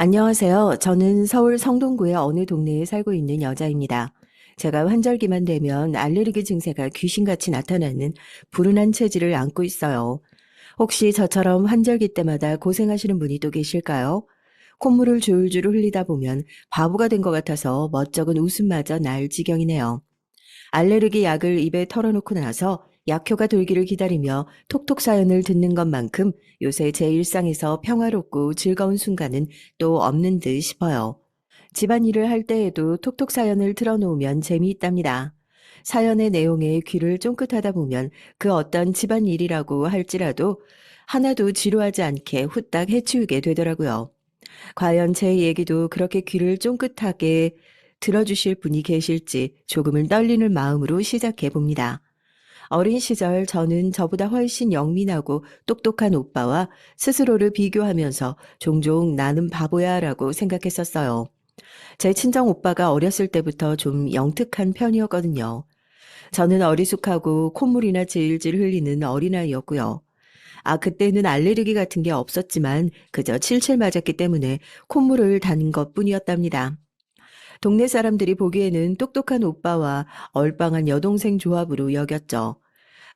안녕하세요. 저는 서울 성동구의 어느 동네에 살고 있는 여자입니다. 제가 환절기만 되면 알레르기 증세가 귀신같이 나타나는 불운한 체질을 안고 있어요. 혹시 저처럼 환절기 때마다 고생하시는 분이 또 계실까요? 콧물을 줄줄 흘리다 보면 바보가 된 것 같아서 멋쩍은 웃음마저 날 지경이네요. 알레르기 약을 입에 털어놓고 나서 약효가 돌기를 기다리며 톡톡 사연을 듣는 것만큼 요새 제 일상에서 평화롭고 즐거운 순간은 또 없는 듯 싶어요. 집안일을 할 때에도 톡톡 사연을 틀어놓으면 재미있답니다. 사연의 내용에 귀를 쫑긋하다 보면 그 어떤 집안일이라고 할지라도 하나도 지루하지 않게 후딱 해치우게 되더라고요. 과연 제 얘기도 그렇게 귀를 쫑긋하게 들어주실 분이 계실지 조금은 떨리는 마음으로 시작해 봅니다. 어린 시절 저는 저보다 훨씬 영민하고 똑똑한 오빠와 스스로를 비교하면서 종종 나는 바보야 라고 생각했었어요. 제 친정 오빠가 어렸을 때부터 좀 영특한 편이었거든요. 저는 어리숙하고 콧물이나 질질 흘리는 어린아이였고요. 그때는 알레르기 같은 게 없었지만 그저 칠칠 맞았기 때문에 콧물을 단 것뿐이었답니다. 동네 사람들이 보기에는 똑똑한 오빠와 얼빵한 여동생 조합으로 여겼죠.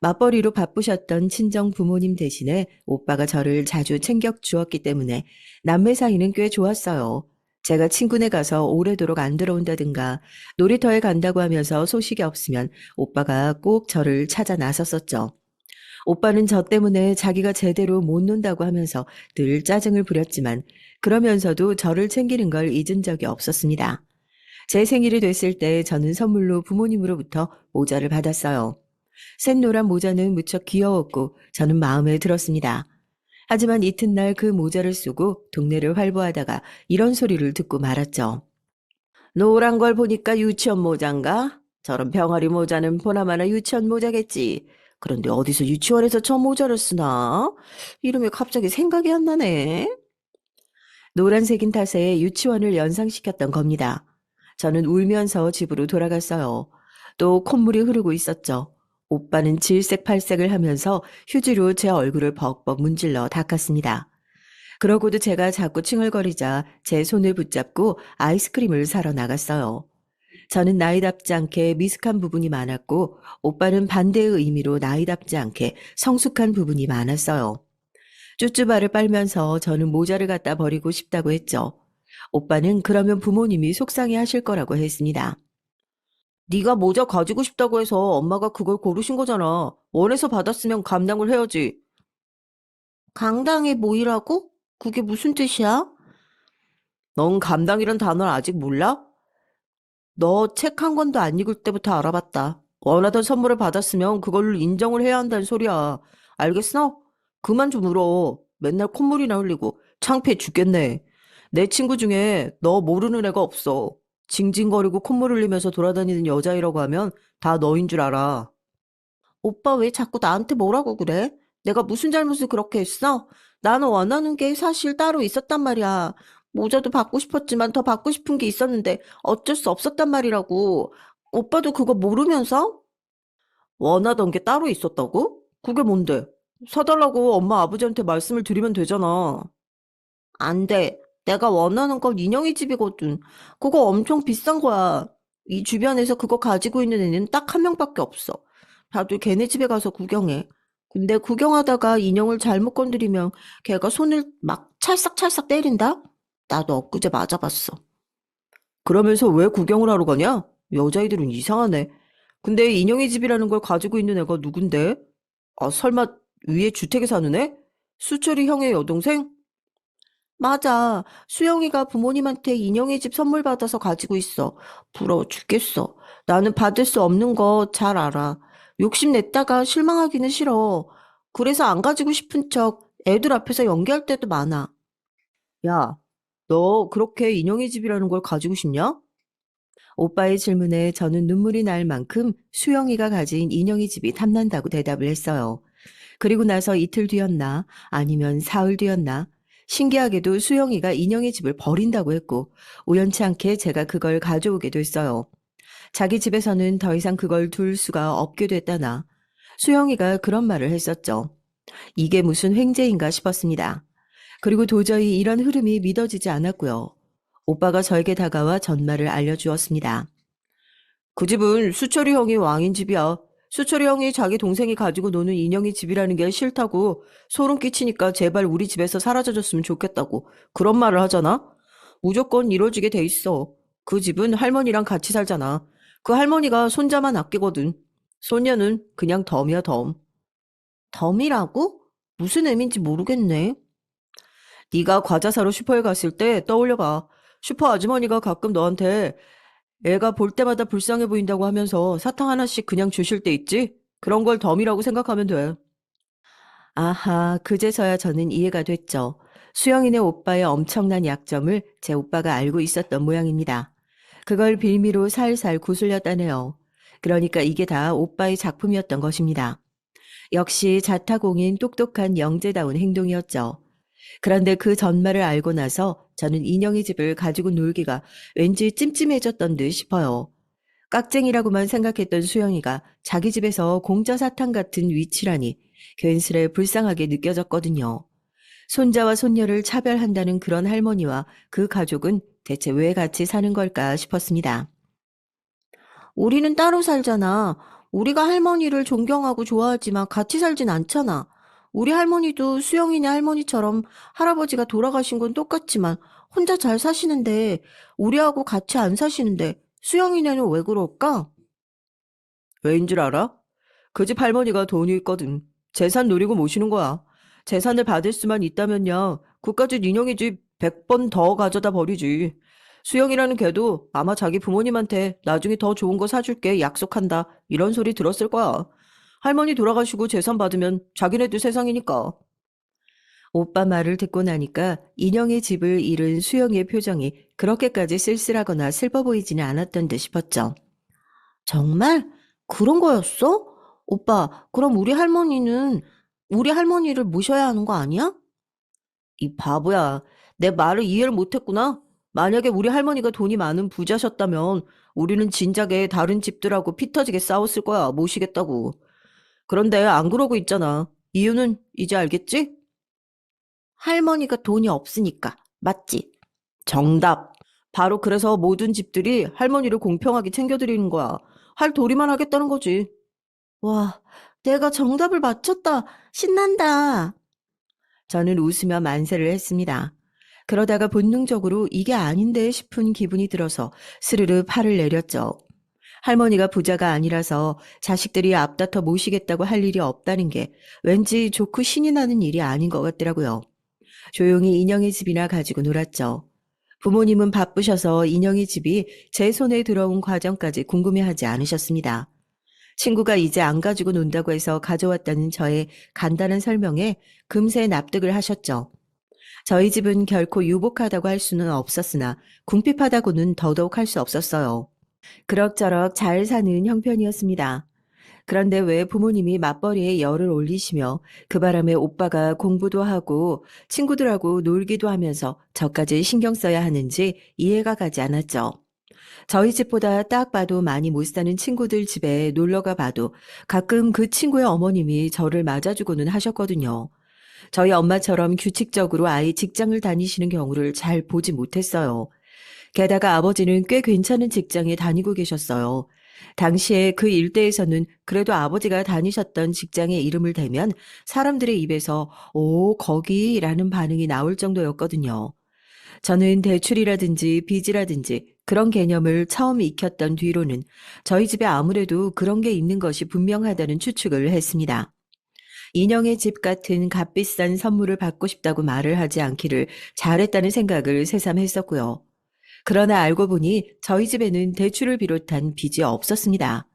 맞벌이로 바쁘셨던 친정 부모님 대신에 오빠가 저를 자주 챙겨 주었기 때문에 남매 사이는 꽤 좋았어요. 제가 친구네 가서 오래도록 안 들어온다든가 놀이터에 간다고 하면서 소식이 없으면 오빠가 꼭 저를 찾아 나섰었죠. 오빠는 저 때문에 자기가 제대로 못 논다고 하면서 늘 짜증을 부렸지만 그러면서도 저를 챙기는 걸 잊은 적이 없었습니다. 제 생일이 됐을 때 저는 선물로 부모님으로부터 모자를 받았어요. 샛노란 모자는 무척 귀여웠고 저는 마음에 들었습니다. 하지만 이튿날 그 모자를 쓰고 동네를 활보하다가 이런 소리를 듣고 말았죠. 노란 걸 보니까 유치원 모자인가? 저런 병아리 모자는 보나마나 유치원 모자겠지. 그런데 어디서 유치원에서 저 모자를 쓰나? 이름이 갑자기 생각이 안 나네. 노란색인 탓에 유치원을 연상시켰던 겁니다. 저는 울면서 집으로 돌아갔어요. 또 콧물이 흐르고 있었죠. 오빠는 질색팔색을 하면서 휴지로 제 얼굴을 벅벅 문질러 닦았습니다. 그러고도 제가 자꾸 칭얼거리자 제 손을 붙잡고 아이스크림을 사러 나갔어요. 저는 나이답지 않게 미숙한 부분이 많았고 오빠는 반대의 의미로 나이답지 않게 성숙한 부분이 많았어요. 쭈쭈바를 빨면서 저는 모자를 갖다 버리고 싶다고 했죠. 오빠는 그러면 부모님이 속상해 하실 거라고 했습니다. 네가 모자 가지고 싶다고 해서 엄마가 그걸 고르신 거잖아. 원해서 받았으면 감당을 해야지. 강당이 뭐이라고? 그게 무슨 뜻이야? 넌 감당이란 단어를 아직 몰라? 너 책 한 권도 안 읽을 때부터 알아봤다. 원하던 선물을 받았으면 그걸로 인정을 해야 한다는 소리야. 알겠어? 그만 좀 울어. 맨날 콧물이나 흘리고 창피해 죽겠네. 내 친구 중에 너 모르는 애가 없어. 징징거리고 콧물 흘리면서 돌아다니는 여자이라고 하면 다 너인 줄 알아. 오빠 왜 자꾸 나한테 뭐라고 그래? 내가 무슨 잘못을 그렇게 했어? 나는 원하는 게 사실 따로 있었단 말이야. 모자도 받고 싶었지만 더 받고 싶은 게 있었는데 어쩔 수 없었단 말이라고. 오빠도 그거 모르면서? 원하던 게 따로 있었다고? 그게 뭔데? 사달라고 엄마 아버지한테 말씀을 드리면 되잖아. 안 돼. 내가 원하는 건 인형의 집이거든. 그거 엄청 비싼 거야. 이 주변에서 그거 가지고 있는 애는 딱 한 명밖에 없어. 다들 걔네 집에 가서 구경해. 근데 구경하다가 인형을 잘못 건드리면 걔가 손을 막 찰싹찰싹 때린다? 나도 엊그제 맞아봤어. 그러면서 왜 구경을 하러 가냐? 여자애들은 이상하네. 근데 인형의 집이라는 걸 가지고 있는 애가 누군데? 설마 위에 주택에 사는 애? 수철이 형의 여동생? 맞아. 수영이가 부모님한테 인형의 집 선물 받아서 가지고 있어. 부러워 죽겠어. 나는 받을 수 없는 거 잘 알아. 욕심 냈다가 실망하기는 싫어. 그래서 안 가지고 싶은 척 애들 앞에서 연기할 때도 많아. 야, 너 그렇게 인형의 집이라는 걸 가지고 싶냐? 오빠의 질문에 저는 눈물이 날 만큼 수영이가 가진 인형의 집이 탐난다고 대답을 했어요. 그리고 나서 이틀 뒤였나 아니면 사흘 뒤였나 신기하게도 수영이가 인형의 집을 버린다고 했고 우연치 않게 제가 그걸 가져오게 됐어요. 자기 집에서는 더 이상 그걸 둘 수가 없게 됐다나 수영이가 그런 말을 했었죠. 이게 무슨 횡재인가 싶었습니다. 그리고 도저히 이런 흐름이 믿어지지 않았고요. 오빠가 저에게 다가와 전말을 알려주었습니다. 그 집은 수철이 형이 왕인 집이야. 수철이 형이 자기 동생이 가지고 노는 인형이 집이라는 게 싫다고 소름 끼치니까 제발 우리 집에서 사라져줬으면 좋겠다고 그런 말을 하잖아? 무조건 이루어지게 돼 있어. 그 집은 할머니랑 같이 살잖아. 그 할머니가 손자만 아끼거든. 손녀는 그냥 덤이야, 덤. 덤이라고? 무슨 의미인지 모르겠네. 네가 과자 사러 슈퍼에 갔을 때 떠올려봐. 슈퍼 아주머니가 가끔 너한테 애가 볼 때마다 불쌍해 보인다고 하면서 사탕 하나씩 그냥 주실 때 있지? 그런 걸 덤이라고 생각하면 돼. 아하, 그제서야 저는 이해가 됐죠. 수영이네 오빠의 엄청난 약점을 제 오빠가 알고 있었던 모양입니다. 그걸 빌미로 살살 구슬렸다네요. 그러니까 이게 다 오빠의 작품이었던 것입니다. 역시 자타공인 똑똑한 영재다운 행동이었죠. 그런데 그 전말을 알고 나서 저는 인형의 집을 가지고 놀기가 왠지 찜찜해졌던 듯 싶어요. 깍쟁이라고만 생각했던 수영이가 자기 집에서 공짜 사탕 같은 위치라니 괜스레 불쌍하게 느껴졌거든요. 손자와 손녀를 차별한다는 그런 할머니와 그 가족은 대체 왜 같이 사는 걸까 싶었습니다. 우리는 따로 살잖아. 우리가 할머니를 존경하고 좋아하지만 같이 살진 않잖아. 우리 할머니도 수영이네 할머니처럼 할아버지가 돌아가신 건 똑같지만 혼자 잘 사시는데 우리하고 같이 안 사시는데 수영이네는 왜 그럴까? 왜인 줄 알아? 그 집 할머니가 돈이 있거든. 재산 노리고 모시는 거야. 재산을 받을 수만 있다면야 그까짓 인형이 집 100번 더 가져다 버리지. 수영이라는 걔도 아마 자기 부모님한테 나중에 더 좋은 거 사줄게 약속한다 이런 소리 들었을 거야. 할머니 돌아가시고 재산 받으면 자기네들 세상이니까. 오빠 말을 듣고 나니까 인형의 집을 잃은 수영이의 표정이 그렇게까지 쓸쓸하거나 슬퍼 보이지는 않았던 듯 싶었죠. 정말? 그런 거였어? 오빠, 그럼 우리 할머니를 모셔야 하는 거 아니야? 이 바보야. 내 말을 이해를 못했구나. 만약에 우리 할머니가 돈이 많은 부자셨다면 우리는 진작에 다른 집들하고 피 터지게 싸웠을 거야. 모시겠다고. 그런데 안 그러고 있잖아. 이유는 이제 알겠지? 할머니가 돈이 없으니까. 맞지? 정답. 바로 그래서 모든 집들이 할머니를 공평하게 챙겨드리는 거야. 할 도리만 하겠다는 거지. 와, 내가 정답을 맞췄다. 신난다. 저는 웃으며 만세를 했습니다. 그러다가 본능적으로 이게 아닌데 싶은 기분이 들어서 스르르 팔을 내렸죠. 할머니가 부자가 아니라서 자식들이 앞다퉈 모시겠다고 할 일이 없다는 게 왠지 좋고 신이 나는 일이 아닌 것 같더라고요. 조용히 인형의 집이나 가지고 놀았죠. 부모님은 바쁘셔서 인형의 집이 제 손에 들어온 과정까지 궁금해하지 않으셨습니다. 친구가 이제 안 가지고 논다고 해서 가져왔다는 저의 간단한 설명에 금세 납득을 하셨죠. 저희 집은 결코 유복하다고 할 수는 없었으나 궁핍하다고는 더더욱 할 수 없었어요. 그럭저럭 잘 사는 형편이었습니다. 그런데 왜 부모님이 맞벌이에 열을 올리시며 그 바람에 오빠가 공부도 하고 친구들하고 놀기도 하면서 저까지 신경 써야 하는지 이해가 가지 않았죠. 저희 집보다 딱 봐도 많이 못 사는 친구들 집에 놀러가 봐도 가끔 그 친구의 어머님이 저를 맞아주고는 하셨거든요. 저희 엄마처럼 규칙적으로 아이 직장을 다니시는 경우를 잘 보지 못했어요. 게다가 아버지는 꽤 괜찮은 직장에 다니고 계셨어요. 당시에 그 일대에서는 그래도 아버지가 다니셨던 직장의 이름을 대면 사람들의 입에서 오, 거기라는 반응이 나올 정도였거든요. 저는 대출이라든지 빚이라든지 그런 개념을 처음 익혔던 뒤로는 저희 집에 아무래도 그런 게 있는 것이 분명하다는 추측을 했습니다. 인형의 집 같은 값비싼 선물을 받고 싶다고 말을 하지 않기를 잘했다는 생각을 새삼 했었고요. 그러나 알고 보니 저희 집에는 대출을 비롯한 빚이 없었습니다.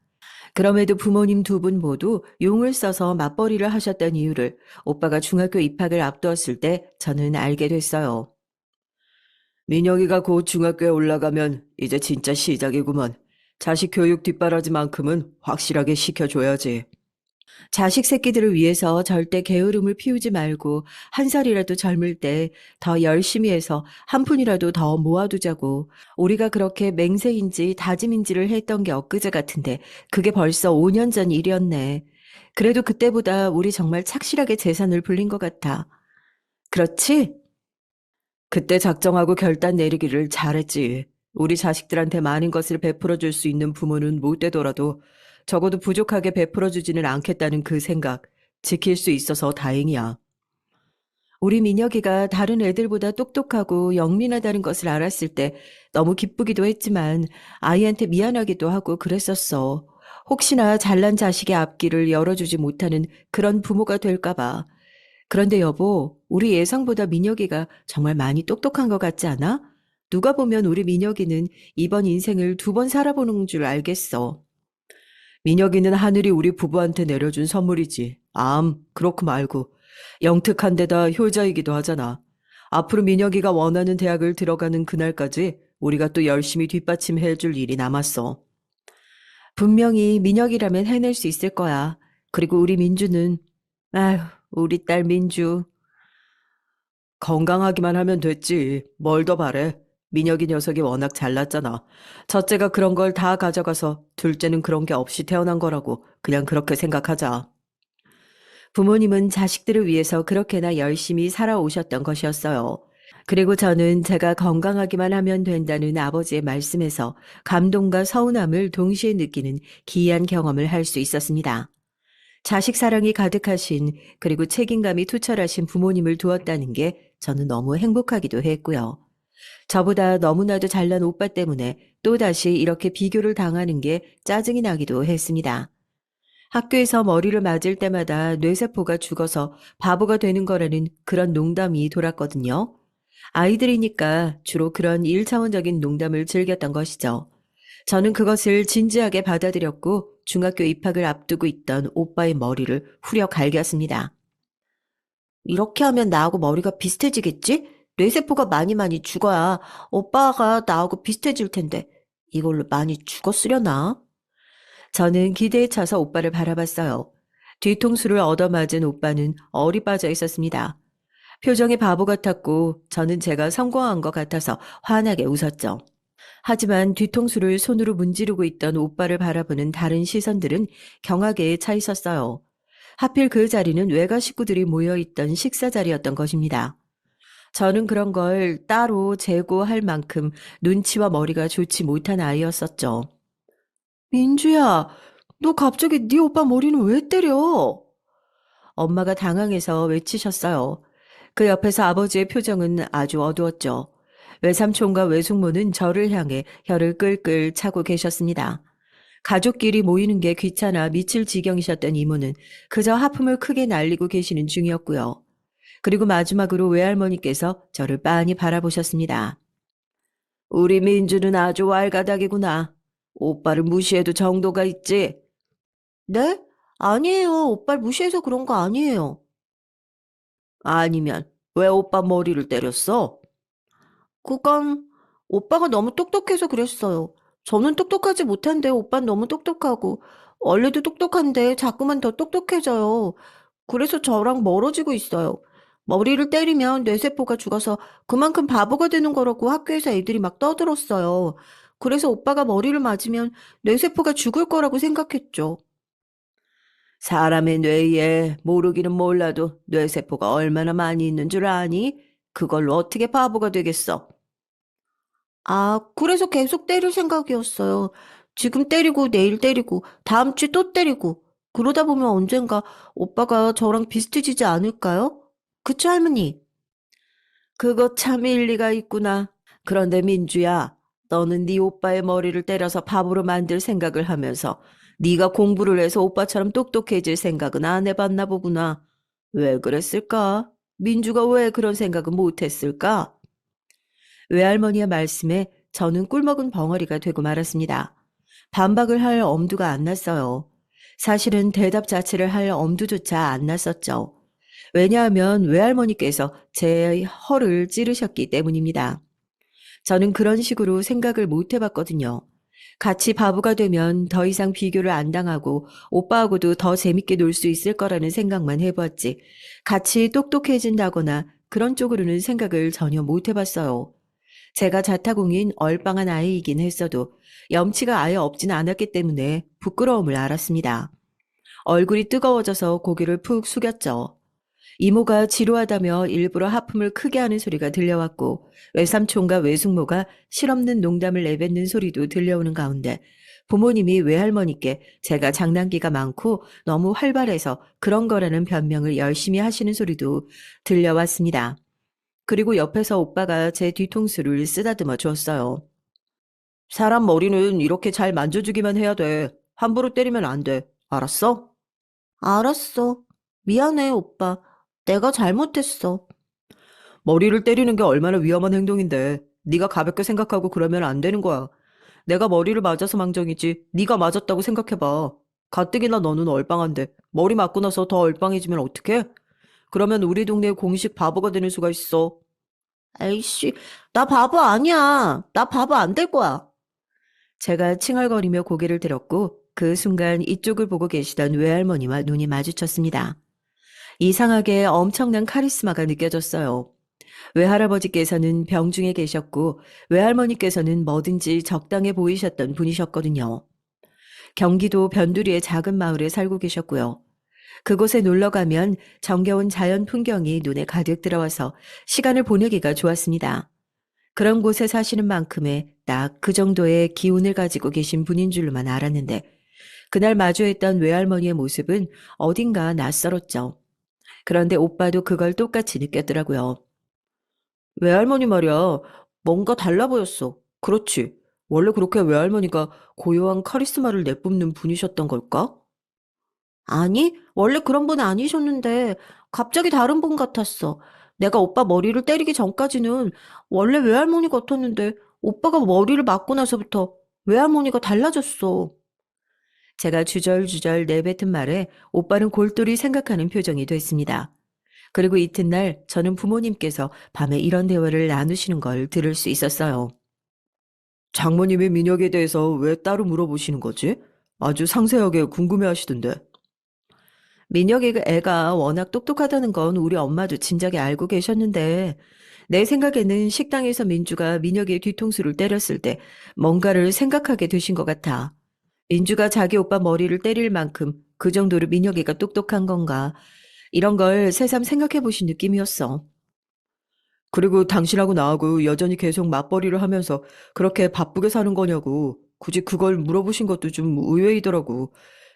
그럼에도 부모님 두 분 모두 용을 써서 맞벌이를 하셨던 이유를 오빠가 중학교 입학을 앞두었을 때 저는 알게 됐어요. 민영이가 곧 중학교에 올라가면 이제 진짜 시작이구먼. 자식 교육 뒷바라지만큼은 확실하게 시켜줘야지. 자식 새끼들을 위해서 절대 게으름을 피우지 말고 한 살이라도 젊을 때 더 열심히 해서 한 푼이라도 더 모아두자고 우리가 그렇게 맹세인지 다짐인지를 했던 게 엊그제 같은데 그게 벌써 5년 전 일이었네. 그래도 그때보다 우리 정말 착실하게 재산을 불린 것 같아. 그렇지? 그때 작정하고 결단 내리기를 잘했지. 우리 자식들한테 많은 것을 베풀어 줄 수 있는 부모는 못 되더라도 적어도 부족하게 베풀어 주지는 않겠다는 그 생각, 지킬 수 있어서 다행이야. 우리 민혁이가 다른 애들보다 똑똑하고 영민하다는 것을 알았을 때 너무 기쁘기도 했지만 아이한테 미안하기도 하고 그랬었어. 혹시나 잘난 자식의 앞길을 열어주지 못하는 그런 부모가 될까봐. 그런데 여보, 우리 예상보다 민혁이가 정말 많이 똑똑한 것 같지 않아? 누가 보면 우리 민혁이는 이번 인생을 두 번 살아보는 줄 알겠어. 민혁이는 하늘이 우리 부부한테 내려준 선물이지. 그렇고 말고. 영특한 데다 효자이기도 하잖아. 앞으로 민혁이가 원하는 대학을 들어가는 그날까지 우리가 또 열심히 뒷받침해 줄 일이 남았어. 분명히 민혁이라면 해낼 수 있을 거야. 그리고 우리 민주는, 아휴, 우리 딸 민주. 건강하기만 하면 됐지. 뭘 더 바래. 민혁이 녀석이 워낙 잘났잖아. 첫째가 그런 걸 다 가져가서 둘째는 그런 게 없이 태어난 거라고 그냥 그렇게 생각하자. 부모님은 자식들을 위해서 그렇게나 열심히 살아오셨던 것이었어요. 그리고 저는 제가 건강하기만 하면 된다는 아버지의 말씀에서 감동과 서운함을 동시에 느끼는 기이한 경험을 할 수 있었습니다. 자식 사랑이 가득하신 그리고 책임감이 투철하신 부모님을 두었다는 게 저는 너무 행복하기도 했고요. 저보다 너무나도 잘난 오빠 때문에 또다시 이렇게 비교를 당하는 게 짜증이 나기도 했습니다. 학교에서 머리를 맞을 때마다 뇌세포가 죽어서 바보가 되는 거라는 그런 농담이 돌았거든요. 아이들이니까 주로 그런 일차원적인 농담을 즐겼던 것이죠. 저는 그것을 진지하게 받아들였고 중학교 입학을 앞두고 있던 오빠의 머리를 후려 갈겼습니다. 이렇게 하면 나하고 머리가 비슷해지겠지? 뇌세포가 많이 죽어야 오빠가 나하고 비슷해질 텐데 이걸로 많이 죽었으려나? 저는 기대에 차서 오빠를 바라봤어요. 뒤통수를 얻어맞은 오빠는 얼이 빠져 있었습니다. 표정이 바보 같았고 저는 제가 성공한 것 같아서 환하게 웃었죠. 하지만 뒤통수를 손으로 문지르고 있던 오빠를 바라보는 다른 시선들은 경악에 차 있었어요. 하필 그 자리는 외가 식구들이 모여있던 식사 자리였던 것입니다. 저는 그런 걸 따로 재고할 만큼 눈치와 머리가 좋지 못한 아이였었죠. 민주야, 너 갑자기 네 오빠 머리는 왜 때려? 엄마가 당황해서 외치셨어요. 그 옆에서 아버지의 표정은 아주 어두웠죠. 외삼촌과 외숙모는 저를 향해 혀를 끌끌 차고 계셨습니다. 가족끼리 모이는 게 귀찮아 미칠 지경이셨던 이모는 그저 하품을 크게 날리고 계시는 중이었고요. 그리고 마지막으로 외할머니께서 저를 빤히 바라보셨습니다. 우리 민주는 아주 왈가닥이구나. 오빠를 무시해도 정도가 있지. 네? 아니에요. 오빠를 무시해서 그런 거 아니에요. 아니면 왜 오빠 머리를 때렸어? 그건 오빠가 너무 똑똑해서 그랬어요. 저는 똑똑하지 못한데 오빠는 너무 똑똑하고 원래도 똑똑한데 자꾸만 더 똑똑해져요. 그래서 저랑 멀어지고 있어요. 머리를 때리면 뇌세포가 죽어서 그만큼 바보가 되는 거라고 학교에서 애들이 막 떠들었어요. 그래서 오빠가 머리를 맞으면 뇌세포가 죽을 거라고 생각했죠. 사람의 뇌에 모르기는 몰라도 뇌세포가 얼마나 많이 있는 줄 아니? 그걸로 어떻게 바보가 되겠어? 아, 그래서 계속 때릴 생각이었어요. 지금 때리고 내일 때리고 다음 주에 또 때리고 그러다 보면 언젠가 오빠가 저랑 비슷해지지 않을까요? 그쵸, 할머니? 그거 참 일리가 있구나. 그런데 민주야, 너는 네 오빠의 머리를 때려서 바보로 만들 생각을 하면서 네가 공부를 해서 오빠처럼 똑똑해질 생각은 안 해봤나 보구나. 왜 그랬을까? 민주가 왜 그런 생각은 못했을까? 외할머니의 말씀에 저는 꿀먹은 벙어리가 되고 말았습니다. 반박을 할 엄두가 안 났어요. 사실은 대답 자체를 할 엄두조차 안 났었죠. 왜냐하면 외할머니께서 제 허를 찌르셨기 때문입니다. 저는 그런 식으로 생각을 못 해봤거든요. 같이 바보가 되면 더 이상 비교를 안 당하고 오빠하고도 더 재밌게 놀 수 있을 거라는 생각만 해봤지. 같이 똑똑해진다거나 그런 쪽으로는 생각을 전혀 못 해봤어요. 제가 자타공인 얼빵한 아이이긴 했어도 염치가 아예 없진 않았기 때문에 부끄러움을 알았습니다. 얼굴이 뜨거워져서 고개를 푹 숙였죠. 이모가 지루하다며 일부러 하품을 크게 하는 소리가 들려왔고 외삼촌과 외숙모가 실없는 농담을 내뱉는 소리도 들려오는 가운데 부모님이 외할머니께 제가 장난기가 많고 너무 활발해서 그런 거라는 변명을 열심히 하시는 소리도 들려왔습니다. 그리고 옆에서 오빠가 제 뒤통수를 쓰다듬어 주었어요. 사람 머리는 이렇게 잘 만져주기만 해야 돼. 함부로 때리면 안 돼. 알았어? 알았어. 미안해, 오빠. 내가 잘못했어. 머리를 때리는 게 얼마나 위험한 행동인데. 네가 가볍게 생각하고 그러면 안 되는 거야. 내가 머리를 맞아서 망정이지. 네가 맞았다고 생각해봐. 가뜩이나 너는 얼빵한데 머리 맞고 나서 더 얼빵해지면 어떡해? 그러면 우리 동네 공식 바보가 되는 수가 있어. 에이씨, 나 바보 아니야. 나 바보 안 될 거야. 제가 칭얼거리며 고개를 들었고 그 순간 이쪽을 보고 계시던 외할머니와 눈이 마주쳤습니다. 이상하게 엄청난 카리스마가 느껴졌어요. 외할아버지께서는 병중에 계셨고 외할머니께서는 뭐든지 적당해 보이셨던 분이셨거든요. 경기도 변두리의 작은 마을에 살고 계셨고요. 그곳에 놀러 가면 정겨운 자연 풍경이 눈에 가득 들어와서 시간을 보내기가 좋았습니다. 그런 곳에 사시는 만큼의 딱 그 정도의 기운을 가지고 계신 분인 줄로만 알았는데 그날 마주했던 외할머니의 모습은 어딘가 낯설었죠. 그런데 오빠도 그걸 똑같이 느꼈더라고요. 외할머니 말이야. 뭔가 달라 보였어. 그렇지. 원래 그렇게 외할머니가 고요한 카리스마를 내뿜는 분이셨던 걸까? 아니, 원래 그런 분 아니셨는데 갑자기 다른 분 같았어. 내가 오빠 머리를 때리기 전까지는 원래 외할머니 같았는데 오빠가 머리를 맞고 나서부터 외할머니가 달라졌어. 제가 주절주절 내뱉은 말에 오빠는 골똘히 생각하는 표정이 됐습니다. 그리고 이튿날 저는 부모님께서 밤에 이런 대화를 나누시는 걸 들을 수 있었어요. 장모님의 민혁에 대해서 왜 따로 물어보시는 거지? 아주 상세하게 궁금해하시던데. 민혁이 애가 워낙 똑똑하다는 건 우리 엄마도 진작에 알고 계셨는데 내 생각에는 식당에서 민주가 민혁의 뒤통수를 때렸을 때 뭔가를 생각하게 되신 것 같아. 민주가 자기 오빠 머리를 때릴 만큼 그 정도로 민혁이가 똑똑한 건가 이런 걸 새삼 생각해 보신 느낌이었어. 그리고 당신하고 나하고 여전히 계속 맞벌이를 하면서 그렇게 바쁘게 사는 거냐고 굳이 그걸 물어보신 것도 좀 의외이더라고.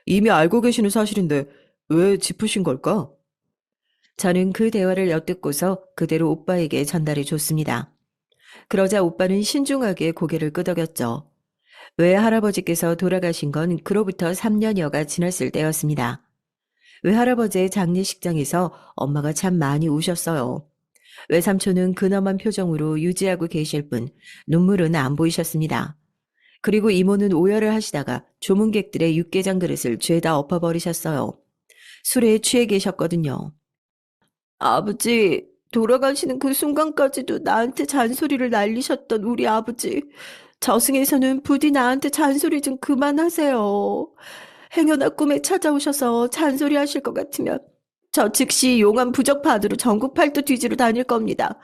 이미 알고 계시는 사실인데 왜 짚으신 걸까? 저는 그 대화를 엿듣고서 그대로 오빠에게 전달해 줬습니다. 그러자 오빠는 신중하게 고개를 끄덕였죠. 외할아버지께서 돌아가신 건 그로부터 3년여가 지났을 때였습니다. 외할아버지의 장례식장에서 엄마가 참 많이 우셨어요. 외삼촌은 근엄한 표정으로 유지하고 계실 뿐 눈물은 안 보이셨습니다. 그리고 이모는 오열을 하시다가 조문객들의 육개장 그릇을 죄다 엎어버리셨어요. 술에 취해 계셨거든요. 아버지, 돌아가시는 그 순간까지도 나한테 잔소리를 날리셨던 우리 아버지. 저승에서는 부디 나한테 잔소리 좀 그만하세요. 행여나 꿈에 찾아오셔서 잔소리 하실 것 같으면 저 즉시 용암 부적파도로 전국 팔도 뒤지러 다닐 겁니다.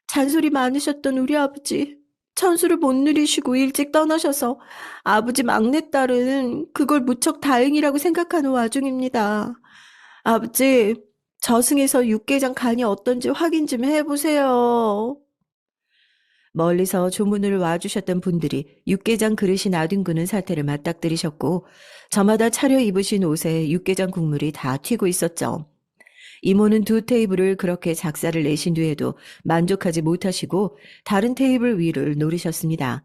잔소리 많으셨던 우리 아버지. 천수를 못 누리시고 일찍 떠나셔서 아버지 막내딸은 그걸 무척 다행이라고 생각하는 와중입니다. 아버지, 저승에서 육개장 간이 어떤지 확인 좀 해보세요. 멀리서 조문을 와주셨던 분들이 육개장 그릇이 나뒹구는 사태를 맞닥뜨리셨고 저마다 차려입으신 옷에 육개장 국물이 다 튀고 있었죠. 이모는 두 테이블을 그렇게 작사를 내신 뒤에도 만족하지 못하시고 다른 테이블 위를 노리셨습니다.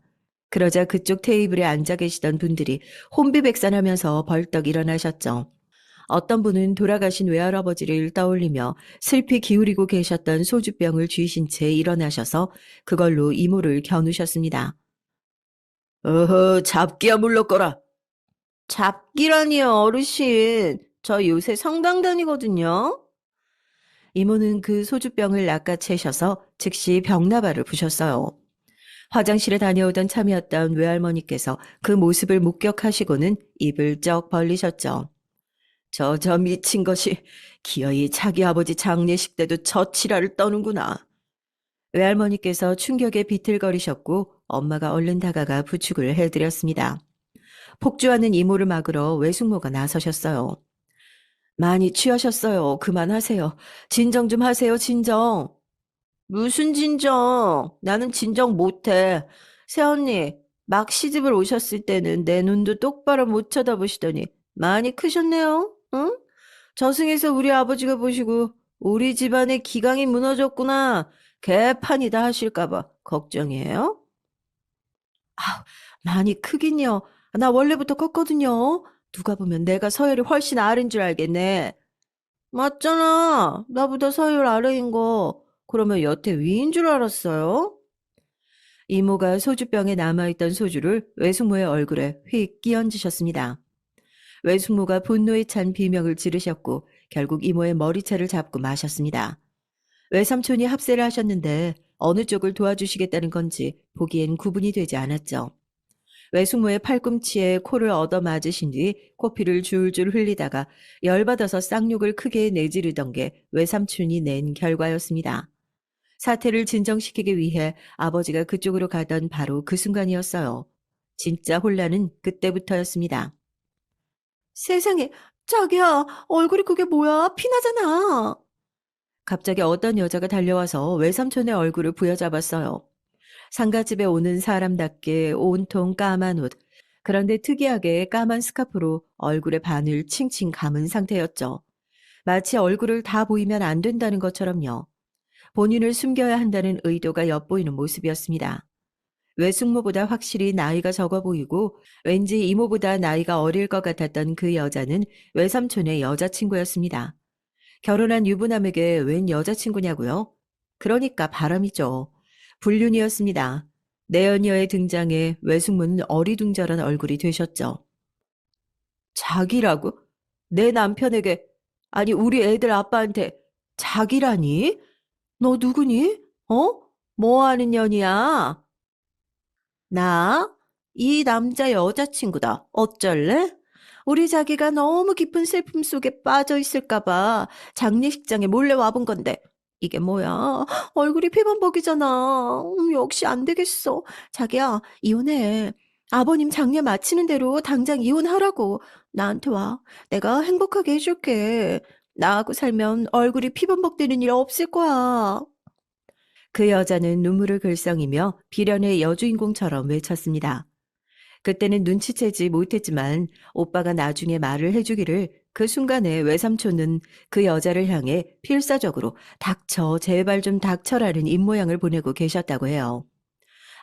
그러자 그쪽 테이블에 앉아 계시던 분들이 혼비백산하면서 벌떡 일어나셨죠. 어떤 분은 돌아가신 외할아버지를 떠올리며 슬피 기울이고 계셨던 소주병을 쥐신 채 일어나셔서 그걸로 이모를 겨누셨습니다. 어허, 잡기야 물러거라. 잡기라니요, 어르신. 저 요새 성당 다니거든요. 이모는 그 소주병을 낚아채셔서 즉시 병나발을 부셨어요. 화장실에 다녀오던 참이었던 외할머니께서 그 모습을 목격하시고는 입을 쩍 벌리셨죠. 저 미친 것이 기어이 자기 아버지 장례식 때도 저 칠화를 떠는구나. 외할머니께서 충격에 비틀거리셨고 엄마가 얼른 다가가 부축을 해드렸습니다. 폭주하는 이모를 막으러 외숙모가 나서셨어요. 많이 취하셨어요. 그만하세요. 진정 좀 하세요, 진정. 무슨 진정? 나는 진정 못해. 새언니, 막 시집을 오셨을 때는 내 눈도 똑바로 못 쳐다보시더니 많이 크셨네요. 응? 저승에서 우리 아버지가 보시고 우리 집안의 기강이 무너졌구나. 개판이다 하실까봐 걱정이에요? 아, 많이 크긴요. 나 원래부터 컸거든요. 누가 보면 내가 서열이 훨씬 아래인 줄 알겠네. 맞잖아. 나보다 서열 아래인 거. 그러면 여태 위인 줄 알았어요? 이모가 소주병에 남아있던 소주를 외숙모의 얼굴에 휙 끼얹으셨습니다. 외숙모가 분노에 찬 비명을 지르셨고 결국 이모의 머리채를 잡고 마셨습니다. 외삼촌이 합세를 하셨는데 어느 쪽을 도와주시겠다는 건지 보기엔 구분이 되지 않았죠. 외숙모의 팔꿈치에 코를 얻어 맞으신 뒤 코피를 줄줄 흘리다가 열받아서 쌍욕을 크게 내지르던 게 외삼촌이 낸 결과였습니다. 사태를 진정시키기 위해 아버지가 그쪽으로 가던 바로 그 순간이었어요. 진짜 혼란은 그때부터였습니다. 세상에, 자기야, 얼굴이 그게 뭐야? 피나잖아. 갑자기 어떤 여자가 달려와서 외삼촌의 얼굴을 부여잡았어요. 상가집에 오는 사람답게 온통 까만 옷. 그런데 특이하게 까만 스카프로 얼굴의 반을 칭칭 감은 상태였죠. 마치 얼굴을 다 보이면 안 된다는 것처럼요. 본인을 숨겨야 한다는 의도가 엿보이는 모습이었습니다. 외숙모보다 확실히 나이가 적어 보이고 왠지 이모보다 나이가 어릴 것 같았던 그 여자는 외삼촌의 여자친구였습니다. 결혼한 유부남에게 웬 여자친구냐고요? 그러니까 바람이죠. 불륜이었습니다. 내연녀의 등장에 외숙모는 어리둥절한 얼굴이 되셨죠. 자기라고? 내 남편에게, 아니 우리 애들 아빠한테 자기라니? 너 누구니? 어? 뭐 하는 년이야? 나? 이 남자 여자친구다. 어쩔래? 우리 자기가 너무 깊은 슬픔 속에 빠져 있을까봐 장례식장에 몰래 와본 건데. 이게 뭐야? 얼굴이 피범벅이잖아. 역시 안 되겠어. 자기야, 이혼해. 아버님 장례 마치는 대로 당장 이혼하라고. 나한테 와. 내가 행복하게 해줄게. 나하고 살면 얼굴이 피범벅되는 일 없을 거야. 그 여자는 눈물을 글썽이며 비련의 여주인공처럼 외쳤습니다. 그때는 눈치채지 못했지만 오빠가 나중에 말을 해주기를 그 순간에 외삼촌은 그 여자를 향해 필사적으로 닥쳐, 제발 좀 닥쳐라는 입모양을 보내고 계셨다고 해요.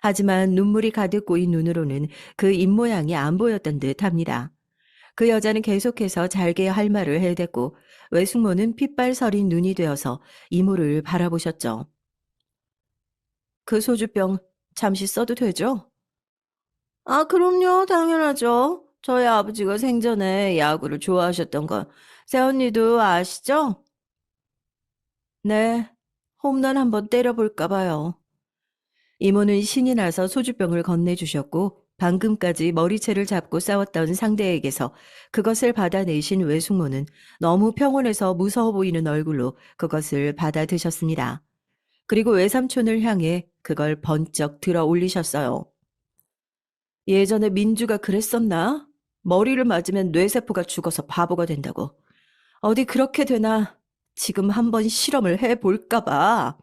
하지만 눈물이 가득 고인 눈으로는 그 입모양이 안 보였던 듯 합니다. 그 여자는 계속해서 잘게 할 말을 해댔고 외숙모는 핏발 서린 눈이 되어서 이모를 바라보셨죠. 그 소주병 잠시 써도 되죠? 아, 그럼요. 당연하죠. 저희 아버지가 생전에 야구를 좋아하셨던 거 새언니도 아시죠? 네. 홈런 한번 때려볼까 봐요. 이모는 신이 나서 소주병을 건네주셨고 방금까지 머리채를 잡고 싸웠던 상대에게서 그것을 받아내신 외숙모는 너무 평온해서 무서워 보이는 얼굴로 그것을 받아 드셨습니다. 그리고 외삼촌을 향해 그걸 번쩍 들어 올리셨어요. 예전에 민주가 그랬었나? 머리를 맞으면 뇌세포가 죽어서 바보가 된다고. 어디 그렇게 되나? 지금 한번 실험을 해볼까 봐.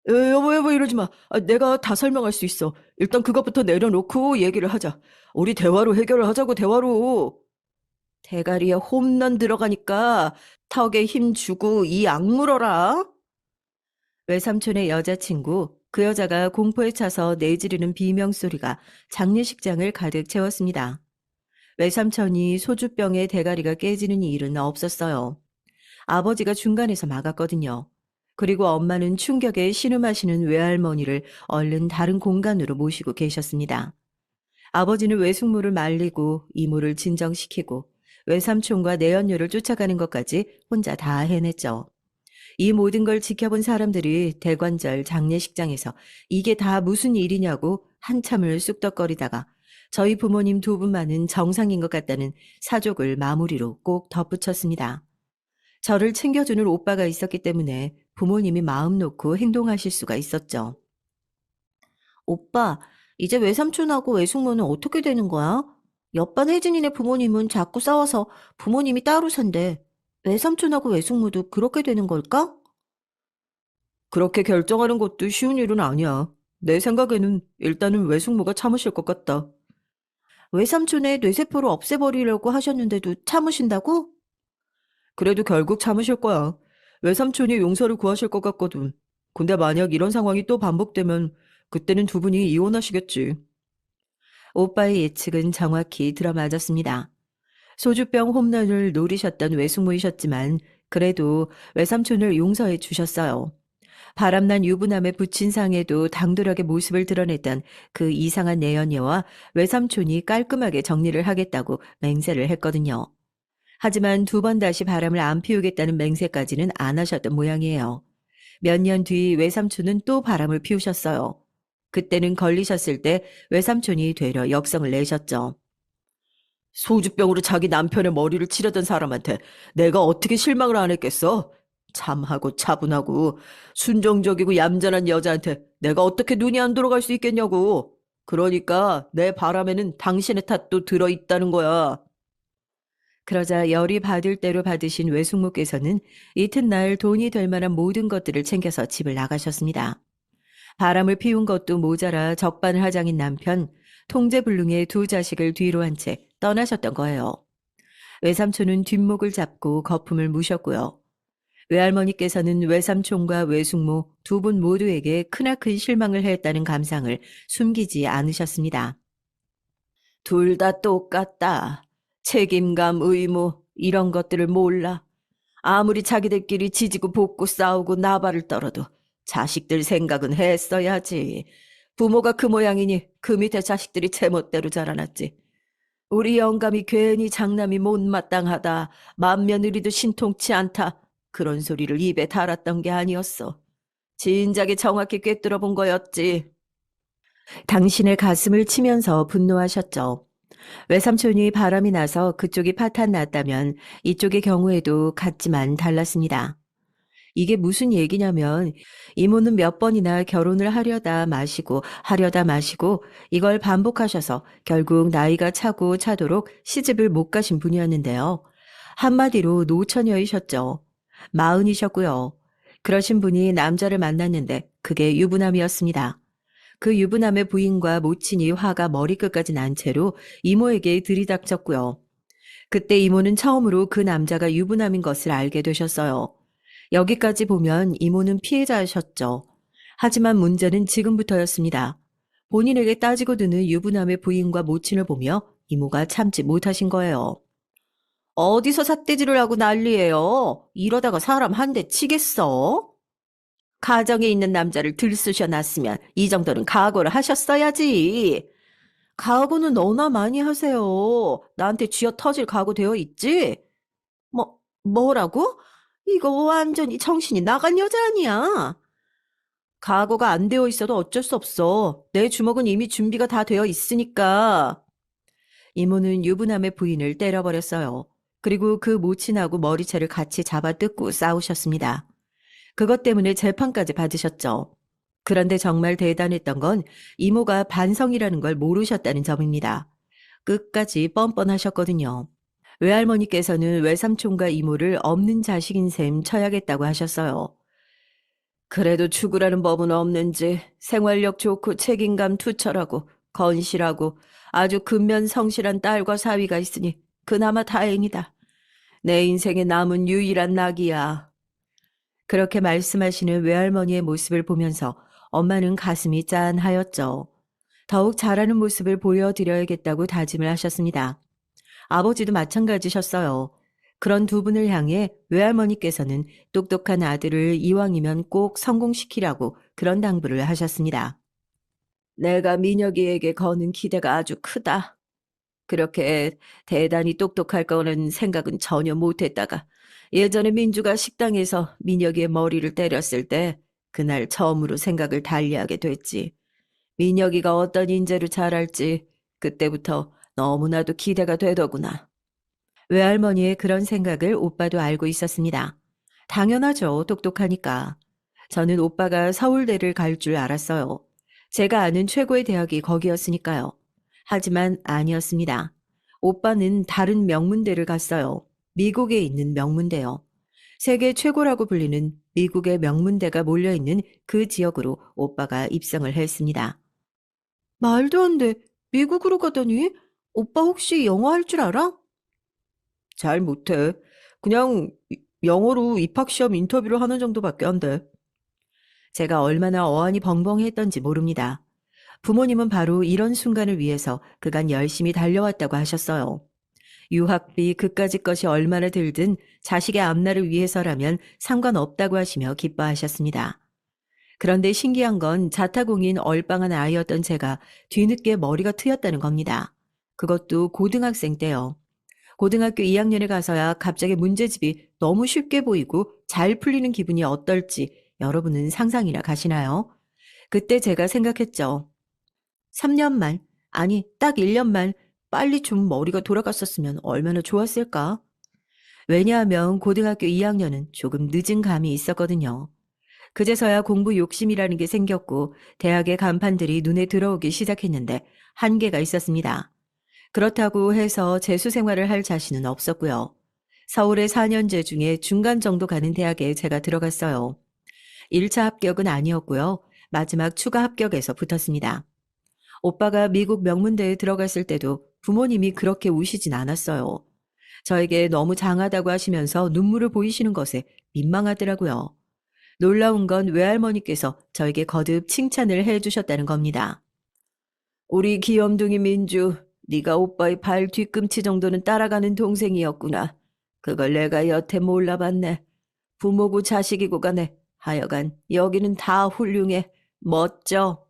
여보, 이러지 마. 내가 다 설명할 수 있어. 일단 그것부터 내려놓고 얘기를 하자. 우리 대화로 해결을 하자고, 대화로. 대가리에 홈런 들어가니까 턱에 힘 주고 이 악물어라. 외삼촌의 여자친구, 그 여자가 공포에 차서 내지르는 비명소리가 장례식장을 가득 채웠습니다. 외삼촌이 소주병에 대가리가 깨지는 일은 없었어요. 아버지가 중간에서 막았거든요. 그리고 엄마는 충격에 신음하시는 외할머니를 얼른 다른 공간으로 모시고 계셨습니다. 아버지는 외숙모를 말리고 이모를 진정시키고 외삼촌과 내연녀를 쫓아가는 것까지 혼자 다 해냈죠. 이 모든 걸 지켜본 사람들이 대관절 장례식장에서 이게 다 무슨 일이냐고 한참을 쑥덕거리다가 저희 부모님 두 분만은 정상인 것 같다는 사족을 마무리로 꼭 덧붙였습니다. 저를 챙겨주는 오빠가 있었기 때문에 부모님이 마음 놓고 행동하실 수가 있었죠. 오빠, 이제 외삼촌하고 외숙모는 어떻게 되는 거야? 옆반 혜진이네 부모님은 자꾸 싸워서 부모님이 따로 산대. 외삼촌하고 외숙모도 그렇게 되는 걸까? 그렇게 결정하는 것도 쉬운 일은 아니야. 내 생각에는 일단은 외숙모가 참으실 것 같다. 외삼촌의 뇌세포를 없애버리려고 하셨는데도 참으신다고? 그래도 결국 참으실 거야. 외삼촌이 용서를 구하실 것 같거든. 근데 만약 이런 상황이 또 반복되면 그때는 두 분이 이혼하시겠지. 오빠의 예측은 정확히 들어맞았습니다. 소주병 홈런을 노리셨던 외숙모이셨지만 그래도 외삼촌을 용서해 주셨어요. 바람난 유부남의 부친상에도 당돌하게 모습을 드러냈던 그 이상한 내연녀와 외삼촌이 깔끔하게 정리를 하겠다고 맹세를 했거든요. 하지만 두 번 다시 바람을 안 피우겠다는 맹세까지는 안 하셨던 모양이에요. 몇 년 뒤 외삼촌은 또 바람을 피우셨어요. 그때는 걸리셨을 때 외삼촌이 되려 역성을 내셨죠. 소주병으로 자기 남편의 머리를 치려던 사람한테 내가 어떻게 실망을 안 했겠어? 참하고 차분하고 순종적이고 얌전한 여자한테 내가 어떻게 눈이 안 돌아갈 수 있겠냐고. 그러니까 내 바람에는 당신의 탓도 들어있다는 거야. 그러자 열이 받을 대로 받으신 외숙모께서는 이튿날 돈이 될 만한 모든 것들을 챙겨서 집을 나가셨습니다. 바람을 피운 것도 모자라 적반하장인 남편, 통제불능의 두 자식을 뒤로 한 채 떠나셨던 거예요. 외삼촌은 뒷목을 잡고 거품을 무셨고요. 외할머니께서는 외삼촌과 외숙모 두 분 모두에게 크나큰 실망을 했다는 감상을 숨기지 않으셨습니다. 둘 다 똑같다. 책임감, 의무, 이런 것들을 몰라. 아무리 자기들끼리 지지고 볶고 싸우고 나발을 떨어도 자식들 생각은 했어야지. 부모가 그 모양이니 그 밑에 자식들이 제멋대로 자라났지. 우리 영감이 괜히 장남이 못마땅하다. 맏며느리도 신통치 않다. 그런 소리를 입에 달았던 게 아니었어. 진작에 정확히 꿰뚫어 본 거였지. 당신의 가슴을 치면서 분노하셨죠. 외삼촌이 바람이 나서 그쪽이 파탄 났다면 이쪽의 경우에도 같지만 달랐습니다. 이게 무슨 얘기냐면 이모는 몇 번이나 결혼을 하려다 마시고 이걸 반복하셔서 결국 나이가 차고 차도록 시집을 못 가신 분이었는데요. 한마디로 노처녀이셨죠. 마흔이셨고요. 그러신 분이 남자를 만났는데 그게 유부남이었습니다. 그 유부남의 부인과 모친이 화가 머리끝까지 난 채로 이모에게 들이닥쳤고요. 그때 이모는 처음으로 그 남자가 유부남인 것을 알게 되셨어요. 여기까지 보면 이모는 피해자셨죠. 하지만 문제는 지금부터였습니다. 본인에게 따지고 드는 유부남의 부인과 모친을 보며 이모가 참지 못하신 거예요. 어디서 삿대질을 하고 난리예요? 이러다가 사람 한 대 치겠어? 가정에 있는 남자를 들쑤셔 놨으면 이 정도는 각오를 하셨어야지. 각오는 너나 많이 하세요. 나한테 쥐어 터질 각오 되어 있지? 뭐라고? 이거 완전히 정신이 나간 여자 아니야. 각오가 안 되어 있어도 어쩔 수 없어. 내 주먹은 이미 준비가 다 되어 있으니까. 이모는 유부남의 부인을 때려버렸어요. 그리고 그 모친하고 머리채를 같이 잡아뜯고 싸우셨습니다. 그것 때문에 재판까지 받으셨죠. 그런데 정말 대단했던 건 이모가 반성이라는 걸 모르셨다는 점입니다. 끝까지 뻔뻔하셨거든요. 외할머니께서는 외삼촌과 이모를 없는 자식인 셈 쳐야겠다고 하셨어요. 그래도 죽으라는 법은 없는지 생활력 좋고 책임감 투철하고 건실하고 아주 근면성실한 딸과 사위가 있으니 그나마 다행이다. 내 인생에 남은 유일한 낙이야. 그렇게 말씀하시는 외할머니의 모습을 보면서 엄마는 가슴이 짠하였죠. 더욱 잘하는 모습을 보여드려야겠다고 다짐을 하셨습니다. 아버지도 마찬가지셨어요. 그런 두 분을 향해 외할머니께서는 똑똑한 아들을 이왕이면 꼭 성공시키라고 그런 당부를 하셨습니다. 내가 민혁이에게 거는 기대가 아주 크다. 그렇게 대단히 똑똑할 거는 생각은 전혀 못했다가 예전에 민주가 식당에서 민혁이의 머리를 때렸을 때 그날 처음으로 생각을 달리하게 됐지. 민혁이가 어떤 인재로 자랄지 그때부터 너무나도 기대가 되더구나. 외할머니의 그런 생각을 오빠도 알고 있었습니다. 당연하죠. 똑똑하니까. 저는 오빠가 서울대를 갈 줄 알았어요. 제가 아는 최고의 대학이 거기였으니까요. 하지만 아니었습니다. 오빠는 다른 명문대를 갔어요. 미국에 있는 명문대요. 세계 최고라고 불리는 미국의 명문대가 몰려있는 그 지역으로 오빠가 입성을 했습니다. 말도 안 돼. 미국으로 가다니? 오빠 혹시 영어 할 줄 알아? 잘 못해. 그냥 영어로 입학시험 인터뷰를 하는 정도밖에 안 돼. 제가 얼마나 어안이 벙벙했던지 모릅니다. 부모님은 바로 이런 순간을 위해서 그간 열심히 달려왔다고 하셨어요. 유학비 그까짓 것이 얼마나 들든 자식의 앞날을 위해서라면 상관없다고 하시며 기뻐하셨습니다. 그런데 신기한 건 자타공인 얼빵한 아이였던 제가 뒤늦게 머리가 트였다는 겁니다. 그것도 고등학생 때요. 고등학교 2학년에 가서야 갑자기 문제집이 너무 쉽게 보이고 잘 풀리는 기분이 어떨지 여러분은 상상이나 가시나요? 그때 제가 생각했죠. 3년만, 아니 딱 1년만 빨리 좀 머리가 돌아갔었으면 얼마나 좋았을까? 왜냐하면 고등학교 2학년은 조금 늦은 감이 있었거든요. 그제서야 공부 욕심이라는 게 생겼고 대학의 간판들이 눈에 들어오기 시작했는데 한계가 있었습니다. 그렇다고 해서 재수 생활을 할 자신은 없었고요. 서울의 4년제 중에 중간 정도 가는 대학에 제가 들어갔어요. 1차 합격은 아니었고요. 마지막 추가 합격에서 붙었습니다. 오빠가 미국 명문대에 들어갔을 때도 부모님이 그렇게 우시진 않았어요. 저에게 너무 장하다고 하시면서 눈물을 보이시는 것에 민망하더라고요. 놀라운 건 외할머니께서 저에게 거듭 칭찬을 해주셨다는 겁니다. 우리 귀염둥이 민주, 네가 오빠의 발 뒤꿈치 정도는 따라가는 동생이었구나. 그걸 내가 여태 몰라봤네. 부모고 자식이고 간에 하여간 여기는 다 훌륭해. 멋져.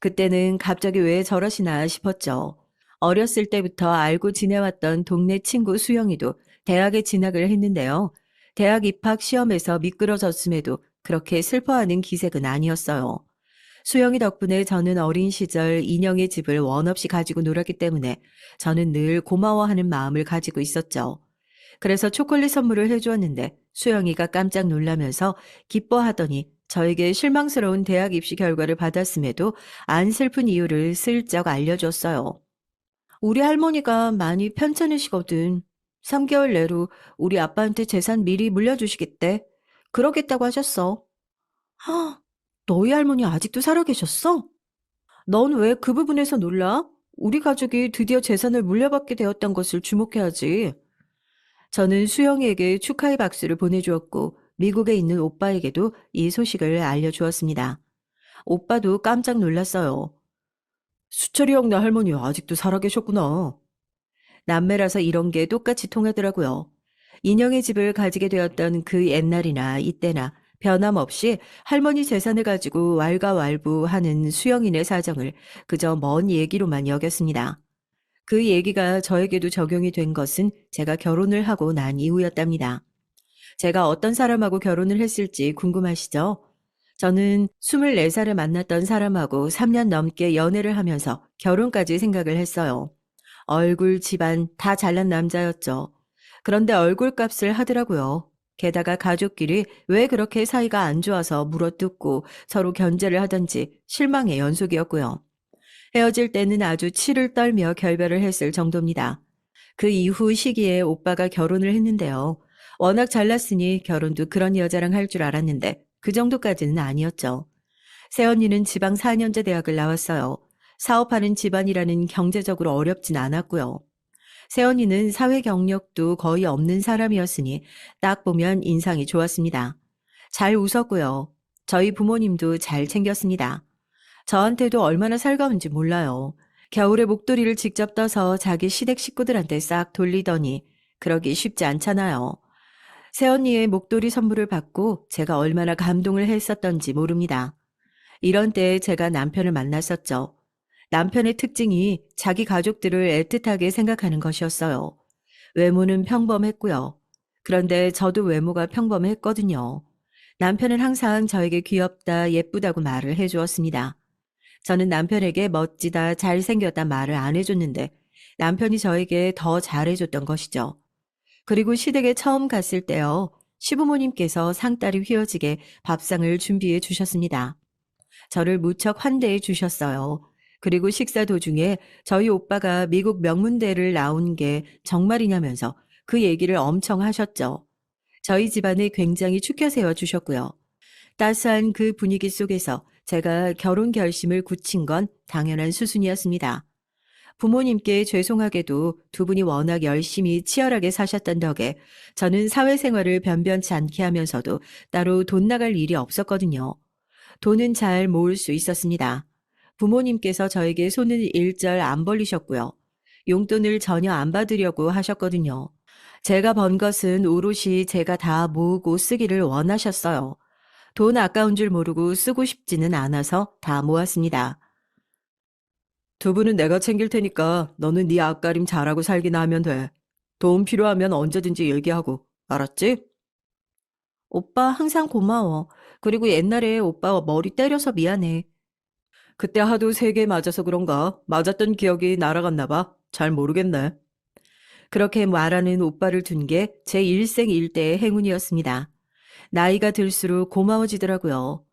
그때는 갑자기 왜 저러시나 싶었죠. 어렸을 때부터 알고 지내왔던 동네 친구 수영이도 대학에 진학을 했는데요. 대학 입학 시험에서 미끄러졌음에도 그렇게 슬퍼하는 기색은 아니었어요. 수영이 덕분에 저는 어린 시절 인형의 집을 원 없이 가지고 놀았기 때문에 저는 늘 고마워하는 마음을 가지고 있었죠. 그래서 초콜릿 선물을 해주었는데 수영이가 깜짝 놀라면서 기뻐하더니 저에게 실망스러운 대학 입시 결과를 받았음에도 안 슬픈 이유를 슬쩍 알려줬어요. 우리 할머니가 많이 편찮으시거든. 3개월 내로 우리 아빠한테 재산 미리 물려주시겠대. 그러겠다고 하셨어. 하, 너희 할머니 아직도 살아계셨어? 넌 왜 그 부분에서 놀라? 우리 가족이 드디어 재산을 물려받게 되었던 것을 주목해야지. 저는 수영이에게 축하의 박수를 보내주었고 미국에 있는 오빠에게도 이 소식을 알려주었습니다. 오빠도 깜짝 놀랐어요. 수철이 형네 할머니 아직도 살아계셨구나. 남매라서 이런 게 똑같이 통하더라고요. 인형의 집을 가지게 되었던 그 옛날이나 이때나 변함없이 할머니 재산을 가지고 왈가왈부하는 수영인의 사정을 그저 먼 얘기로만 여겼습니다. 그 얘기가 저에게도 적용이 된 것은 제가 결혼을 하고 난 이후였답니다. 제가 어떤 사람하고 결혼을 했을지 궁금하시죠? 저는 24살에 만났던 사람하고 3년 넘게 연애를 하면서 결혼까지 생각을 했어요. 얼굴, 집안 다 잘난 남자였죠. 그런데 얼굴값을 하더라고요. 게다가 가족끼리 왜 그렇게 사이가 안 좋아서 물어뜯고 서로 견제를 하던지 실망의 연속이었고요. 헤어질 때는 아주 치를 떨며 결별을 했을 정도입니다. 그 이후 시기에 오빠가 결혼을 했는데요. 워낙 잘났으니 결혼도 그런 여자랑 할 줄 알았는데 그 정도까지는 아니었죠. 새언니는 지방 4년제 대학을 나왔어요. 사업하는 집안이라는 경제적으로 어렵진 않았고요. 새언니는 사회 경력도 거의 없는 사람이었으니 딱 보면 인상이 좋았습니다. 잘 웃었고요. 저희 부모님도 잘 챙겼습니다. 저한테도 얼마나 살가운지 몰라요. 겨울에 목도리를 직접 떠서 자기 시댁 식구들한테 싹 돌리더니 그러기 쉽지 않잖아요. 새언니의 목도리 선물을 받고 제가 얼마나 감동을 했었던지 모릅니다. 이런 때에 제가 남편을 만났었죠. 남편의 특징이 자기 가족들을 애틋하게 생각하는 것이었어요. 외모는 평범했고요. 그런데 저도 외모가 평범했거든요. 남편은 항상 저에게 귀엽다, 예쁘다고 말을 해주었습니다. 저는 남편에게 멋지다, 잘생겼다 말을 안 해줬는데 남편이 저에게 더 잘해줬던 것이죠. 그리고 시댁에 처음 갔을 때요. 시부모님께서 상다리 휘어지게 밥상을 준비해 주셨습니다. 저를 무척 환대해 주셨어요. 그리고 식사 도중에 저희 오빠가 미국 명문대를 나온 게 정말이냐면서 그 얘기를 엄청 하셨죠. 저희 집안을 굉장히 추켜 세워 주셨고요. 따스한 그 분위기 속에서 제가 결혼 결심을 굳힌 건 당연한 수순이었습니다. 부모님께 죄송하게도 두 분이 워낙 열심히 치열하게 사셨던 덕에 저는 사회생활을 변변치 않게 하면서도 따로 돈 나갈 일이 없었거든요. 돈은 잘 모을 수 있었습니다. 부모님께서 저에게 손을 일절 안 벌리셨고요. 용돈을 전혀 안 받으려고 하셨거든요. 제가 번 것은 오롯이 제가 다 모으고 쓰기를 원하셨어요. 돈 아까운 줄 모르고 쓰고 싶지는 않아서 다 모았습니다. 두 분은 내가 챙길 테니까 너는 네 앞가림 잘하고 살기나 하면 돼. 도움 필요하면 언제든지 얘기하고. 알았지? 오빠 항상 고마워. 그리고 옛날에 오빠 머리 때려서 미안해. 그때 하도 세게 맞아서 그런가? 맞았던 기억이 날아갔나 봐. 잘 모르겠네. 그렇게 말하는 오빠를 둔 게 제 일생일대의 행운이었습니다. 나이가 들수록 고마워지더라고요.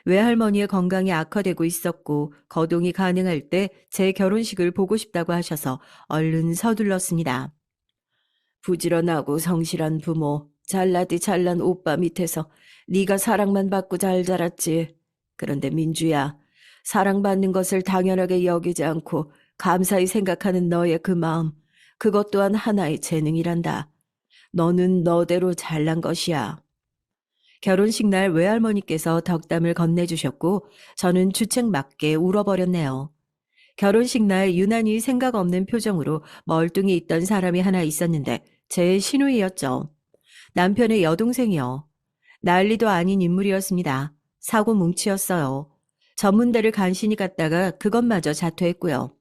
외할머니의 건강이 악화되고 있었고 거동이 가능할 때 제 결혼식을 보고 싶다고 하셔서 얼른 서둘렀습니다. 부지런하고 성실한 부모, 잘나디 잘난 오빠 밑에서 네가 사랑만 받고 잘 자랐지. 그런데 민주야, 사랑받는 것을 당연하게 여기지 않고 감사히 생각하는 너의 그 마음, 그것 또한 하나의 재능이란다. 너는 너대로 잘난 것이야. 결혼식 날 외할머니께서 덕담을 건네주셨고 저는 주책 맞게 울어버렸네요. 결혼식 날 유난히 생각 없는 표정으로 멀뚱히 있던 사람이 하나 있었는데 제 시누이였죠. 남편의 여동생이요. 난리도 아닌 인물이었습니다. 사고 뭉치였어요. 전문대를 간신히 갔다가 그것마저 자퇴했고요.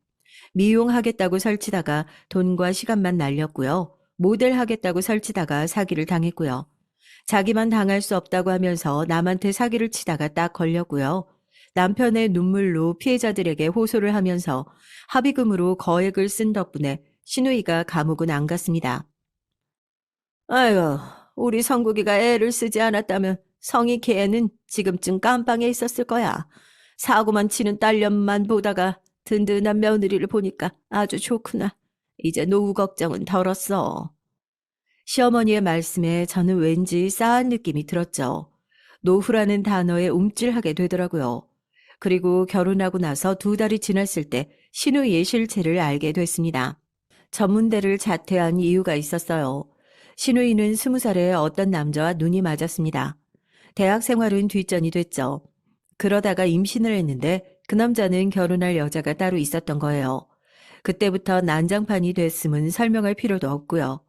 미용하겠다고 설치다가 돈과 시간만 날렸고요. 모델 하겠다고 설치다가 사기를 당했고요. 자기만 당할 수 없다고 하면서 남한테 사기를 치다가 딱 걸렸고요. 남편의 눈물로 피해자들에게 호소를 하면서 합의금으로 거액을 쓴 덕분에 시누이가 감옥은 안 갔습니다. 아이고, 우리 성국이가 애를 쓰지 않았다면 성희 걔는 지금쯤 깜빵에 있었을 거야. 사고만 치는 딸년만 보다가 든든한 며느리를 보니까 아주 좋구나. 이제 노후 걱정은 덜었어. 시어머니의 말씀에 저는 왠지 싸한 느낌이 들었죠. 노후라는 단어에 움찔하게 되더라고요. 그리고 결혼하고 나서 두 달이 지났을 때 신우이의 실체를 알게 됐습니다. 전문대를 자퇴한 이유가 있었어요. 신우이는 20살에 어떤 남자와 눈이 맞았습니다. 대학 생활은 뒷전이 됐죠. 그러다가 임신을 했는데 그 남자는 결혼할 여자가 따로 있었던 거예요. 그때부터 난장판이 됐음은 설명할 필요도 없고요.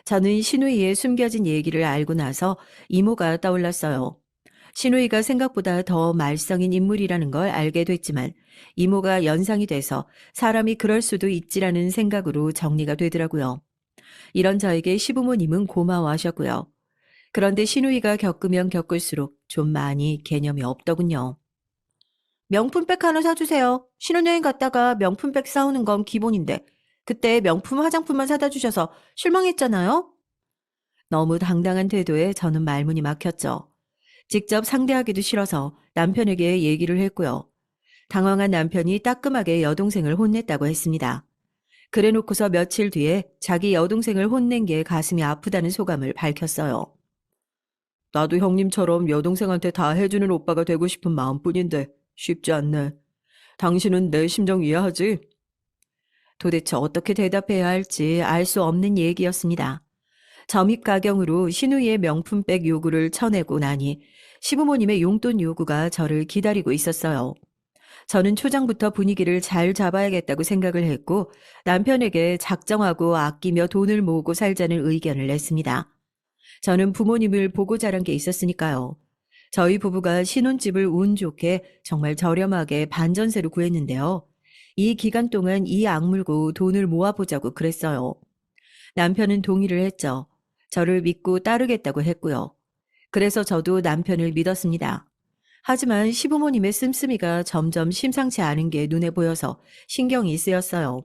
저는 신우이의 숨겨진 얘기를 알고 나서 이모가 떠올랐어요. 신우이가 생각보다 더 말썽인 인물이라는 걸 알게 됐지만 이모가 연상이 돼서 사람이 그럴 수도 있지라는 생각으로 정리가 되더라고요. 이런 저에게 시부모님은 고마워하셨고요. 그런데 신우이가 겪으면 겪을수록 좀 많이 개념이 없더군요. 명품백 하나 사주세요. 신혼여행 갔다가 명품백 사오는 건 기본인데 그때 명품 화장품만 사다 주셔서 실망했잖아요. 너무 당당한 태도에 저는 말문이 막혔죠. 직접 상대하기도 싫어서 남편에게 얘기를 했고요. 당황한 남편이 따끔하게 여동생을 혼냈다고 했습니다. 그래놓고서 며칠 뒤에 자기 여동생을 혼낸 게 가슴이 아프다는 소감을 밝혔어요. 나도 형님처럼 여동생한테 다 해주는 오빠가 되고 싶은 마음뿐인데 쉽지 않네. 당신은 내 심정 이해하지? 도대체 어떻게 대답해야 할지 알 수 없는 얘기였습니다. 점입가경으로 신우이의 명품백 요구를 쳐내고 나니 시부모님의 용돈 요구가 저를 기다리고 있었어요. 저는 초장부터 분위기를 잘 잡아야겠다고 생각을 했고 남편에게 작정하고 아끼며 돈을 모으고 살자는 의견을 냈습니다. 저는 부모님을 보고 자란 게 있었으니까요. 저희 부부가 신혼집을 운 좋게 정말 저렴하게 반전세로 구했는데요. 이 기간 동안 이 악물고 돈을 모아보자고 그랬어요. 남편은 동의를 했죠. 저를 믿고 따르겠다고 했고요. 그래서 저도 남편을 믿었습니다. 하지만 시부모님의 씀씀이가 점점 심상치 않은 게 눈에 보여서 신경이 쓰였어요.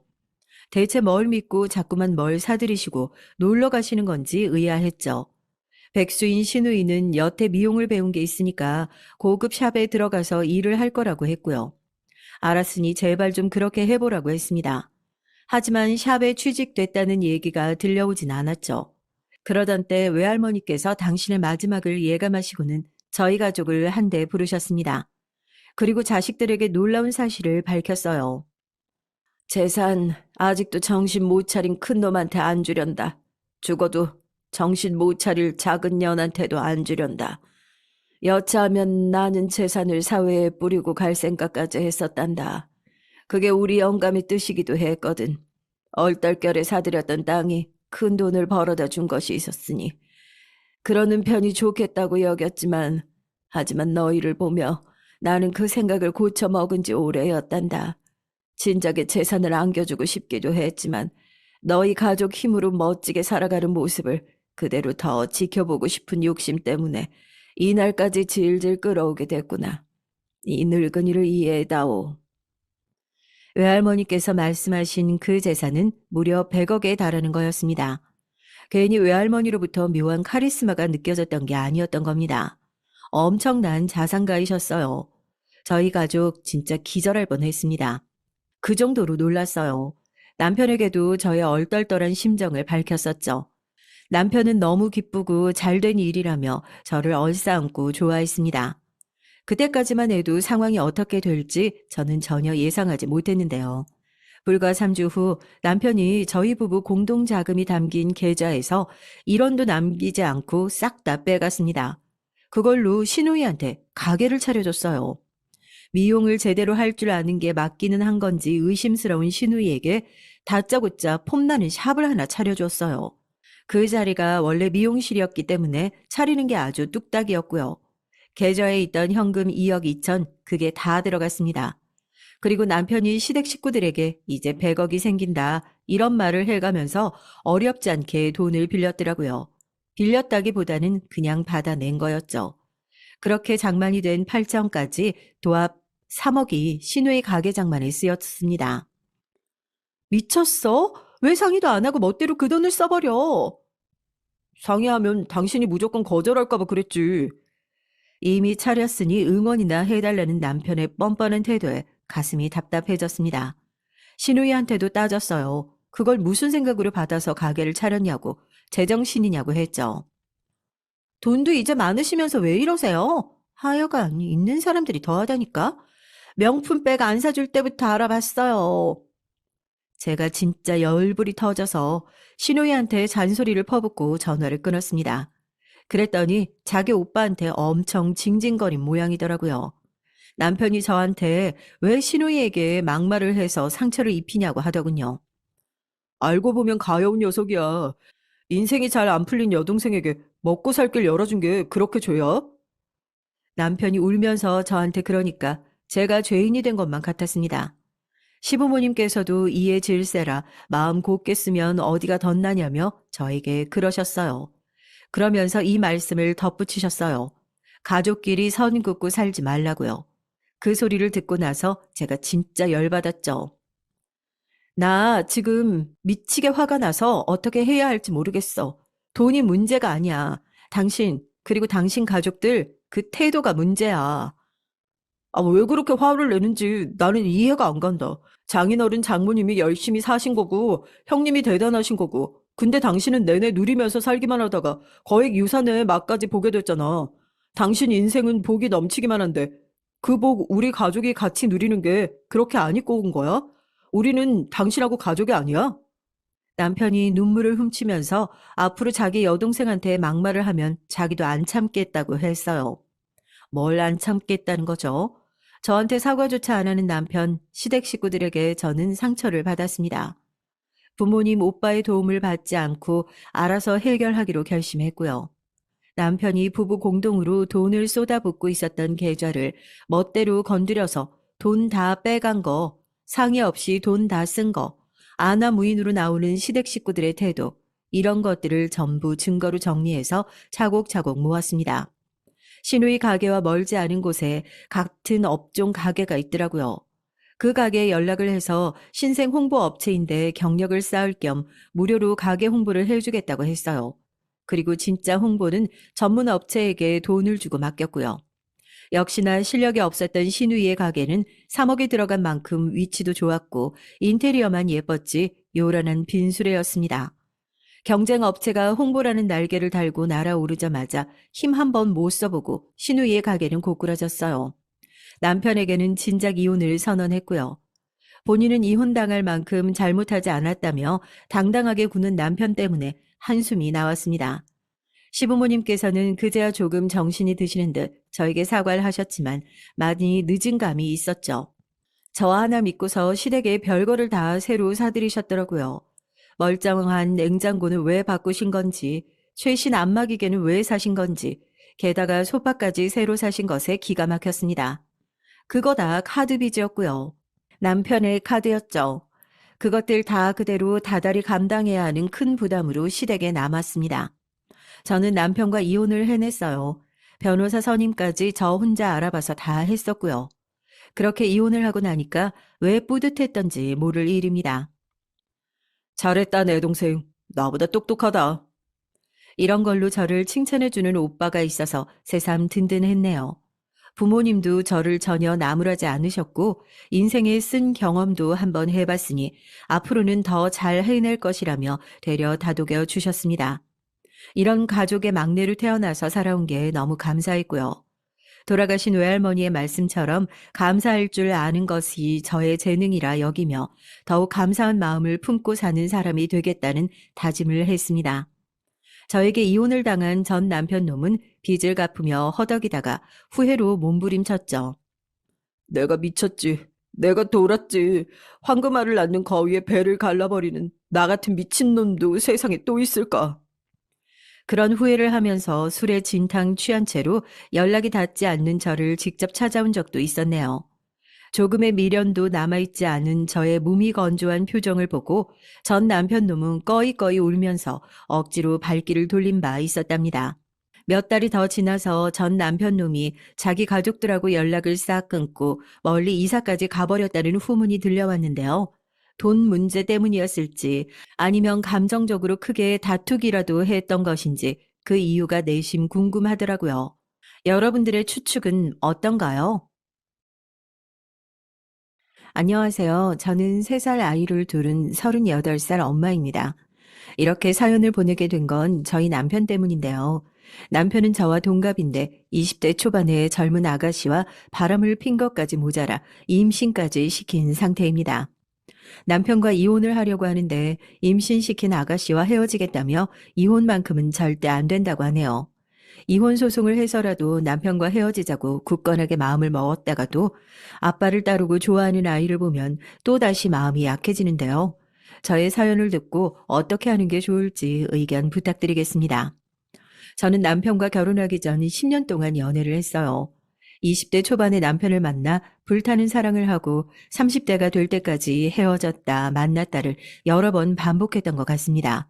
대체 뭘 믿고 자꾸만 뭘 사들이시고 놀러 가시는 건지 의아했죠. 백수인 신우이는 여태 미용을 배운 게 있으니까 고급 샵에 들어가서 일을 할 거라고 했고요. 알았으니 제발 좀 그렇게 해보라고 했습니다. 하지만 샵에 취직됐다는 얘기가 들려오진 않았죠. 그러던 때 외할머니께서 당신의 마지막을 예감하시고는 저희 가족을 한데 부르셨습니다. 그리고 자식들에게 놀라운 사실을 밝혔어요. 재산 아직도 정신 못 차린 큰 놈한테 안 주련다. 죽어도 정신 못 차릴 작은 년한테도 안 주련다. 여차하면 나는 재산을 사회에 뿌리고 갈 생각까지 했었단다. 그게 우리 영감의 뜻이기도 했거든. 얼떨결에 사들였던 땅이 큰 돈을 벌어다 준 것이 있었으니 그러는 편이 좋겠다고 여겼지만 하지만 너희를 보며 나는 그 생각을 고쳐 먹은 지 오래였단다. 진작에 재산을 안겨주고 싶기도 했지만 너희 가족 힘으로 멋지게 살아가는 모습을 그대로 더 지켜보고 싶은 욕심 때문에 이날까지 질질 끌어오게 됐구나. 이 늙은이를 이해해다오. 외할머니께서 말씀하신 그 재산은 무려 100억에 달하는 거였습니다. 괜히 외할머니로부터 묘한 카리스마가 느껴졌던 게 아니었던 겁니다. 엄청난 자산가이셨어요. 저희 가족 진짜 기절할 뻔했습니다. 그 정도로 놀랐어요. 남편에게도 저의 얼떨떨한 심정을 밝혔었죠. 남편은 너무 기쁘고 잘된 일이라며 저를 얼싸안고 좋아했습니다. 그때까지만 해도 상황이 어떻게 될지 저는 전혀 예상하지 못했는데요. 불과 3주 후 남편이 저희 부부 공동 자금이 담긴 계좌에서 1원도 남기지 않고 싹 다 빼갔습니다. 그걸로 시누이한테 가게를 차려줬어요. 미용을 제대로 할 줄 아는 게 맞기는 한 건지 의심스러운 시누이에게 다짜고짜 폼나는 샵을 하나 차려줬어요. 그 자리가 원래 미용실이었기 때문에 차리는 게 아주 뚝딱이었고요. 계좌에 있던 현금 2억 2천, 그게 다 들어갔습니다. 그리고 남편이 시댁 식구들에게 이제 100억이 생긴다 이런 말을 해가면서 어렵지 않게 돈을 빌렸더라고요. 빌렸다기보다는 그냥 받아낸 거였죠. 그렇게 장만이 된 8천까지 도합 3억이 시누이 가게 장만에 쓰였습니다. 미쳤어? 왜 상의도 안 하고 멋대로 그 돈을 써버려? 상의하면 당신이 무조건 거절할까 봐 그랬지. 이미 차렸으니 응원이나 해달라는 남편의 뻔뻔한 태도에 가슴이 답답해졌습니다. 시누이한테도 따졌어요. 그걸 무슨 생각으로 받아서 가게를 차렸냐고, 제정신이냐고 했죠. 돈도 이제 많으시면서 왜 이러세요? 하여간 있는 사람들이 더하다니까. 명품백 안 사줄 때부터 알아봤어요. 제가 진짜 열불이 터져서 시누이한테 잔소리를 퍼붓고 전화를 끊었습니다. 그랬더니 자기 오빠한테 엄청 징징거린 모양이더라고요. 남편이 저한테 왜 시누이에게 막말을 해서 상처를 입히냐고 하더군요. 알고 보면 가여운 녀석이야. 인생이 잘 안 풀린 여동생에게 먹고 살 길 열어준 게 그렇게 죄야? 남편이 울면서 저한테 그러니까 제가 죄인이 된 것만 같았습니다. 시부모님께서도 이에 질세라 마음 곱게 쓰면 어디가 덧나냐며 저에게 그러셨어요. 그러면서 이 말씀을 덧붙이셨어요. 가족끼리 선 긋고 살지 말라고요. 그 소리를 듣고 나서 제가 진짜 열받았죠. 나 지금 미치게 화가 나서 어떻게 해야 할지 모르겠어. 돈이 문제가 아니야. 당신, 그리고 당신 가족들 그 태도가 문제야. 아, 왜 그렇게 화를 내는지 나는 이해가 안 간다. 장인어른 장모님이 열심히 사신 거고, 형님이 대단하신 거고, 근데 당신은 내내 누리면서 살기만 하다가 거액 유산의 맛까지 보게 됐잖아. 당신 인생은 복이 넘치기만 한데, 그 복 우리 가족이 같이 누리는 게 그렇게 안 입고 온 거야? 우리는 당신하고 가족이 아니야? 남편이 눈물을 훔치면서 앞으로 자기 여동생한테 막말을 하면 자기도 안 참겠다고 했어요. 뭘 안 참겠다는 거죠? 저한테 사과조차 안 하는 남편, 시댁 식구들에게 저는 상처를 받았습니다. 부모님, 오빠의 도움을 받지 않고 알아서 해결하기로 결심했고요. 남편이 부부 공동으로 돈을 쏟아붓고 있었던 계좌를 멋대로 건드려서 돈 다 빼간 거, 상의 없이 돈 다 쓴 거, 아나무인으로 나오는 시댁 식구들의 태도, 이런 것들을 전부 증거로 정리해서 차곡차곡 모았습니다. 시누이 가게와 멀지 않은 곳에 같은 업종 가게가 있더라고요. 그 가게에 연락을 해서 신생 홍보 업체인데 경력을 쌓을 겸 무료로 가게 홍보를 해주겠다고 했어요. 그리고 진짜 홍보는 전문 업체에게 돈을 주고 맡겼고요. 역시나 실력이 없었던 신우이의 가게는 3억이 들어간 만큼 위치도 좋았고 인테리어만 예뻤지 요란한 빈수레였습니다. 경쟁 업체가 홍보라는 날개를 달고 날아오르자마자 힘 한 번 못 써보고 신우이의 가게는 고꾸라졌어요. 남편에게는 진작 이혼을 선언했고요. 본인은 이혼당할 만큼 잘못하지 않았다며 당당하게 구는 남편 때문에 한숨이 나왔습니다. 시부모님께서는 그제야 조금 정신이 드시는 듯 저에게 사과를 하셨지만 많이 늦은 감이 있었죠. 저 하나 믿고서 시댁에 별거를 다 새로 사들이셨더라고요. 멀쩡한 냉장고는 왜 바꾸신 건지, 최신 안마기계는 왜 사신 건지, 게다가 소파까지 새로 사신 것에 기가 막혔습니다. 그거 다 카드 빚이었고요. 남편의 카드였죠. 그것들 다 그대로 다달이 감당해야 하는 큰 부담으로 시댁에 남았습니다. 저는 남편과 이혼을 해냈어요. 변호사 선임까지 저 혼자 알아봐서 다 했었고요. 그렇게 이혼을 하고 나니까 왜 뿌듯했던지 모를 일입니다. 잘했다, 내 동생. 나보다 똑똑하다. 이런 걸로 저를 칭찬해주는 오빠가 있어서 새삼 든든했네요. 부모님도 저를 전혀 나무라지 않으셨고 인생에 쓴 경험도 한번 해봤으니 앞으로는 더 잘 해낼 것이라며 되려 다독여 주셨습니다. 이런 가족의 막내로 태어나서 살아온 게 너무 감사했고요. 돌아가신 외할머니의 말씀처럼 감사할 줄 아는 것이 저의 재능이라 여기며 더욱 감사한 마음을 품고 사는 사람이 되겠다는 다짐을 했습니다. 저에게 이혼을 당한 전 남편 놈은 빚을 갚으며 허덕이다가 후회로 몸부림쳤죠. 내가 미쳤지. 내가 돌았지. 황금알을 낳는 거위에 배를 갈라버리는 나 같은 미친놈도 세상에 또 있을까? 그런 후회를 하면서 술에 진탕 취한 채로 연락이 닿지 않는 저를 직접 찾아온 적도 있었네요. 조금의 미련도 남아있지 않은 저의 무미건조한 표정을 보고 전 남편 놈은 꺼이꺼이 울면서 억지로 발길을 돌린 바 있었답니다. 몇 달이 더 지나서 전 남편 놈이 자기 가족들하고 연락을 싹 끊고 멀리 이사까지 가버렸다는 후문이 들려왔는데요. 돈 문제 때문이었을지 아니면 감정적으로 크게 다투기라도 했던 것인지 그 이유가 내심 궁금하더라고요. 여러분들의 추측은 어떤가요? 안녕하세요. 저는 3살 아이를 두른 38살 엄마입니다. 이렇게 사연을 보내게 된 건 저희 남편 때문인데요. 남편은 저와 동갑인데 20대 초반의 젊은 아가씨와 바람을 핀 것까지 모자라 임신까지 시킨 상태입니다. 남편과 이혼을 하려고 하는데 임신시킨 아가씨와 헤어지겠다며 이혼만큼은 절대 안 된다고 하네요. 이혼 소송을 해서라도 남편과 헤어지자고 굳건하게 마음을 먹었다가도 아빠를 따르고 좋아하는 아이를 보면 또다시 마음이 약해지는데요. 저의 사연을 듣고 어떻게 하는 게 좋을지 의견 부탁드리겠습니다. 저는 남편과 결혼하기 전 10년 동안 연애를 했어요. 20대 초반에 남편을 만나 불타는 사랑을 하고 30대가 될 때까지 헤어졌다 만났다를 여러 번 반복했던 것 같습니다.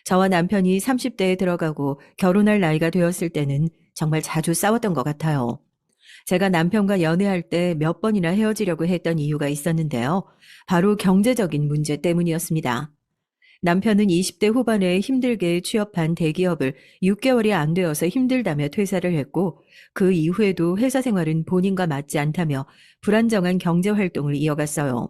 저와 남편이 30대에 들어가고 결혼할 나이가 되었을 때는 정말 자주 싸웠던 것 같아요. 제가 남편과 연애할 때 몇 번이나 헤어지려고 했던 이유가 있었는데요. 바로 경제적인 문제 때문이었습니다. 남편은 20대 후반에 힘들게 취업한 대기업을 6개월이 안 되어서 힘들다며 퇴사를 했고 그 이후에도 회사 생활은 본인과 맞지 않다며 불안정한 경제 활동을 이어갔어요.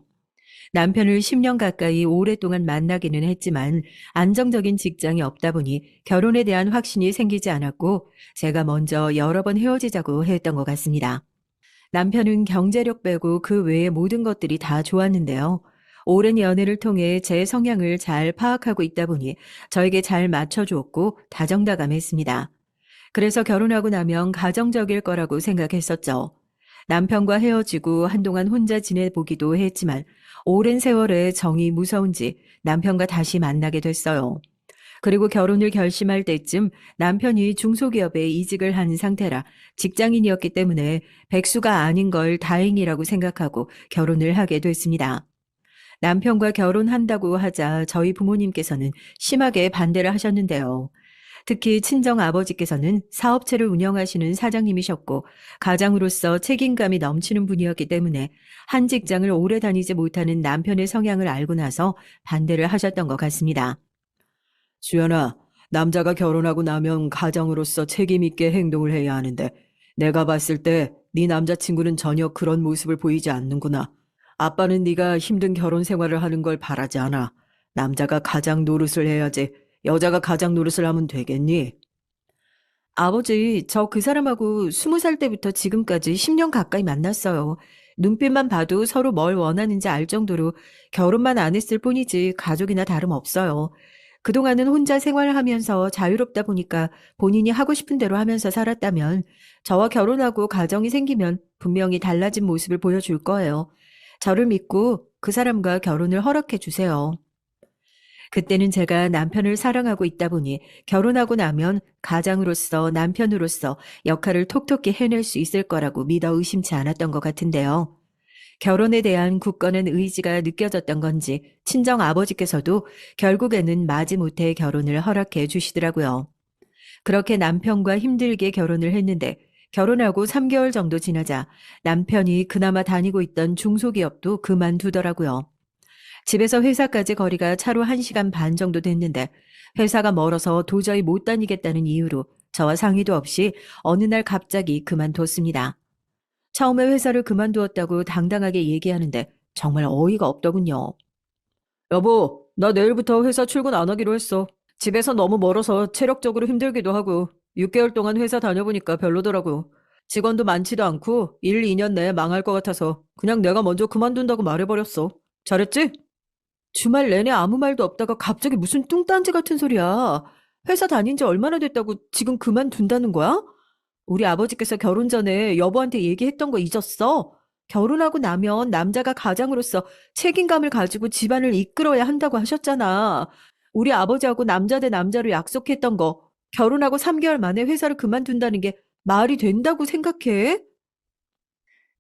남편을 10년 가까이 오랫동안 만나기는 했지만 안정적인 직장이 없다 보니 결혼에 대한 확신이 생기지 않았고 제가 먼저 여러 번 헤어지자고 했던 것 같습니다. 남편은 경제력 빼고 그 외의 모든 것들이 다 좋았는데요. 오랜 연애를 통해 제 성향을 잘 파악하고 있다 보니 저에게 잘 맞춰주었고 다정다감했습니다. 그래서 결혼하고 나면 가정적일 거라고 생각했었죠. 남편과 헤어지고 한동안 혼자 지내보기도 했지만 오랜 세월의 정이 무서운지 남편과 다시 만나게 됐어요. 그리고 결혼을 결심할 때쯤 남편이 중소기업에 이직을 한 상태라 직장인이었기 때문에 백수가 아닌 걸 다행이라고 생각하고 결혼을 하게 됐습니다. 남편과 결혼한다고 하자 저희 부모님께서는 심하게 반대를 하셨는데요. 특히 친정 아버지께서는 사업체를 운영하시는 사장님이셨고 가장으로서 책임감이 넘치는 분이었기 때문에 한 직장을 오래 다니지 못하는 남편의 성향을 알고 나서 반대를 하셨던 것 같습니다. 주연아, 남자가 결혼하고 나면 가정으로서 책임 있게 행동을 해야 하는데 내가 봤을 때 네 남자친구는 전혀 그런 모습을 보이지 않는구나. 아빠는 네가 힘든 결혼 생활을 하는 걸 바라지 않아. 남자가 가장 노릇을 해야지. 여자가 가장 노릇을 하면 되겠니? 아버지, 저 그 사람하고 20살 때부터 지금까지 10년 가까이 만났어요. 눈빛만 봐도 서로 뭘 원하는지 알 정도로 결혼만 안 했을 뿐이지 가족이나 다름없어요. 그동안은 혼자 생활하면서 자유롭다 보니까 본인이 하고 싶은 대로 하면서 살았다면 저와 결혼하고 가정이 생기면 분명히 달라진 모습을 보여줄 거예요. 저를 믿고 그 사람과 결혼을 허락해 주세요. 그때는 제가 남편을 사랑하고 있다 보니 결혼하고 나면 가장으로서 남편으로서 역할을 톡톡히 해낼 수 있을 거라고 믿어 의심치 않았던 것 같은데요. 결혼에 대한 굳건한 의지가 느껴졌던 건지 친정 아버지께서도 결국에는 마지못해 결혼을 허락해 주시더라고요. 그렇게 남편과 힘들게 결혼을 했는데 결혼하고 3개월 정도 지나자 남편이 그나마 다니고 있던 중소기업도 그만두더라고요. 집에서 회사까지 거리가 차로 1시간 반 정도 됐는데 회사가 멀어서 도저히 못 다니겠다는 이유로 저와 상의도 없이 어느 날 갑자기 그만뒀습니다. 처음에 회사를 그만두었다고 당당하게 얘기하는데 정말 어이가 없더군요. 여보, 나 내일부터 회사 출근 안 하기로 했어. 집에서 너무 멀어서 체력적으로 힘들기도 하고 6개월 동안 회사 다녀보니까 별로더라고. 직원도 많지도 않고 1, 2년 내에 망할 것 같아서 그냥 내가 먼저 그만둔다고 말해버렸어. 잘했지? 주말 내내 아무 말도 없다가 갑자기 무슨 뚱딴지 같은 소리야. 회사 다닌 지 얼마나 됐다고 지금 그만둔다는 거야? 우리 아버지께서 결혼 전에 여보한테 얘기했던 거 잊었어? 결혼하고 나면 남자가 가장으로서 책임감을 가지고 집안을 이끌어야 한다고 하셨잖아. 우리 아버지하고 남자 대 남자로 약속했던 거 결혼하고 3개월 만에 회사를 그만둔다는 게 말이 된다고 생각해?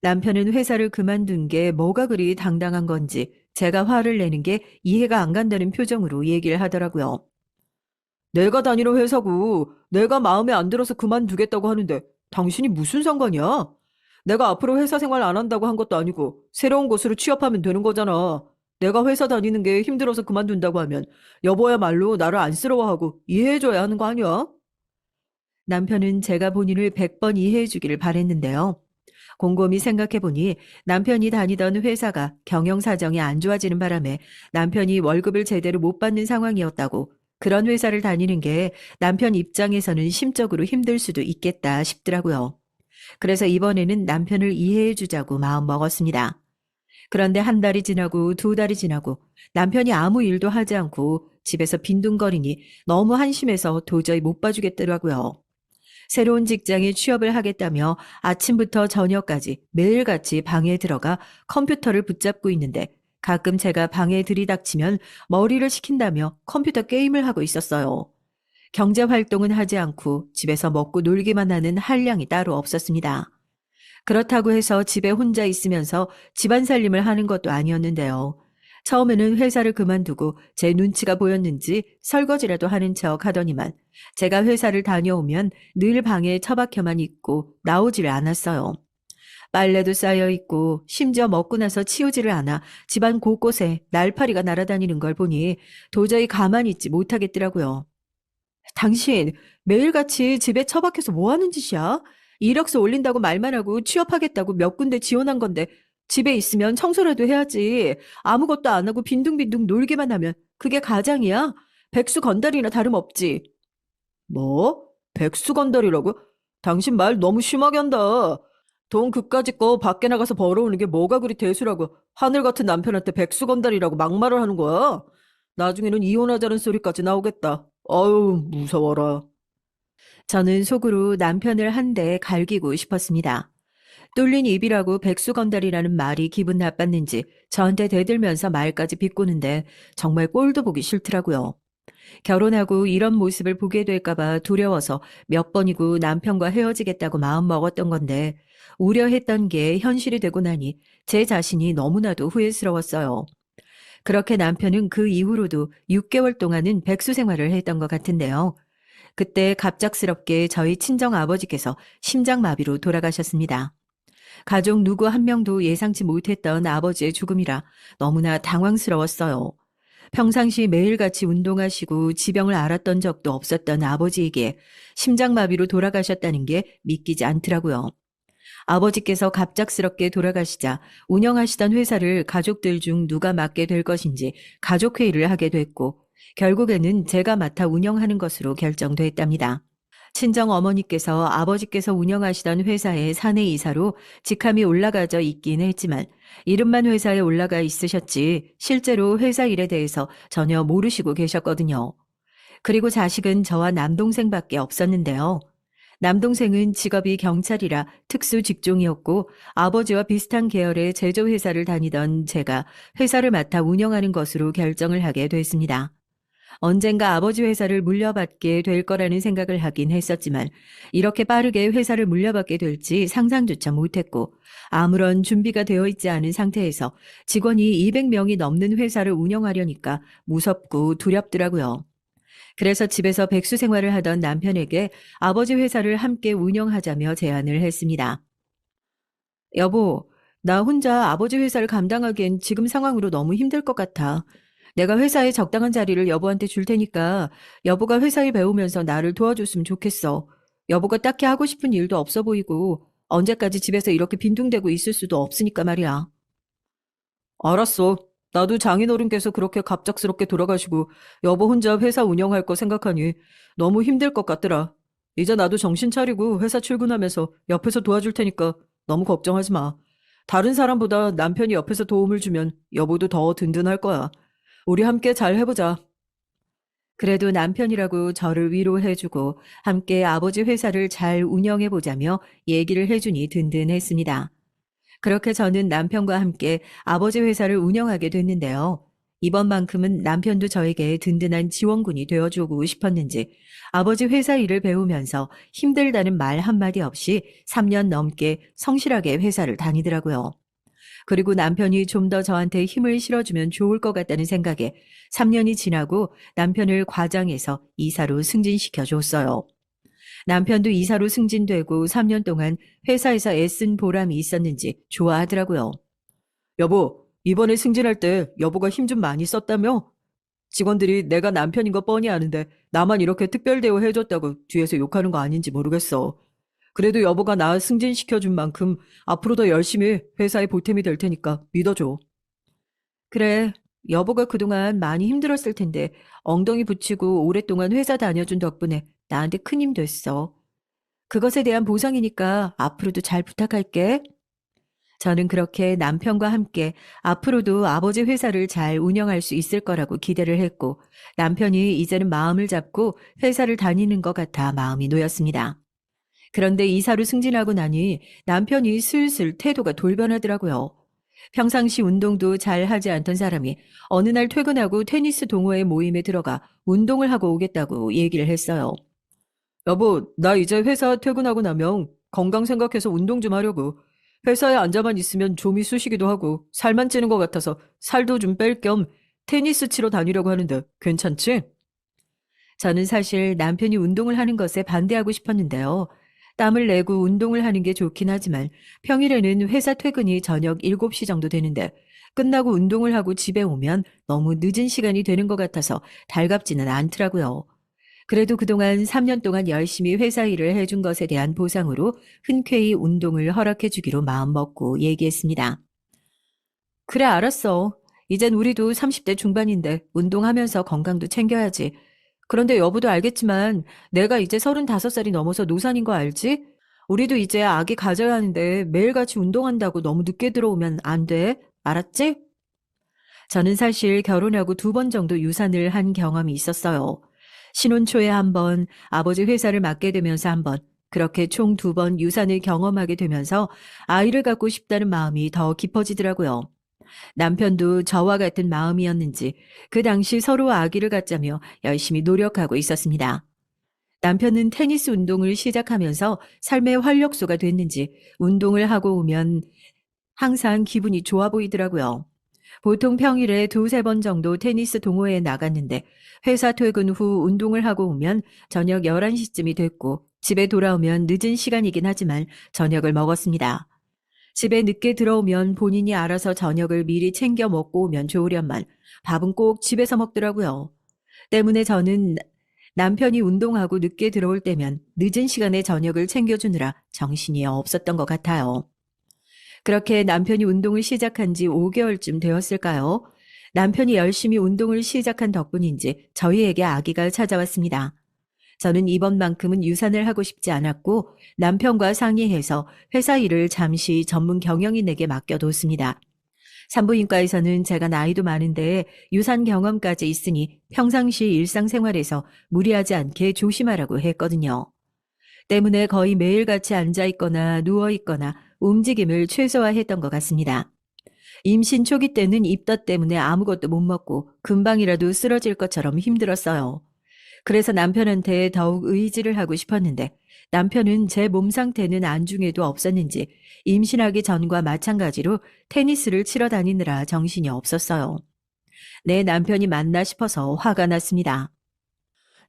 남편은 회사를 그만둔 게 뭐가 그리 당당한 건지 제가 화를 내는 게 이해가 안 간다는 표정으로 얘기를 하더라고요. 내가 다니는 회사고 내가 마음에 안 들어서 그만두겠다고 하는데 당신이 무슨 상관이야? 내가 앞으로 회사 생활 안 한다고 한 것도 아니고 새로운 곳으로 취업하면 되는 거잖아. 내가 회사 다니는 게 힘들어서 그만둔다고 하면 여보야말로 나를 안쓰러워하고 이해해줘야 하는 거 아니야? 남편은 제가 본인을 100번 이해해 주기를 바랬는데요. 곰곰이 생각해보니 남편이 다니던 회사가 경영 사정이 안 좋아지는 바람에 남편이 월급을 제대로 못 받는 상황이었다고 그런 회사를 다니는 게 남편 입장에서는 심적으로 힘들 수도 있겠다 싶더라고요. 그래서 이번에는 남편을 이해해 주자고 마음 먹었습니다. 그런데 한 달이 지나고 2달이 지나고 남편이 아무 일도 하지 않고 집에서 빈둥거리니 너무 한심해서 도저히 못 봐주겠더라고요. 새로운 직장에 취업을 하겠다며 아침부터 저녁까지 매일같이 방에 들어가 컴퓨터를 붙잡고 있는데 가끔 제가 방에 들이닥치면 머리를 식힌다며 컴퓨터 게임을 하고 있었어요. 경제 활동은 하지 않고 집에서 먹고 놀기만 하는 한량이 따로 없었습니다. 그렇다고 해서 집에 혼자 있으면서 집안 살림을 하는 것도 아니었는데요. 처음에는 회사를 그만두고 제 눈치가 보였는지 설거지라도 하는 척 하더니만 제가 회사를 다녀오면 늘 방에 처박혀만 있고 나오지를 않았어요. 빨래도 쌓여 있고 심지어 먹고 나서 치우지를 않아 집안 곳곳에 날파리가 날아다니는 걸 보니 도저히 가만히 있지 못하겠더라고요. 당신 매일같이 집에 처박혀서 뭐 하는 짓이야? 이력서 올린다고 말만 하고 취업하겠다고 몇 군데 지원한 건데 집에 있으면 청소라도 해야지. 아무것도 안 하고 빈둥빈둥 놀기만 하면 그게 가장이야? 백수 건달이나 다름없지. 뭐? 백수건달이라고? 당신 말 너무 심하게 한다. 돈 그까짓 거 밖에 나가서 벌어오는 게 뭐가 그리 대수라고 하늘 같은 남편한테 백수건달이라고 막말을 하는 거야? 나중에는 이혼하자는 소리까지 나오겠다. 아유, 무서워라. 저는 속으로 남편을 한 대 갈기고 싶었습니다. 뚫린 입이라고 백수건달이라는 말이 기분 나빴는지 저한테 대들면서 말까지 비꼬는데 정말 꼴도 보기 싫더라고요. 결혼하고 이런 모습을 보게 될까봐 두려워서 몇 번이고 남편과 헤어지겠다고 마음먹었던 건데 우려했던 게 현실이 되고 나니 제 자신이 너무나도 후회스러웠어요. 그렇게 남편은 그 이후로도 6개월 동안은 백수 생활을 했던 것 같은데요. 그때 갑작스럽게 저희 친정 아버지께서 심장마비로 돌아가셨습니다. 가족 누구 한 명도 예상치 못했던 아버지의 죽음이라 너무나 당황스러웠어요. 평상시 매일같이 운동하시고 지병을 앓았던 적도 없었던 아버지에게 심장마비로 돌아가셨다는 게 믿기지 않더라고요. 아버지께서 갑작스럽게 돌아가시자 운영하시던 회사를 가족들 중 누가 맡게 될 것인지 가족회의를 하게 됐고, 결국에는 제가 맡아 운영하는 것으로 결정됐답니다. 친정 어머니께서 아버지께서 운영하시던 회사의 사내이사로 직함이 올라가져 있긴 했지만 이름만 회사에 올라가 있으셨지 실제로 회사 일에 대해서 전혀 모르시고 계셨거든요. 그리고 자식은 저와 남동생밖에 없었는데요. 남동생은 직업이 경찰이라 특수 직종이었고 아버지와 비슷한 계열의 제조회사를 다니던 제가 회사를 맡아 운영하는 것으로 결정을 하게 됐습니다. 언젠가 아버지 회사를 물려받게 될 거라는 생각을 하긴 했었지만 이렇게 빠르게 회사를 물려받게 될지 상상조차 못했고 아무런 준비가 되어 있지 않은 상태에서 직원이 200명이 넘는 회사를 운영하려니까 무섭고 두렵더라고요. 그래서 집에서 백수 생활을 하던 남편에게 아버지 회사를 함께 운영하자며 제안을 했습니다. 여보, 나 혼자 아버지 회사를 감당하기엔 지금 상황으로 너무 힘들 것 같아. 내가 회사에 적당한 자리를 여보한테 줄 테니까 여보가 회사 일 배우면서 나를 도와줬으면 좋겠어. 여보가 딱히 하고 싶은 일도 없어 보이고 언제까지 집에서 이렇게 빈둥대고 있을 수도 없으니까 말이야. 알았어. 나도 장인어른께서 그렇게 갑작스럽게 돌아가시고 여보 혼자 회사 운영할 거 생각하니 너무 힘들 것 같더라. 이제 나도 정신 차리고 회사 출근하면서 옆에서 도와줄 테니까 너무 걱정하지 마. 다른 사람보다 남편이 옆에서 도움을 주면 여보도 더 든든할 거야. 우리 함께 잘 해보자. 그래도 남편이라고 저를 위로해주고 함께 아버지 회사를 잘 운영해보자며 얘기를 해주니 든든했습니다. 그렇게 저는 남편과 함께 아버지 회사를 운영하게 됐는데요. 이번만큼은 남편도 저에게 든든한 지원군이 되어주고 싶었는지 아버지 회사 일을 배우면서 힘들다는 말 한마디 없이 3년 넘게 성실하게 회사를 다니더라고요. 그리고 남편이 좀 더 저한테 힘을 실어주면 좋을 것 같다는 생각에 3년이 지나고 남편을 과장해서 이사로 승진시켜 줬어요. 남편도 이사로 승진되고 3년 동안 회사에서 애쓴 보람이 있었는지 좋아하더라고요. 여보, 이번에 승진할 때 여보가 힘 좀 많이 썼다며? 직원들이 내가 남편인 거 뻔히 아는데 나만 이렇게 특별 대우 해줬다고 뒤에서 욕하는 거 아닌지 모르겠어. 그래도 여보가 나 승진시켜준 만큼 앞으로 더 열심히 회사에 보탬이 될 테니까 믿어줘. 그래, 여보가 그동안 많이 힘들었을 텐데 엉덩이 붙이고 오랫동안 회사 다녀준 덕분에 나한테 큰 힘 됐어. 그것에 대한 보상이니까 앞으로도 잘 부탁할게. 저는 그렇게 남편과 함께 앞으로도 아버지 회사를 잘 운영할 수 있을 거라고 기대를 했고 남편이 이제는 마음을 잡고 회사를 다니는 것 같아 마음이 놓였습니다. 그런데 이사로 승진하고 나니 남편이 슬슬 태도가 돌변하더라고요. 평상시 운동도 잘 하지 않던 사람이 어느 날 퇴근하고 테니스 동호회 모임에 들어가 운동을 하고 오겠다고 얘기를 했어요. 여보, 나 이제 회사 퇴근하고 나면 건강 생각해서 운동 좀 하려고. 회사에 앉아만 있으면 좀이 쑤시기도 하고 살만 찌는 것 같아서 살도 좀 뺄 겸 테니스 치러 다니려고 하는데 괜찮지? 저는 사실 남편이 운동을 하는 것에 반대하고 싶었는데요. 땀을 내고 운동을 하는 게 좋긴 하지만 평일에는 회사 퇴근이 저녁 7시 정도 되는데 끝나고 운동을 하고 집에 오면 너무 늦은 시간이 되는 것 같아서 달갑지는 않더라고요. 그래도 그동안 3년 동안 열심히 회사 일을 해준 것에 대한 보상으로 흔쾌히 운동을 허락해 주기로 마음먹고 얘기했습니다. 그래, 알았어. 이젠 우리도 30대 중반인데 운동하면서 건강도 챙겨야지. 그런데 여보도 알겠지만 내가 이제 35살이 넘어서 노산인 거 알지? 우리도 이제 아기 가져야 하는데 매일같이 운동한다고 너무 늦게 들어오면 안 돼. 알았지? 저는 사실 결혼하고 2번 정도 유산을 한 경험이 있었어요. 신혼 초에 1번, 아버지 회사를 맡게 되면서 1번, 그렇게 총 2번 유산을 경험하게 되면서 아이를 갖고 싶다는 마음이 더 깊어지더라고요. 남편도 저와 같은 마음이었는지 그 당시 서로 아기를 갖자며 열심히 노력하고 있었습니다. 남편은 테니스 운동을 시작하면서 삶의 활력소가 됐는지 운동을 하고 오면 항상 기분이 좋아 보이더라고요. 보통 평일에 2~3번 정도 테니스 동호회에 나갔는데 회사 퇴근 후 운동을 하고 오면 저녁 11시쯤이 됐고 집에 돌아오면 늦은 시간이긴 하지만 저녁을 먹었습니다. 집에 늦게 들어오면 본인이 알아서 저녁을 미리 챙겨 먹고 오면 좋으련만 밥은 꼭 집에서 먹더라고요. 때문에 저는 남편이 운동하고 늦게 들어올 때면 늦은 시간에 저녁을 챙겨주느라 정신이 없었던 것 같아요. 그렇게 남편이 운동을 시작한 지 5개월쯤 되었을까요? 남편이 열심히 운동을 시작한 덕분인지 저희에게 아기가 찾아왔습니다. 저는 이번만큼은 유산을 하고 싶지 않았고 남편과 상의해서 회사 일을 잠시 전문 경영인에게 맡겨뒀습니다. 산부인과에서는 제가 나이도 많은데 유산 경험까지 있으니 평상시 일상생활에서 무리하지 않게 조심하라고 했거든요. 때문에 거의 매일같이 앉아있거나 누워있거나 움직임을 최소화했던 것 같습니다. 임신 초기 때는 입덧 때문에 아무것도 못 먹고 금방이라도 쓰러질 것처럼 힘들었어요. 그래서 남편한테 더욱 의지를 하고 싶었는데 남편은 제 몸 상태는 안중에도 없었는지 임신하기 전과 마찬가지로 테니스를 치러 다니느라 정신이 없었어요. 내 남편이 맞나 싶어서 화가 났습니다.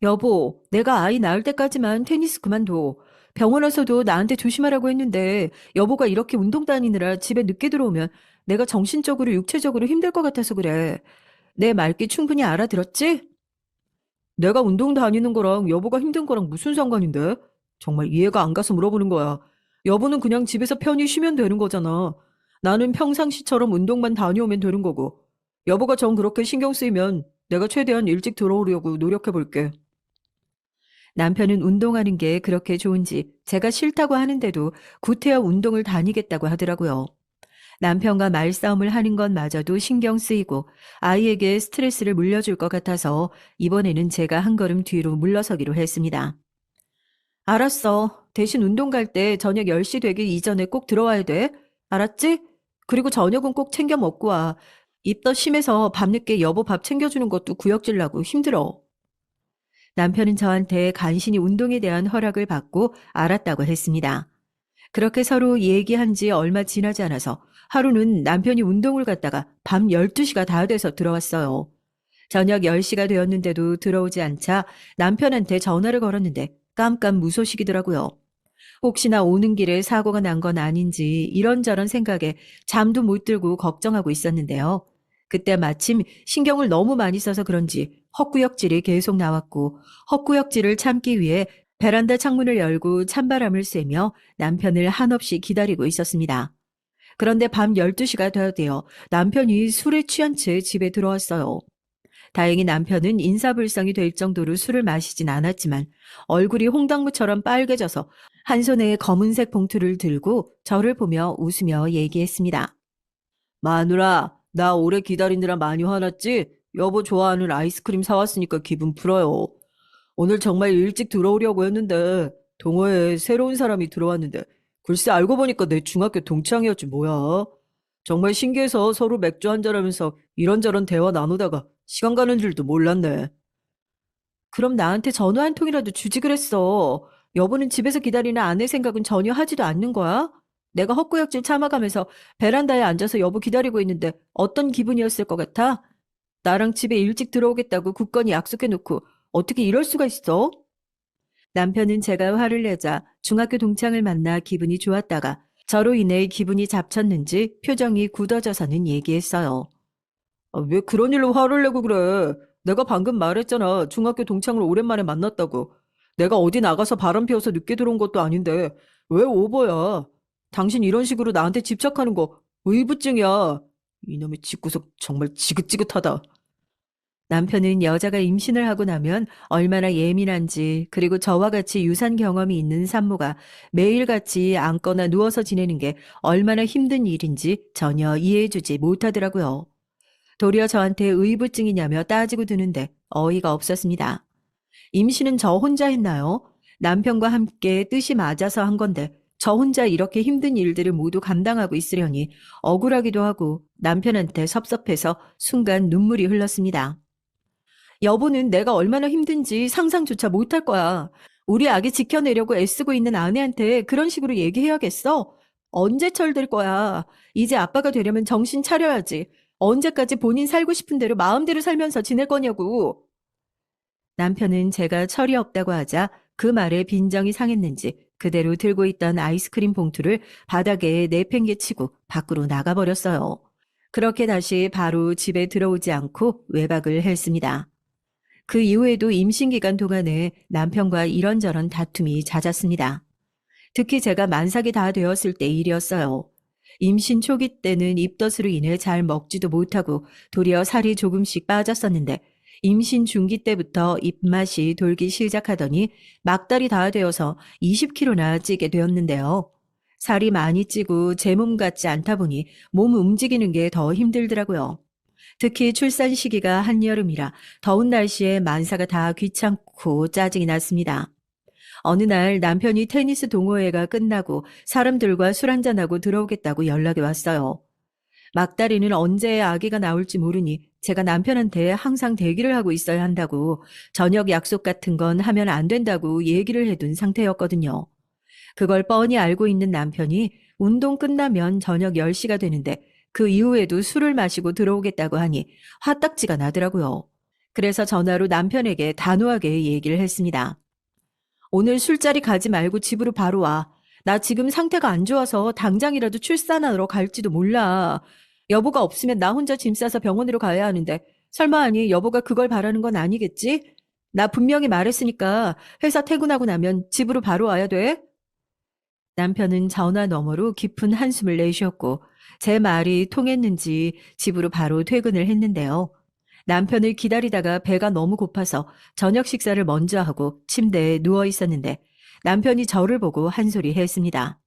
여보, 내가 아이 낳을 때까지만 테니스 그만둬. 병원 와서도 나한테 조심하라고 했는데 여보가 이렇게 운동 다니느라 집에 늦게 들어오면 내가 정신적으로 육체적으로 힘들 것 같아서 그래. 내 말귀 충분히 알아들었지? 내가 운동 다니는 거랑 여보가 힘든 거랑 무슨 상관인데? 정말 이해가 안 가서 물어보는 거야. 여보는 그냥 집에서 편히 쉬면 되는 거잖아. 나는 평상시처럼 운동만 다녀오면 되는 거고. 여보가 정 그렇게 신경 쓰이면 내가 최대한 일찍 들어오려고 노력해 볼게. 남편은 운동하는 게 그렇게 좋은지 제가 싫다고 하는데도 구태여 운동을 다니겠다고 하더라고요. 남편과 말싸움을 하는 것마저도 신경 쓰이고 아이에게 스트레스를 물려줄 것 같아서 이번에는 제가 한 걸음 뒤로 물러서기로 했습니다. 알았어. 대신 운동 갈 때 저녁 10시 되기 이전에 꼭 들어와야 돼. 알았지? 그리고 저녁은 꼭 챙겨 먹고 와. 입덧 심해서 밤늦게 여보 밥 챙겨주는 것도 구역질 나고 힘들어. 남편은 저한테 간신히 운동에 대한 허락을 받고 알았다고 했습니다. 그렇게 서로 얘기한 지 얼마 지나지 않아서 하루는 남편이 운동을 갔다가 밤 12시가 다 돼서 들어왔어요. 저녁 10시가 되었는데도 들어오지 않자 남편한테 전화를 걸었는데 깜깜 무소식이더라고요. 혹시나 오는 길에 사고가 난 건 아닌지 이런저런 생각에 잠도 못 들고 걱정하고 있었는데요. 그때 마침 신경을 너무 많이 써서 그런지 헛구역질이 계속 나왔고 헛구역질을 참기 위해 베란다 창문을 열고 찬바람을 쐬며 남편을 한없이 기다리고 있었습니다. 그런데 밤 12시가 되어 남편이 술에 취한 채 집에 들어왔어요. 다행히 남편은 인사불성이 될 정도로 술을 마시진 않았지만 얼굴이 홍당무처럼 빨개져서 한 손에 검은색 봉투를 들고 저를 보며 웃으며 얘기했습니다. 마누라, 나 오래 기다리느라 많이 화났지? 여보 좋아하는 아이스크림 사왔으니까 기분 풀어요. 오늘 정말 일찍 들어오려고 했는데 동호회에 새로운 사람이 들어왔는데 글쎄 알고 보니까 내 중학교 동창이었지 뭐야. 정말 신기해서 서로 맥주 한잔하면서 이런저런 대화 나누다가 시간 가는 줄도 몰랐네. 그럼 나한테 전화 한 통이라도 주지 그랬어. 여보는 집에서 기다리는 아내 생각은 전혀 하지도 않는 거야? 내가 헛구역질 참아가면서 베란다에 앉아서 여보 기다리고 있는데 어떤 기분이었을 것 같아? 나랑 집에 일찍 들어오겠다고 굳건히 약속해놓고 어떻게 이럴 수가 있어? 남편은 제가 화를 내자 중학교 동창을 만나 기분이 좋았다가 저로 인해 기분이 잡쳤는지 표정이 굳어져서는 얘기했어요. 아, 왜 그런 일로 화를 내고 그래? 내가 방금 말했잖아. 중학교 동창을 오랜만에 만났다고. 내가 어디 나가서 바람 피워서 늦게 들어온 것도 아닌데 왜 오버야? 당신 이런 식으로 나한테 집착하는 거 의부증이야. 이놈의 집구석 정말 지긋지긋하다. 남편은 여자가 임신을 하고 나면 얼마나 예민한지 그리고 저와 같이 유산 경험이 있는 산모가 매일같이 앉거나 누워서 지내는 게 얼마나 힘든 일인지 전혀 이해해주지 못하더라고요. 도리어 저한테 의부증이냐며 따지고 드는데 어이가 없었습니다. 임신은 저 혼자 했나요? 남편과 함께 뜻이 맞아서 한 건데 저 혼자 이렇게 힘든 일들을 모두 감당하고 있으려니 억울하기도 하고 남편한테 섭섭해서 순간 눈물이 흘렀습니다. 여보는 내가 얼마나 힘든지 상상조차 못할 거야. 우리 아기 지켜내려고 애쓰고 있는 아내한테 그런 식으로 얘기해야겠어? 언제 철들 거야? 이제 아빠가 되려면 정신 차려야지. 언제까지 본인 살고 싶은 대로 마음대로 살면서 지낼 거냐고. 남편은 제가 철이 없다고 하자 그 말에 빈정이 상했는지 그대로 들고 있던 아이스크림 봉투를 바닥에 내팽개치고 밖으로 나가버렸어요. 그렇게 다시 바로 집에 들어오지 않고 외박을 했습니다. 그 이후에도 임신 기간 동안에 남편과 이런저런 다툼이 잦았습니다. 특히 제가 만삭이 다 되었을 때 일이었어요. 임신 초기 때는 입덧으로 인해 잘 먹지도 못하고 도리어 살이 조금씩 빠졌었는데 임신 중기 때부터 입맛이 돌기 시작하더니 막달이 다 되어서 20kg나 찌게 되었는데요. 살이 많이 찌고 제 몸 같지 않다 보니 몸 움직이는 게 더 힘들더라고요. 특히 출산 시기가 한여름이라 더운 날씨에 만사가 다 귀찮고 짜증이 났습니다. 어느 날 남편이 테니스 동호회가 끝나고 사람들과 술 한잔하고 들어오겠다고 연락이 왔어요. 막달이는 언제 아기가 나올지 모르니 제가 남편한테 항상 대기를 하고 있어야 한다고 저녁 약속 같은 건 하면 안 된다고 얘기를 해둔 상태였거든요. 그걸 뻔히 알고 있는 남편이 운동 끝나면 저녁 10시가 되는데 그 이후에도 술을 마시고 들어오겠다고 하니 화딱지가 나더라고요. 그래서 전화로 남편에게 단호하게 얘기를 했습니다. 오늘 술자리 가지 말고 집으로 바로 와. 나 지금 상태가 안 좋아서 당장이라도 출산하러 갈지도 몰라. 여보가 없으면 나 혼자 짐 싸서 병원으로 가야 하는데 설마 아니 여보가 그걸 바라는 건 아니겠지? 나 분명히 말했으니까 회사 퇴근하고 나면 집으로 바로 와야 돼. 남편은 전화 너머로 깊은 한숨을 내쉬었고 제 말이 통했는지 집으로 바로 퇴근을 했는데요. 남편을 기다리다가 배가 너무 고파서 저녁 식사를 먼저 하고 침대에 누워 있었는데 남편이 저를 보고 한 소리 했습니다.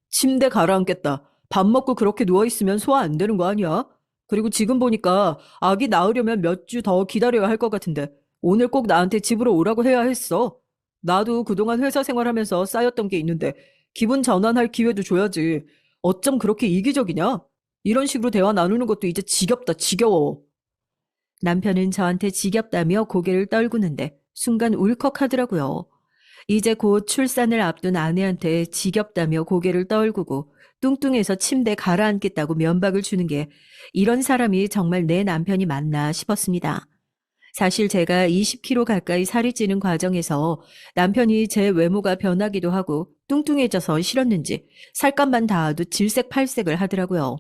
침대 가라앉겠다. 밥 먹고 그렇게 누워있으면 소화 안 되는 거 아니야? 그리고 지금 보니까 아기 낳으려면 몇 주 더 기다려야 할 것 같은데 오늘 꼭 나한테 집으로 오라고 해야 했어. 나도 그동안 회사 생활하면서 쌓였던 게 있는데 기분 전환할 기회도 줘야지. 어쩜 그렇게 이기적이냐? 이런 식으로 대화 나누는 것도 이제 지겹다, 지겨워. 남편은 저한테 지겹다며 고개를 떨구는데 순간 울컥하더라고요. 이제 곧 출산을 앞둔 아내한테 지겹다며 고개를 떨구고 뚱뚱해서 침대 가라앉겠다고 면박을 주는 게 이런 사람이 정말 내 남편이 맞나 싶었습니다. 사실 제가 20kg 가까이 살이 찌는 과정에서 남편이 제 외모가 변하기도 하고 뚱뚱해져서 싫었는지 살갗만 닿아도 질색팔색을 하더라고요.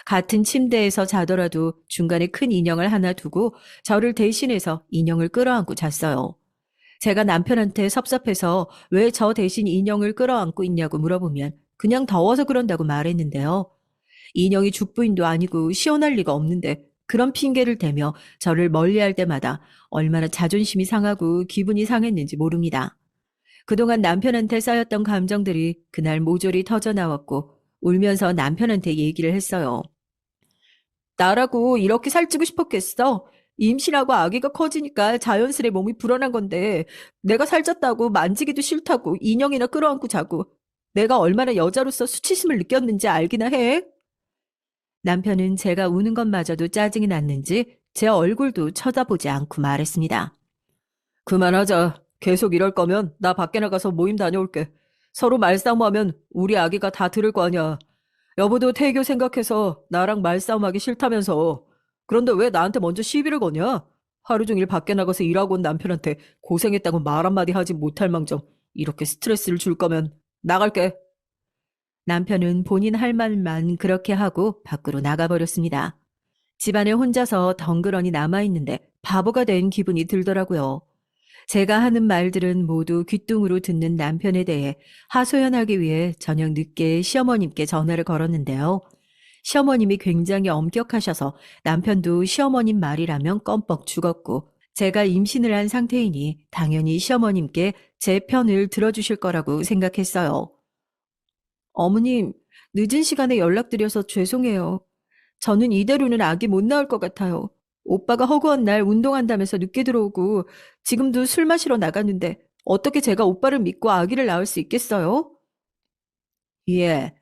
같은 침대에서 자더라도 중간에 큰 인형을 하나 두고 저를 대신해서 인형을 끌어안고 잤어요. 제가 남편한테 섭섭해서 왜 저 대신 인형을 끌어안고 있냐고 물어보면 그냥 더워서 그런다고 말했는데요. 인형이 죽부인도 아니고 시원할 리가 없는데 그런 핑계를 대며 저를 멀리할 때마다 얼마나 자존심이 상하고 기분이 상했는지 모릅니다. 그동안 남편한테 쌓였던 감정들이 그날 모조리 터져나왔고 울면서 남편한테 얘기를 했어요. 나라고 이렇게 살찌고 싶었겠어? 임신하고 아기가 커지니까 자연스레 몸이 불어난 건데 내가 살쪘다고 만지기도 싫다고 인형이나 끌어안고 자고 내가 얼마나 여자로서 수치심을 느꼈는지 알기나 해? 남편은 제가 우는 것마저도 짜증이 났는지 제 얼굴도 쳐다보지 않고 말했습니다. 그만하자. 계속 이럴 거면 나 밖에 나가서 모임 다녀올게. 서로 말싸움하면 우리 아기가 다 들을 거 아니야. 여보도 태교 생각해서 나랑 말싸움하기 싫다면서. 그런데 왜 나한테 먼저 시비를 거냐? 하루 종일 밖에 나가서 일하고 온 남편한테 고생했다고 말 한마디 하지 못할 망정 이렇게 스트레스를 줄 거면 나갈게. 남편은 본인 할 말만 그렇게 하고 밖으로 나가버렸습니다. 집안에 혼자서 덩그러니 남아있는데 바보가 된 기분이 들더라고요. 제가 하는 말들은 모두 귓등으로 듣는 남편에 대해 하소연하기 위해 저녁 늦게 시어머님께 전화를 걸었는데요. 시어머님이 굉장히 엄격하셔서 남편도 시어머님 말이라면 껌뻑 죽었고 제가 임신을 한 상태이니 당연히 시어머님께 제 편을 들어주실 거라고 생각했어요. 어머님, 늦은 시간에 연락드려서 죄송해요. 저는 이대로는 아기 못 낳을 것 같아요. 오빠가 허구한 날 운동한다면서 늦게 들어오고 지금도 술 마시러 나갔는데 어떻게 제가 오빠를 믿고 아기를 낳을 수 있겠어요? 예,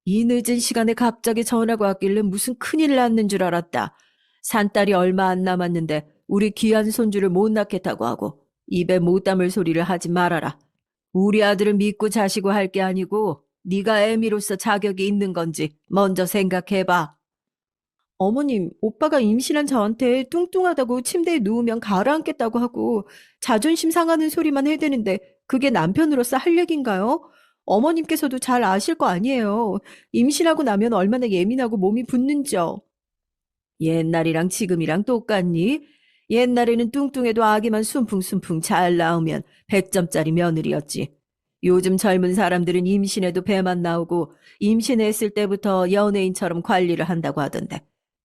이 늦은 시간에 갑자기 전화가 왔길래 무슨 큰일 났는 줄 알았다. 산딸이 얼마 안 남았는데 우리 귀한 손주를 못 낳겠다고 하고 입에 못 담을 소리를 하지 말아라. 우리 아들을 믿고 자시고 할 게 아니고 네가 애미로서 자격이 있는 건지 먼저 생각해봐. 어머님, 오빠가 임신한 저한테 뚱뚱하다고 침대에 누우면 가라앉겠다고 하고 자존심 상하는 소리만 해대는데 그게 남편으로서 할 얘기인가요? 어머님께서도 잘 아실 거 아니에요. 임신하고 나면 얼마나 예민하고 몸이 붓는지요. 옛날이랑 지금이랑 똑같니? 옛날에는 뚱뚱해도 아기만 순풍순풍 잘 나오면 100점짜리 며느리였지. 요즘 젊은 사람들은 임신해도 배만 나오고 임신했을 때부터 연예인처럼 관리를 한다고 하던데.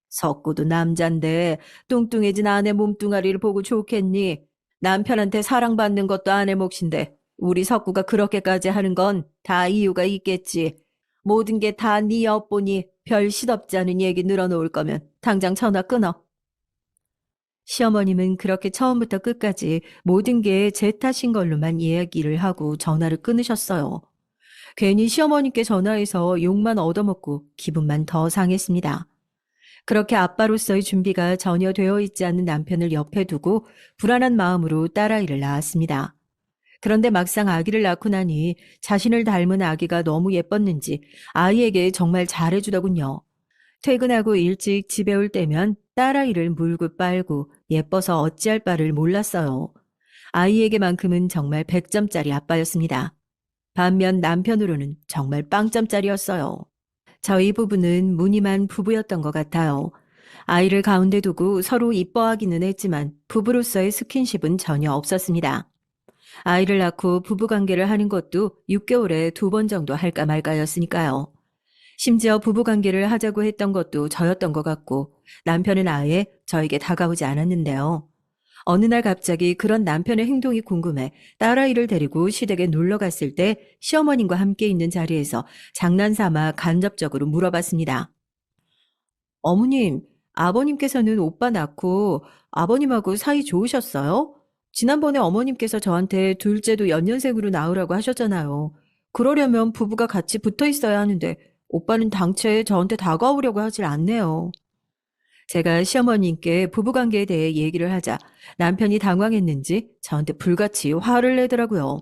석구도 남잔데 뚱뚱해진 아내 몸뚱아리를 보고 좋겠니? 남편한테 사랑받는 것도 아내 몫인데 우리 석구가 그렇게까지 하는 건 다 이유가 있겠지. 모든 게 다 네 엿보니 별 시덥지 않은 얘기 늘어놓을 거면 당장 전화 끊어. 시어머님은 그렇게 처음부터 끝까지 모든 게 제 탓인 걸로만 이야기를 하고 전화를 끊으셨어요. 괜히 시어머님께 전화해서 욕만 얻어먹고 기분만 더 상했습니다. 그렇게 아빠로서의 준비가 전혀 되어 있지 않은 남편을 옆에 두고 불안한 마음으로 딸아이를 낳았습니다. 그런데 막상 아기를 낳고 나니 자신을 닮은 아기가 너무 예뻤는지 아이에게 정말 잘해주더군요. 퇴근하고 일찍 집에 올 때면 딸아이를 물고 빨고 예뻐서 어찌할 바를 몰랐어요. 아이에게만큼은 정말 100점짜리 아빠였습니다. 반면 남편으로는 정말 빵점짜리였어요. 저희 부부는 무늬만 부부였던 것 같아요. 아이를 가운데 두고 서로 이뻐하기는 했지만 부부로서의 스킨십은 전혀 없었습니다. 아이를 낳고 부부관계를 하는 것도 6개월에 2번 정도 할까 말까였으니까요. 심지어 부부관계를 하자고 했던 것도 저였던 것 같고 남편은 아예 저에게 다가오지 않았는데요. 어느 날 갑자기 그런 남편의 행동이 궁금해 딸아이를 데리고 시댁에 놀러 갔을 때 시어머님과 함께 있는 자리에서 장난삼아 간접적으로 물어봤습니다. 어머님, 아버님께서는 오빠 낳고 아버님하고 사이 좋으셨어요? 지난번에 어머님께서 저한테 둘째도 연년생으로 낳으라고 하셨잖아요. 그러려면 부부가 같이 붙어 있어야 하는데 오빠는 당최 저한테 다가오려고 하질 않네요. 제가 시어머님께 부부관계에 대해 얘기를 하자 남편이 당황했는지 저한테 불같이 화를 내더라고요.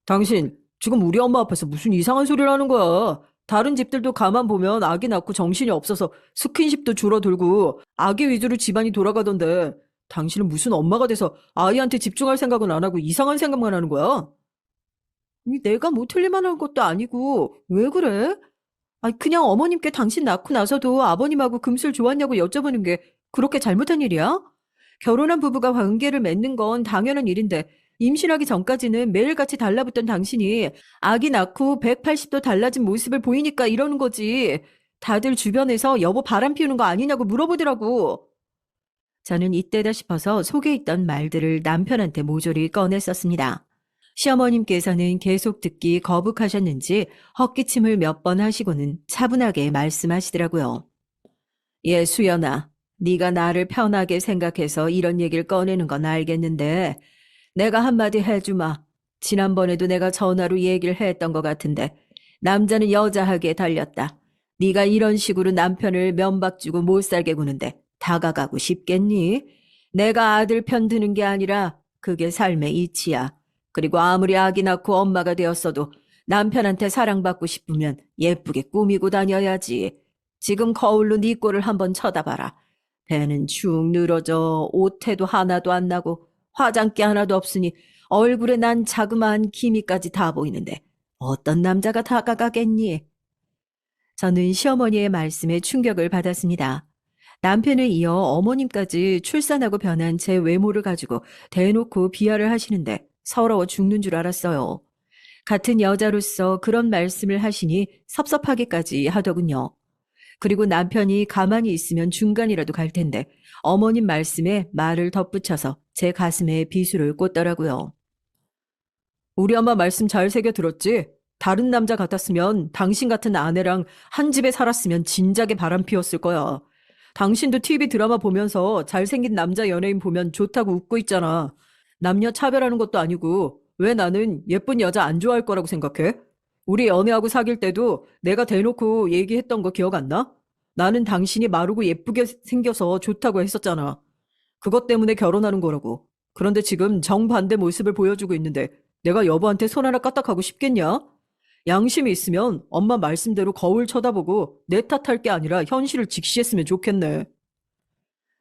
당신, 지금 우리 엄마 앞에서 무슨 이상한 소리를 하는 거야? 다른 집들도 가만 보면 아기 낳고 정신이 없어서 스킨십도 줄어들고 아기 위주로 집안이 돌아가던데 당신은 무슨 엄마가 돼서 아이한테 집중할 생각은 안 하고 이상한 생각만 하는 거야? 아니, 내가 뭐 틀릴만한 것도 아니고 왜 그래? 아니, 그냥 어머님께 당신 낳고 나서도 아버님하고 금술 좋았냐고 여쭤보는 게 그렇게 잘못한 일이야? 결혼한 부부가 관계를 맺는 건 당연한 일인데 임신하기 전까지는 매일같이 달라붙던 당신이 아기 낳고 180도 달라진 모습을 보이니까 이러는 거지. 다들 주변에서 여보 바람 피우는 거 아니냐고 물어보더라고. 저는 이때다 싶어서 속에 있던 말들을 남편한테 모조리 꺼냈었습니다. 시어머님께서는 계속 듣기 거북하셨는지 헛기침을 몇 번 하시고는 차분하게 말씀하시더라고요. 예, 수연아. 네가 나를 편하게 생각해서 이런 얘기를 꺼내는 건 알겠는데 내가 한마디 해주마. 지난번에도 내가 전화로 얘기를 했던 것 같은데 남자는 여자하게 달렸다. 네가 이런 식으로 남편을 면박 주고 못 살게 구는데 다가가고 싶겠니? 내가 아들 편 드는 게 아니라 그게 삶의 이치야. 그리고 아무리 아기 낳고 엄마가 되었어도 남편한테 사랑받고 싶으면 예쁘게 꾸미고 다녀야지. 지금 거울로 네 꼴을 한번 쳐다봐라. 배는 축 늘어져 옷태도 하나도 안 나고 화장기 하나도 없으니 얼굴에 난 자그마한 기미까지 다 보이는데 어떤 남자가 다가가겠니? 저는 시어머니의 말씀에 충격을 받았습니다. 남편에 이어 어머님까지 출산하고 변한 제 외모를 가지고 대놓고 비하를 하시는데 서러워 죽는 줄 알았어요. 같은 여자로서 그런 말씀을 하시니 섭섭하기까지 하더군요. 그리고 남편이 가만히 있으면 중간이라도 갈 텐데 어머님 말씀에 말을 덧붙여서 제 가슴에 비수를 꽂더라고요. 우리 엄마 말씀 잘 새겨 들었지? 다른 남자 같았으면 당신 같은 아내랑 한 집에 살았으면 진작에 바람 피웠을 거야. 당신도 TV 드라마 보면서 잘생긴 남자 연예인 보면 좋다고 웃고 있잖아. 남녀 차별하는 것도 아니고 왜 나는 예쁜 여자 안 좋아할 거라고 생각해? 우리 연애하고 사귈 때도 내가 대놓고 얘기했던 거 기억 안 나? 나는 당신이 마르고 예쁘게 생겨서 좋다고 했었잖아. 그것 때문에 결혼하는 거라고. 그런데 지금 정반대 모습을 보여주고 있는데 내가 여보한테 손 하나 까딱하고 싶겠냐? 양심이 있으면 엄마 말씀대로 거울 쳐다보고 내 탓할 게 아니라 현실을 직시했으면 좋겠네.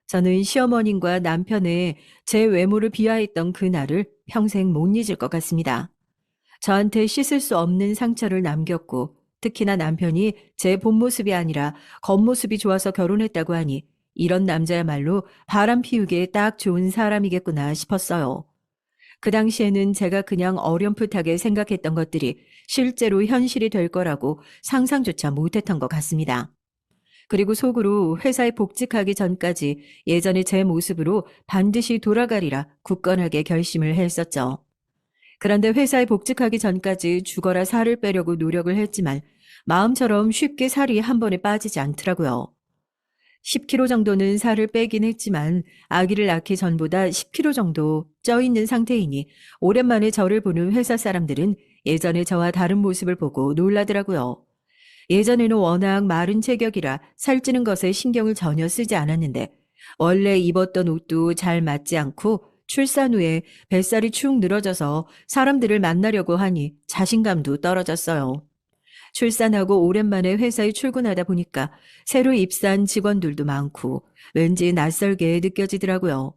저는 시어머님과 남편의 제 외모를 비하했던 그날을 평생 못 잊을 것 같습니다. 저한테 씻을 수 없는 상처를 남겼고 특히나 남편이 제 본 모습이 아니라 겉모습이 좋아서 결혼했다고 하니 이런 남자야말로 바람 피우기에 딱 좋은 사람이겠구나 싶었어요. 그 당시에는 제가 그냥 어렴풋하게 생각했던 것들이 실제로 현실이 될 거라고 상상조차 못했던 것 같습니다. 그리고 속으로 회사에 복직하기 전까지 예전의 제 모습으로 반드시 돌아가리라 굳건하게 결심을 했었죠. 그런데 회사에 복직하기 전까지 죽어라 살을 빼려고 노력을 했지만 마음처럼 쉽게 살이 한 번에 빠지지 않더라고요. 10kg 정도는 살을 빼긴 했지만 아기를 낳기 전보다 10kg 정도 쪄 있는 상태이니 오랜만에 저를 보는 회사 사람들은 예전의 저와 다른 모습을 보고 놀라더라고요. 예전에는 워낙 마른 체격이라 살찌는 것에 신경을 전혀 쓰지 않았는데 원래 입었던 옷도 잘 맞지 않고 출산 후에 뱃살이 축 늘어져서 사람들을 만나려고 하니 자신감도 떨어졌어요. 출산하고 오랜만에 회사에 출근하다 보니까 새로 입사한 직원들도 많고 왠지 낯설게 느껴지더라고요.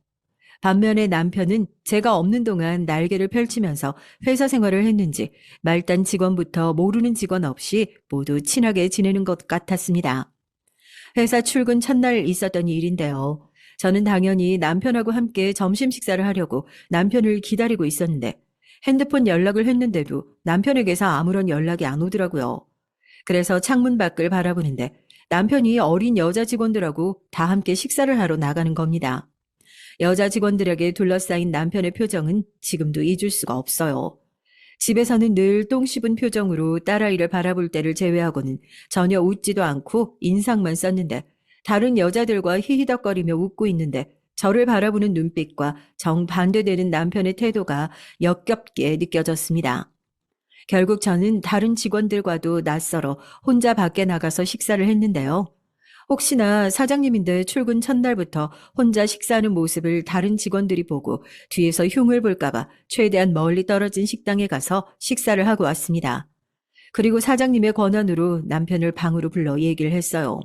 반면에 남편은 제가 없는 동안 날개를 펼치면서 회사 생활을 했는지 말단 직원부터 모르는 직원 없이 모두 친하게 지내는 것 같았습니다. 회사 출근 첫날 있었던 일인데요. 저는 당연히 남편하고 함께 점심 식사를 하려고 남편을 기다리고 있었는데 핸드폰 연락을 했는데도 남편에게서 아무런 연락이 안 오더라고요. 그래서 창문 밖을 바라보는데 남편이 어린 여자 직원들하고 다 함께 식사를 하러 나가는 겁니다. 여자 직원들에게 둘러싸인 남편의 표정은 지금도 잊을 수가 없어요. 집에서는 늘 똥 씹은 표정으로 딸아이를 바라볼 때를 제외하고는 전혀 웃지도 않고 인상만 썼는데 다른 여자들과 히히덕거리며 웃고 있는데 저를 바라보는 눈빛과 정반대되는 남편의 태도가 역겹게 느껴졌습니다. 결국 저는 다른 직원들과도 낯설어 혼자 밖에 나가서 식사를 했는데요. 혹시나 사장님인데 출근 첫날부터 혼자 식사하는 모습을 다른 직원들이 보고 뒤에서 흉을 볼까봐 최대한 멀리 떨어진 식당에 가서 식사를 하고 왔습니다. 그리고 사장님의 권한으로 남편을 방으로 불러 얘기를 했어요.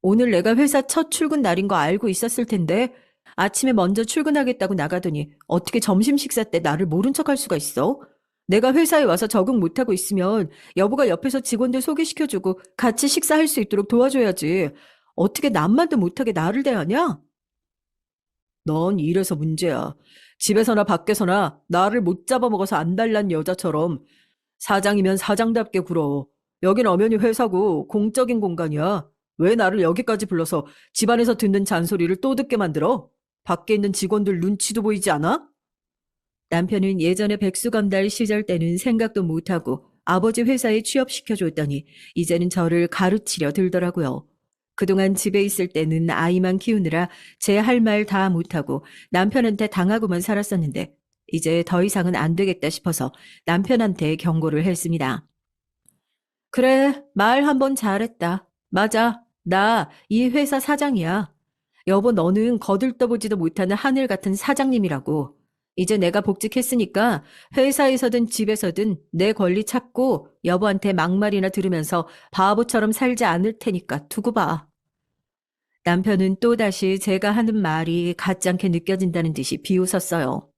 오늘 내가 회사 첫 출근 날인 거 알고 있었을 텐데 아침에 먼저 출근하겠다고 나가더니 어떻게 점심 식사 때 나를 모른 척할 수가 있어? 내가 회사에 와서 적응 못하고 있으면 여보가 옆에서 직원들 소개시켜주고 같이 식사할 수 있도록 도와줘야지. 어떻게 남만도 못하게 나를 대하냐? 넌 이래서 문제야. 집에서나 밖에서나 나를 못 잡아먹어서 안달난 여자처럼 사장이면 사장답게 굴어. 여긴 엄연히 회사고 공적인 공간이야. 왜 나를 여기까지 불러서 집안에서 듣는 잔소리를 또 듣게 만들어? 밖에 있는 직원들 눈치도 보이지 않아? 남편은 예전에 백수건달 시절 때는 생각도 못하고 아버지 회사에 취업시켜줬더니 이제는 저를 가르치려 들더라고요. 그동안 집에 있을 때는 아이만 키우느라 제 할 말 다 못하고 남편한테 당하고만 살았었는데 이제 더 이상은 안 되겠다 싶어서 남편한테 경고를 했습니다. 그래, 말 한번 잘했다. 맞아, 나 이 회사 사장이야. 여보, 너는 거들떠보지도 못하는 하늘 같은 사장님이라고. 이제 내가 복직했으니까 회사에서든 집에서든 내 권리 찾고 여보한테 막말이나 들으면서 바보처럼 살지 않을 테니까 두고 봐. 남편은 또다시 제가 하는 말이 가짜않게 느껴진다는 듯이 비웃었어요.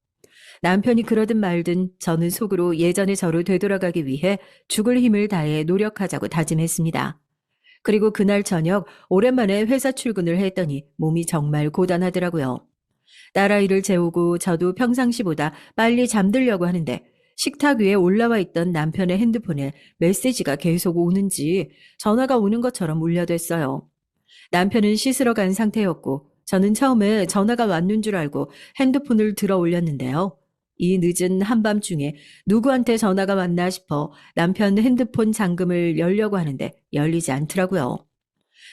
남편이 그러든 말든 저는 속으로 예전의 저로 되돌아가기 위해 죽을 힘을 다해 노력하자고 다짐했습니다. 그리고 그날 저녁 오랜만에 회사 출근을 했더니 몸이 정말 고단하더라고요. 딸아이를 재우고 저도 평상시보다 빨리 잠들려고 하는데 식탁 위에 올라와 있던 남편의 핸드폰에 메시지가 계속 오는지 전화가 오는 것처럼 울려댔어요. 남편은 씻으러 간 상태였고 저는 처음에 전화가 왔는 줄 알고 핸드폰을 들어 올렸는데요. 이 늦은 한밤중에 누구한테 전화가 왔나 싶어 남편 핸드폰 잠금을 열려고 하는데 열리지 않더라고요.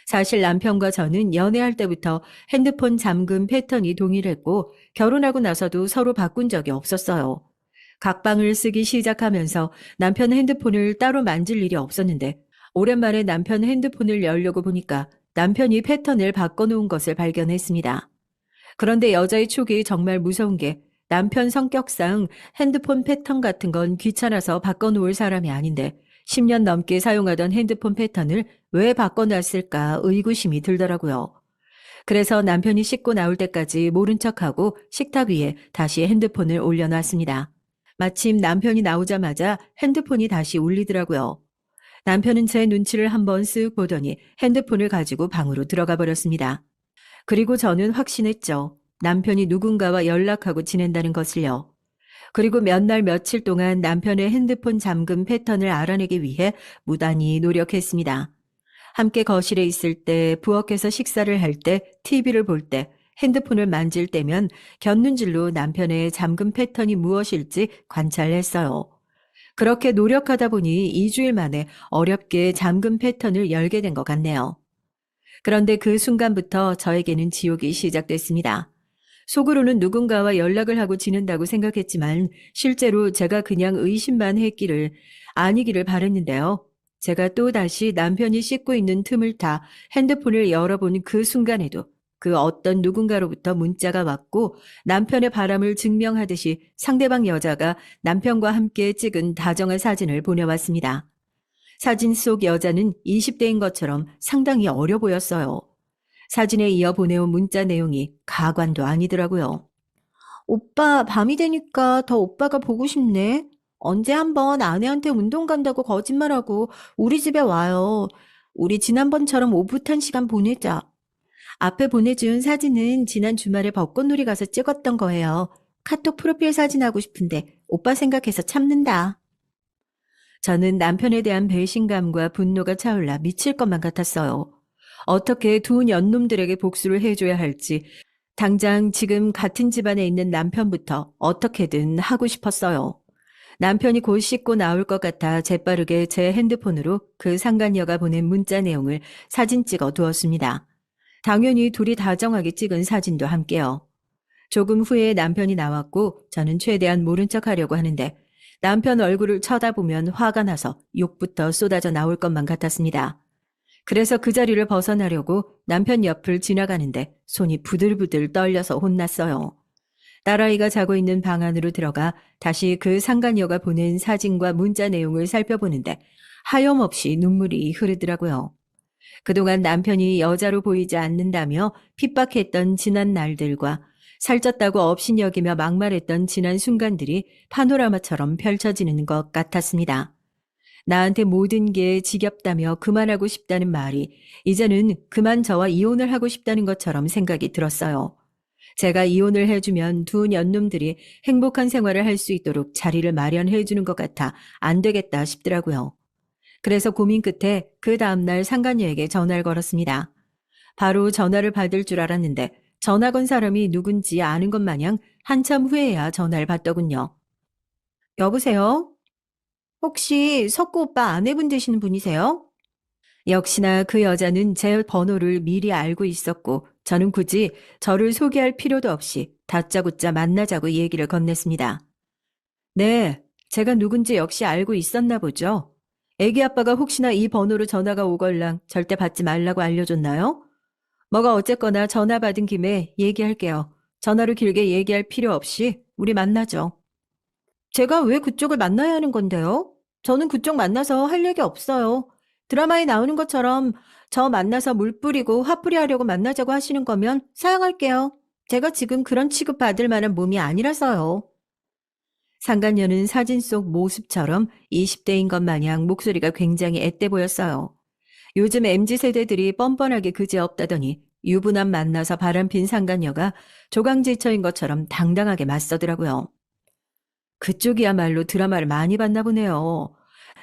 사실 남편과 저는 연애할 때부터 핸드폰 잠금 패턴이 동일했고 결혼하고 나서도 서로 바꾼 적이 없었어요. 각방을 쓰기 시작하면서 남편 핸드폰을 따로 만질 일이 없었는데 오랜만에 남편 핸드폰을 열려고 보니까 남편이 패턴을 바꿔놓은 것을 발견했습니다. 그런데 여자의 촉이 정말 무서운 게 남편 성격상 핸드폰 패턴 같은 건 귀찮아서 바꿔놓을 사람이 아닌데 10년 넘게 사용하던 핸드폰 패턴을 왜 바꿔놨을까 의구심이 들더라고요. 그래서 남편이 씻고 나올 때까지 모른 척하고 식탁 위에 다시 핸드폰을 올려놨습니다. 마침 남편이 나오자마자 핸드폰이 다시 울리더라고요. 남편은 제 눈치를 한번 쓱 보더니 핸드폰을 가지고 방으로 들어가 버렸습니다. 그리고 저는 확신했죠. 남편이 누군가와 연락하고 지낸다는 것을요. 그리고 몇 날 며칠 동안 남편의 핸드폰 잠금 패턴을 알아내기 위해 무단히 노력했습니다. 함께 거실에 있을 때, 부엌에서 식사를 할 때, TV를 볼 때, 핸드폰을 만질 때면 곁눈질로 남편의 잠금 패턴이 무엇일지 관찰했어요. 그렇게 노력하다 보니 2주일 만에 어렵게 잠금 패턴을 열게 된 것 같네요. 그런데 그 순간부터 저에게는 지옥이 시작됐습니다. 속으로는 누군가와 연락을 하고 지낸다고 생각했지만 실제로 제가 그냥 의심만 했기를 아니기를 바랬는데요. 제가 또다시 남편이 씻고 있는 틈을 타 핸드폰을 열어본 그 순간에도 그 어떤 누군가로부터 문자가 왔고 남편의 바람을 증명하듯이 상대방 여자가 남편과 함께 찍은 다정한 사진을 보내왔습니다. 사진 속 여자는 20대인 것처럼 상당히 어려 보였어요. 사진에 이어 보내온 문자 내용이 가관도 아니더라고요. 오빠, 밤이 되니까 더 오빠가 보고 싶네. 언제 한번 아내한테 운동 간다고 거짓말하고 우리 집에 와요. 우리 지난번처럼 오붓한 시간 보내자. 앞에 보내준 사진은 지난 주말에 벚꽃놀이 가서 찍었던 거예요. 카톡 프로필 사진 하고 싶은데 오빠 생각해서 참는다. 저는 남편에 대한 배신감과 분노가 차올라 미칠 것만 같았어요. 어떻게 두 년놈들에게 복수를 해줘야 할지 당장 지금 같은 집안에 있는 남편부터 어떻게든 하고 싶었어요. 남편이 곧 씻고 나올 것 같아 재빠르게 제 핸드폰으로 그 상간녀가 보낸 문자 내용을 사진 찍어 두었습니다. 당연히 둘이 다정하게 찍은 사진도 함께요. 조금 후에 남편이 나왔고 저는 최대한 모른 척 하려고 하는데 남편 얼굴을 쳐다보면 화가 나서 욕부터 쏟아져 나올 것만 같았습니다. 그래서 그 자리를 벗어나려고 남편 옆을 지나가는데 손이 부들부들 떨려서 혼났어요. 딸아이가 자고 있는 방 안으로 들어가 다시 그 상간녀가 보낸 사진과 문자 내용을 살펴보는데 하염없이 눈물이 흐르더라고요. 그동안 남편이 여자로 보이지 않는다며 핍박했던 지난 날들과 살쪘다고 업신여기며 막말했던 지난 순간들이 파노라마처럼 펼쳐지는 것 같았습니다. 나한테 모든 게 지겹다며 그만하고 싶다는 말이 이제는 그만 저와 이혼을 하고 싶다는 것처럼 생각이 들었어요. 제가 이혼을 해주면 두 년놈들이 행복한 생활을 할 수 있도록 자리를 마련해 주는 것 같아 안 되겠다 싶더라고요. 그래서 고민 끝에 그 다음날 상간녀에게 전화를 걸었습니다. 바로 전화를 받을 줄 알았는데 전화 건 사람이 누군지 아는 것 마냥 한참 후에야 전화를 받더군요. 여보세요? 혹시 석구 오빠 아내분 되시는 분이세요? 역시나 그 여자는 제 번호를 미리 알고 있었고 저는 굳이 저를 소개할 필요도 없이 다짜고짜 만나자고 얘기를 건넸습니다. 네, 제가 누군지 역시 알고 있었나 보죠. 애기 아빠가 혹시나 이 번호로 전화가 오걸랑 절대 받지 말라고 알려줬나요? 뭐가 어쨌거나 전화 받은 김에 얘기할게요. 전화로 길게 얘기할 필요 없이 우리 만나죠. 제가 왜 그쪽을 만나야 하는 건데요? 저는 그쪽 만나서 할 얘기 없어요. 드라마에 나오는 것처럼 저 만나서 물 뿌리고 화풀이 하려고 만나자고 하시는 거면 사양할게요. 제가 지금 그런 취급 받을 만한 몸이 아니라서요. 상간녀는 사진 속 모습처럼 20대인 것 마냥 목소리가 굉장히 앳돼 보였어요. 요즘 MZ세대들이 뻔뻔하게 그지없다더니 유부남 만나서 바람핀 상간녀가 조강지처인 것처럼 당당하게 맞서더라고요. 그쪽이야말로 드라마를 많이 봤나 보네요.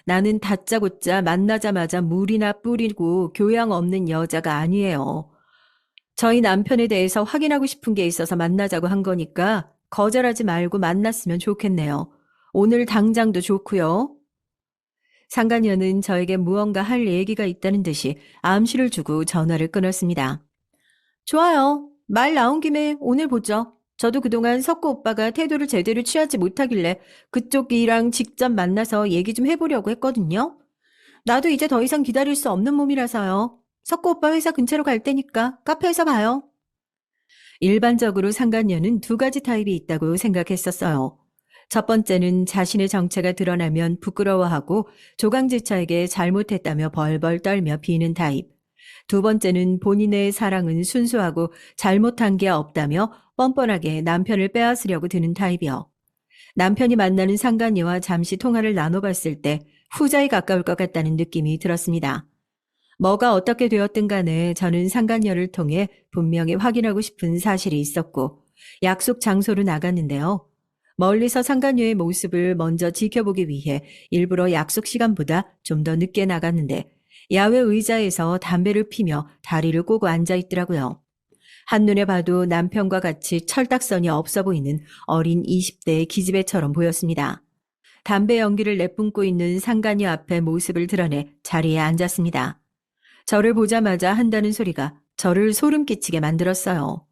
나는 다짜고짜 만나자마자 물이나 뿌리고 교양 없는 여자가 아니에요. 저희 남편에 대해서 확인하고 싶은 게 있어서 만나자고 한 거니까 거절하지 말고 만났으면 좋겠네요. 오늘 당장도 좋고요. 상간녀는 저에게 무언가 할 얘기가 있다는 듯이 암시를 주고 전화를 끊었습니다. 좋아요. 말 나온 김에 오늘 보죠. 저도 그동안 석구 오빠가 태도를 제대로 취하지 못하길래 그쪽이랑 직접 만나서 얘기 좀 해보려고 했거든요. 나도 이제 더 이상 기다릴 수 없는 몸이라서요. 석구 오빠 회사 근처로 갈 테니까 카페에서 봐요. 일반적으로 상간녀는 두 가지 타입이 있다고 생각했었어요. 첫 번째는 자신의 정체가 드러나면 부끄러워하고 조강지처에게 잘못했다며 벌벌 떨며 비는 타입. 두 번째는 본인의 사랑은 순수하고 잘못한 게 없다며 뻔뻔하게 남편을 빼앗으려고 드는 타입이요. 남편이 만나는 상간녀와 잠시 통화를 나눠봤을 때 후자에 가까울 것 같다는 느낌이 들었습니다. 뭐가 어떻게 되었든 간에 저는 상간녀를 통해 분명히 확인하고 싶은 사실이 있었고 약속 장소로 나갔는데요. 멀리서 상간녀의 모습을 먼저 지켜보기 위해 일부러 약속 시간보다 좀 더 늦게 나갔는데 야외 의자에서 담배를 피며 다리를 꼬고 앉아 있더라고요. 한눈에 봐도 남편과 같이 철딱선이 없어 보이는 어린 20대의 기집애처럼 보였습니다. 담배 연기를 내뿜고 있는 상간녀 앞에 모습을 드러내 자리에 앉았습니다. 저를 보자마자 한다는 소리가 저를 소름 끼치게 만들었어요.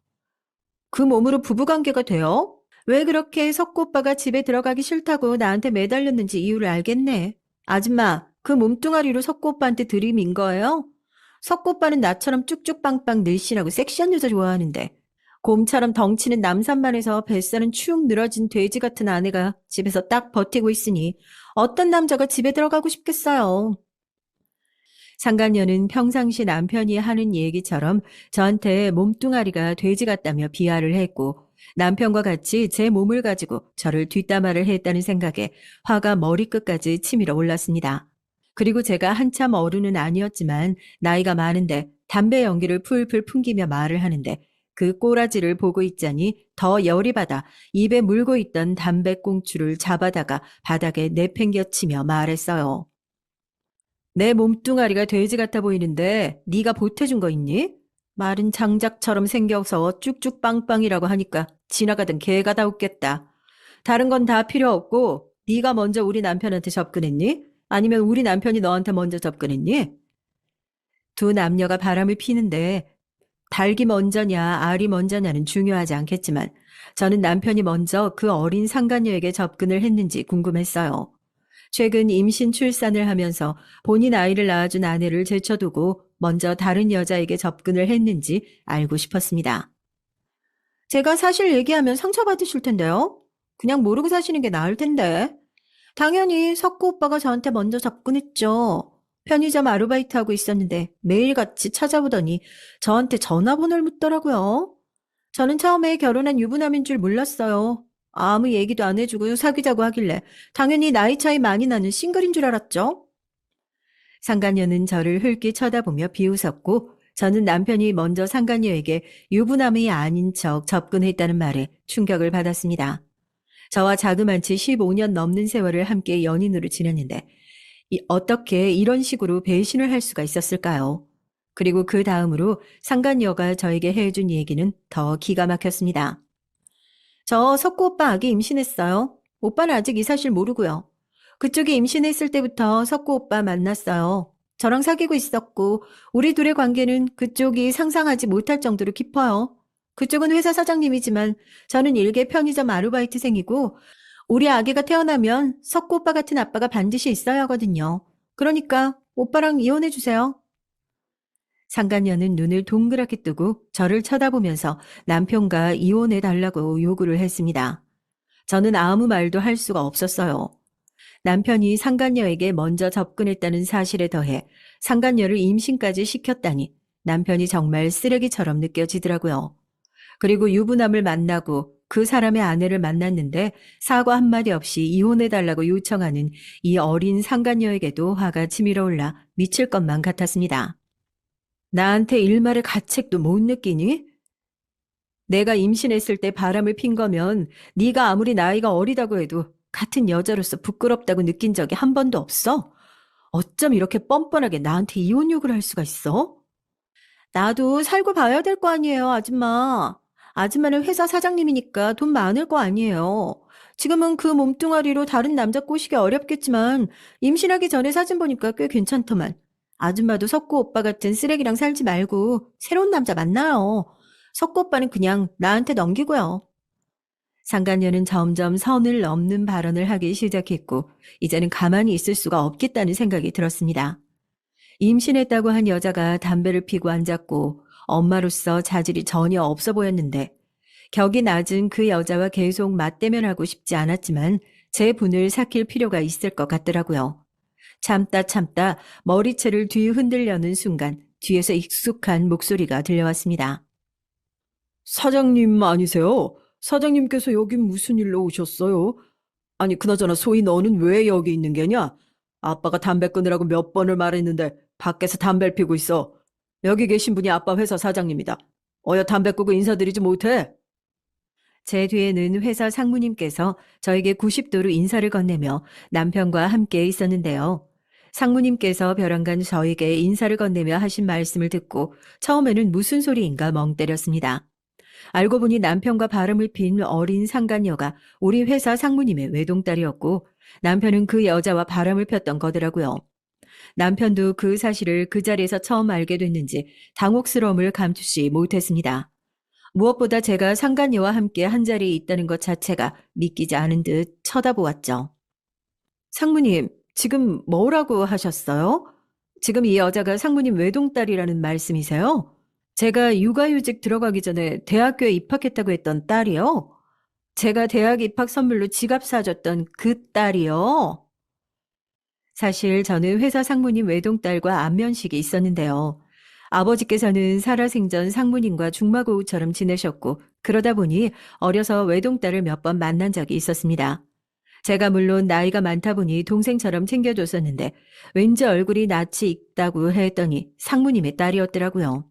그 몸으로 부부관계가 돼요? 왜 그렇게 석구 오빠가 집에 들어가기 싫다고 나한테 매달렸는지 이유를 알겠네. 아줌마, 그 몸뚱아리로 석구 오빠한테 들이민 거예요? 석구 오빠는 나처럼 쭉쭉 빵빵 늘씬하고 섹시한 여자 좋아하는데 곰처럼 덩치는 남산만해서 뱃살은 축 늘어진 돼지 같은 아내가 집에서 딱 버티고 있으니 어떤 남자가 집에 들어가고 싶겠어요. 상간녀는 평상시 남편이 하는 얘기처럼 저한테 몸뚱아리가 돼지 같다며 비하를 했고 남편과 같이 제 몸을 가지고 저를 뒷담화를 했다는 생각에 화가 머리끝까지 치밀어 올랐습니다. 그리고 제가 한참 어른은 아니었지만 나이가 많은데 담배 연기를 풀풀 풍기며 말을 하는데 그 꼬라지를 보고 있자니 더 열이 받아 입에 물고 있던 담배꽁초를 잡아다가 바닥에 내팽겨치며 말했어요. 내 몸뚱아리가 돼지 같아 보이는데 네가 보태준 거 있니? 말은 장작처럼 생겨서 쭉쭉 빵빵이라고 하니까 지나가던 개가 다 웃겠다. 다른 건 다 필요 없고 네가 먼저 우리 남편한테 접근했니? 아니면 우리 남편이 너한테 먼저 접근했니? 두 남녀가 바람을 피는데 닭이 먼저냐 알이 먼저냐는 중요하지 않겠지만 저는 남편이 먼저 그 어린 상간녀에게 접근을 했는지 궁금했어요. 최근 임신 출산을 하면서 본인 아이를 낳아준 아내를 제쳐두고 먼저 다른 여자에게 접근을 했는지 알고 싶었습니다. 제가 사실 얘기하면 상처받으실 텐데요. 그냥 모르고 사시는 게 나을 텐데. 당연히 석구 오빠가 저한테 먼저 접근했죠. 편의점 아르바이트하고 있었는데 매일같이 찾아오더니 저한테 전화번호를 묻더라고요. 저는 처음에 결혼한 유부남인 줄 몰랐어요. 아무 얘기도 안 해주고 사귀자고 하길래 당연히 나이 차이 많이 나는 싱글인 줄 알았죠. 상간녀는 저를 흘낏 쳐다보며 비웃었고 저는 남편이 먼저 상간녀에게 유부남이 아닌 척 접근했다는 말에 충격을 받았습니다. 저와 자그만치 15년 넘는 세월을 함께 연인으로 지냈는데 어떻게 이런 식으로 배신을 할 수가 있었을까요? 그리고 그 다음으로 상간녀가 저에게 해준 얘기는 더 기가 막혔습니다. 저 석구 오빠 아기 임신했어요. 오빠는 아직 이 사실 모르고요. 그쪽이 임신했을 때부터 석구 오빠 만났어요. 저랑 사귀고 있었고 우리 둘의 관계는 그쪽이 상상하지 못할 정도로 깊어요. 그쪽은 회사 사장님이지만 저는 일개 편의점 아르바이트생이고 우리 아기가 태어나면 석구 오빠 같은 아빠가 반드시 있어야 하거든요. 그러니까 오빠랑 이혼해 주세요. 상간녀는 눈을 동그랗게 뜨고 저를 쳐다보면서 남편과 이혼해 달라고 요구를 했습니다. 저는 아무 말도 할 수가 없었어요. 남편이 상간녀에게 먼저 접근했다는 사실에 더해 상간녀를 임신까지 시켰다니 남편이 정말 쓰레기처럼 느껴지더라고요. 그리고 유부남을 만나고 그 사람의 아내를 만났는데 사과 한마디 없이 이혼해달라고 요청하는 이 어린 상간녀에게도 화가 치밀어 올라 미칠 것만 같았습니다. 나한테 일말의 가책도 못 느끼니? 내가 임신했을 때 바람을 핀 거면 네가 아무리 나이가 어리다고 해도 같은 여자로서 부끄럽다고 느낀 적이 한 번도 없어? 어쩜 이렇게 뻔뻔하게 나한테 이혼 요구를 할 수가 있어? 나도 살고 봐야 될 거 아니에요, 아줌마. 아줌마는 회사 사장님이니까 돈 많을 거 아니에요. 지금은 그 몸뚱아리로 다른 남자 꼬시기 어렵겠지만 임신하기 전에 사진 보니까 꽤 괜찮더만. 아줌마도 석구 오빠 같은 쓰레기랑 살지 말고 새로운 남자 만나요. 석구 오빠는 그냥 나한테 넘기고요. 상간녀는 점점 선을 넘는 발언을 하기 시작했고 이제는 가만히 있을 수가 없겠다는 생각이 들었습니다. 임신했다고 한 여자가 담배를 피고 앉았고 엄마로서 자질이 전혀 없어 보였는데 격이 낮은 그 여자와 계속 맞대면하고 싶지 않았지만 제 분을 삭힐 필요가 있을 것 같더라고요. 참다 참다 머리채를 뒤 흔들려는 순간 뒤에서 익숙한 목소리가 들려왔습니다. 사장님 아니세요? 사장님께서 여긴 무슨 일로 오셨어요? 아니, 그나저나 소희 너는 왜 여기 있는 게냐? 아빠가 담배 끊으라고 몇 번을 말했는데 밖에서 담배를 피고 있어. 여기 계신 분이 아빠 회사 사장님이다. 어여 담배 끄고 인사드리지 못해? 제 뒤에는 회사 상무님께서 저에게 90도로 인사를 건네며 남편과 함께 있었는데요. 상무님께서 벼랑간 저에게 인사를 건네며 하신 말씀을 듣고 처음에는 무슨 소리인가 멍 때렸습니다. 알고 보니 남편과 바람을 핀 어린 상간녀가 우리 회사 상무님의 외동딸이었고 남편은 그 여자와 바람을 폈던 거더라고요. 남편도 그 사실을 그 자리에서 처음 알게 됐는지 당혹스러움을 감추지 못했습니다. 무엇보다 제가 상간녀와 함께 한자리에 있다는 것 자체가 믿기지 않은 듯 쳐다보았죠. 상무님, 지금 뭐라고 하셨어요? 지금 이 여자가 상무님 외동딸이라는 말씀이세요? 제가 육아휴직 들어가기 전에 대학교에 입학했다고 했던 딸이요? 제가 대학 입학 선물로 지갑 사줬던 그 딸이요? 사실 저는 회사 상무님 외동딸과 안면식이 있었는데요. 아버지께서는 살아생전 상무님과 중마고우처럼 지내셨고 그러다 보니 어려서 외동딸을 몇 번 만난 적이 있었습니다. 제가 물론 나이가 많다 보니 동생처럼 챙겨줬었는데 왠지 얼굴이 낯이 익다고 했더니 상무님의 딸이었더라고요.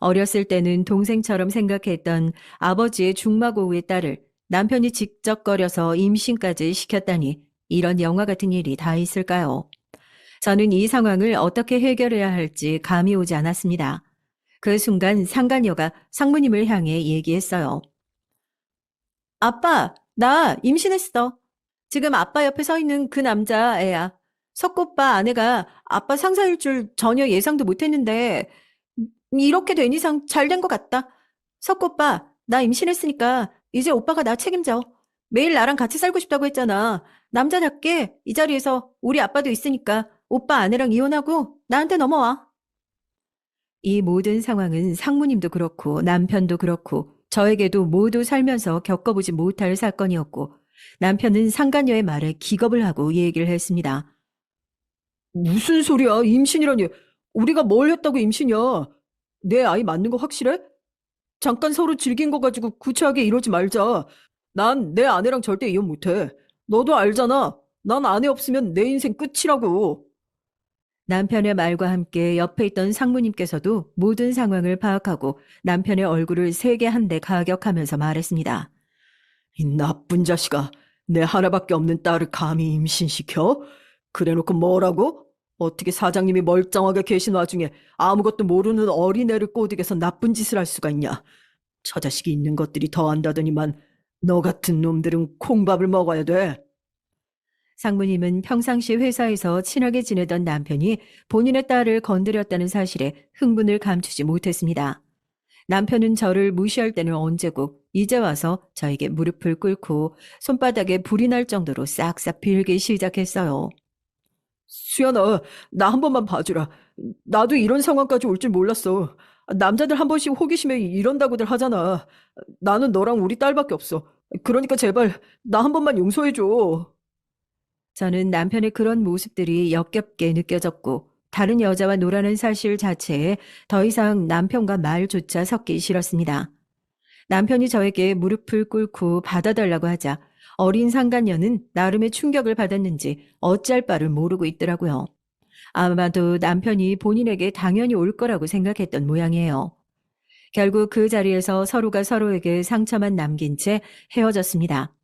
어렸을 때는 동생처럼 생각했던 아버지의 중마고우의 딸을 남편이 직접 거려서 임신까지 시켰다니 이런 영화 같은 일이 다 있을까요? 저는 이 상황을 어떻게 해결해야 할지 감이 오지 않았습니다. 그 순간 상간녀가 상무님을 향해 얘기했어요. 아빠, 나 임신했어. 지금 아빠 옆에 서 있는 그 남자애야. 석고빠 아내가 아빠 상사일 줄 전혀 예상도 못했는데 이렇게 된 이상 잘 된 것 같다. 석고빠, 나 임신했으니까 이제 오빠가 나 책임져. 매일 나랑 같이 살고 싶다고 했잖아. 남자답게 이 자리에서 우리 아빠도 있으니까 오빠 아내랑 이혼하고 나한테 넘어와. 이 모든 상황은 상무님도 그렇고 남편도 그렇고 저에게도 모두 살면서 겪어보지 못할 사건이었고 남편은 상간녀의 말에 기겁을 하고 얘기를 했습니다. 무슨 소리야? 임신이라니. 우리가 뭘 했다고 임신이야? 내 아이 맞는 거 확실해? 잠깐 서로 즐긴 거 가지고 구차하게 이러지 말자. 난 내 아내랑 절대 이혼 못해. 너도 알잖아. 난 아내 없으면 내 인생 끝이라고. 남편의 말과 함께 옆에 있던 상무님께서도 모든 상황을 파악하고 남편의 얼굴을 세게 한 대 가격하면서 말했습니다. 이 나쁜 자식아. 내 하나밖에 없는 딸을 감히 임신시켜? 그래놓고 뭐라고? 어떻게 사장님이 멀쩡하게 계신 와중에 아무것도 모르는 어린애를 꼬드겨서 나쁜 짓을 할 수가 있냐? 저 자식이 있는 것들이 더한다더니만 너 같은 놈들은 콩밥을 먹어야 돼. 상무님은 평상시 회사에서 친하게 지내던 남편이 본인의 딸을 건드렸다는 사실에 흥분을 감추지 못했습니다. 남편은 저를 무시할 때는 언제고 이제 와서 저에게 무릎을 꿇고 손바닥에 불이 날 정도로 싹싹 빌기 시작했어요. 수연아, 나 한 번만 봐주라. 나도 이런 상황까지 올 줄 몰랐어. 남자들 한 번씩 호기심에 이런다고들 하잖아. 나는 너랑 우리 딸밖에 없어. 그러니까 제발 나 한 번만 용서해줘. 저는 남편의 그런 모습들이 역겹게 느껴졌고 다른 여자와 놀아는 사실 자체에 더 이상 남편과 말조차 섞기 싫었습니다. 남편이 저에게 무릎을 꿇고 받아달라고 하자 어린 상간녀는 나름의 충격을 받았는지 어찌할 바를 모르고 있더라고요. 아마도 남편이 본인에게 당연히 올 거라고 생각했던 모양이에요. 결국 그 자리에서 서로가 서로에게 상처만 남긴 채 헤어졌습니다.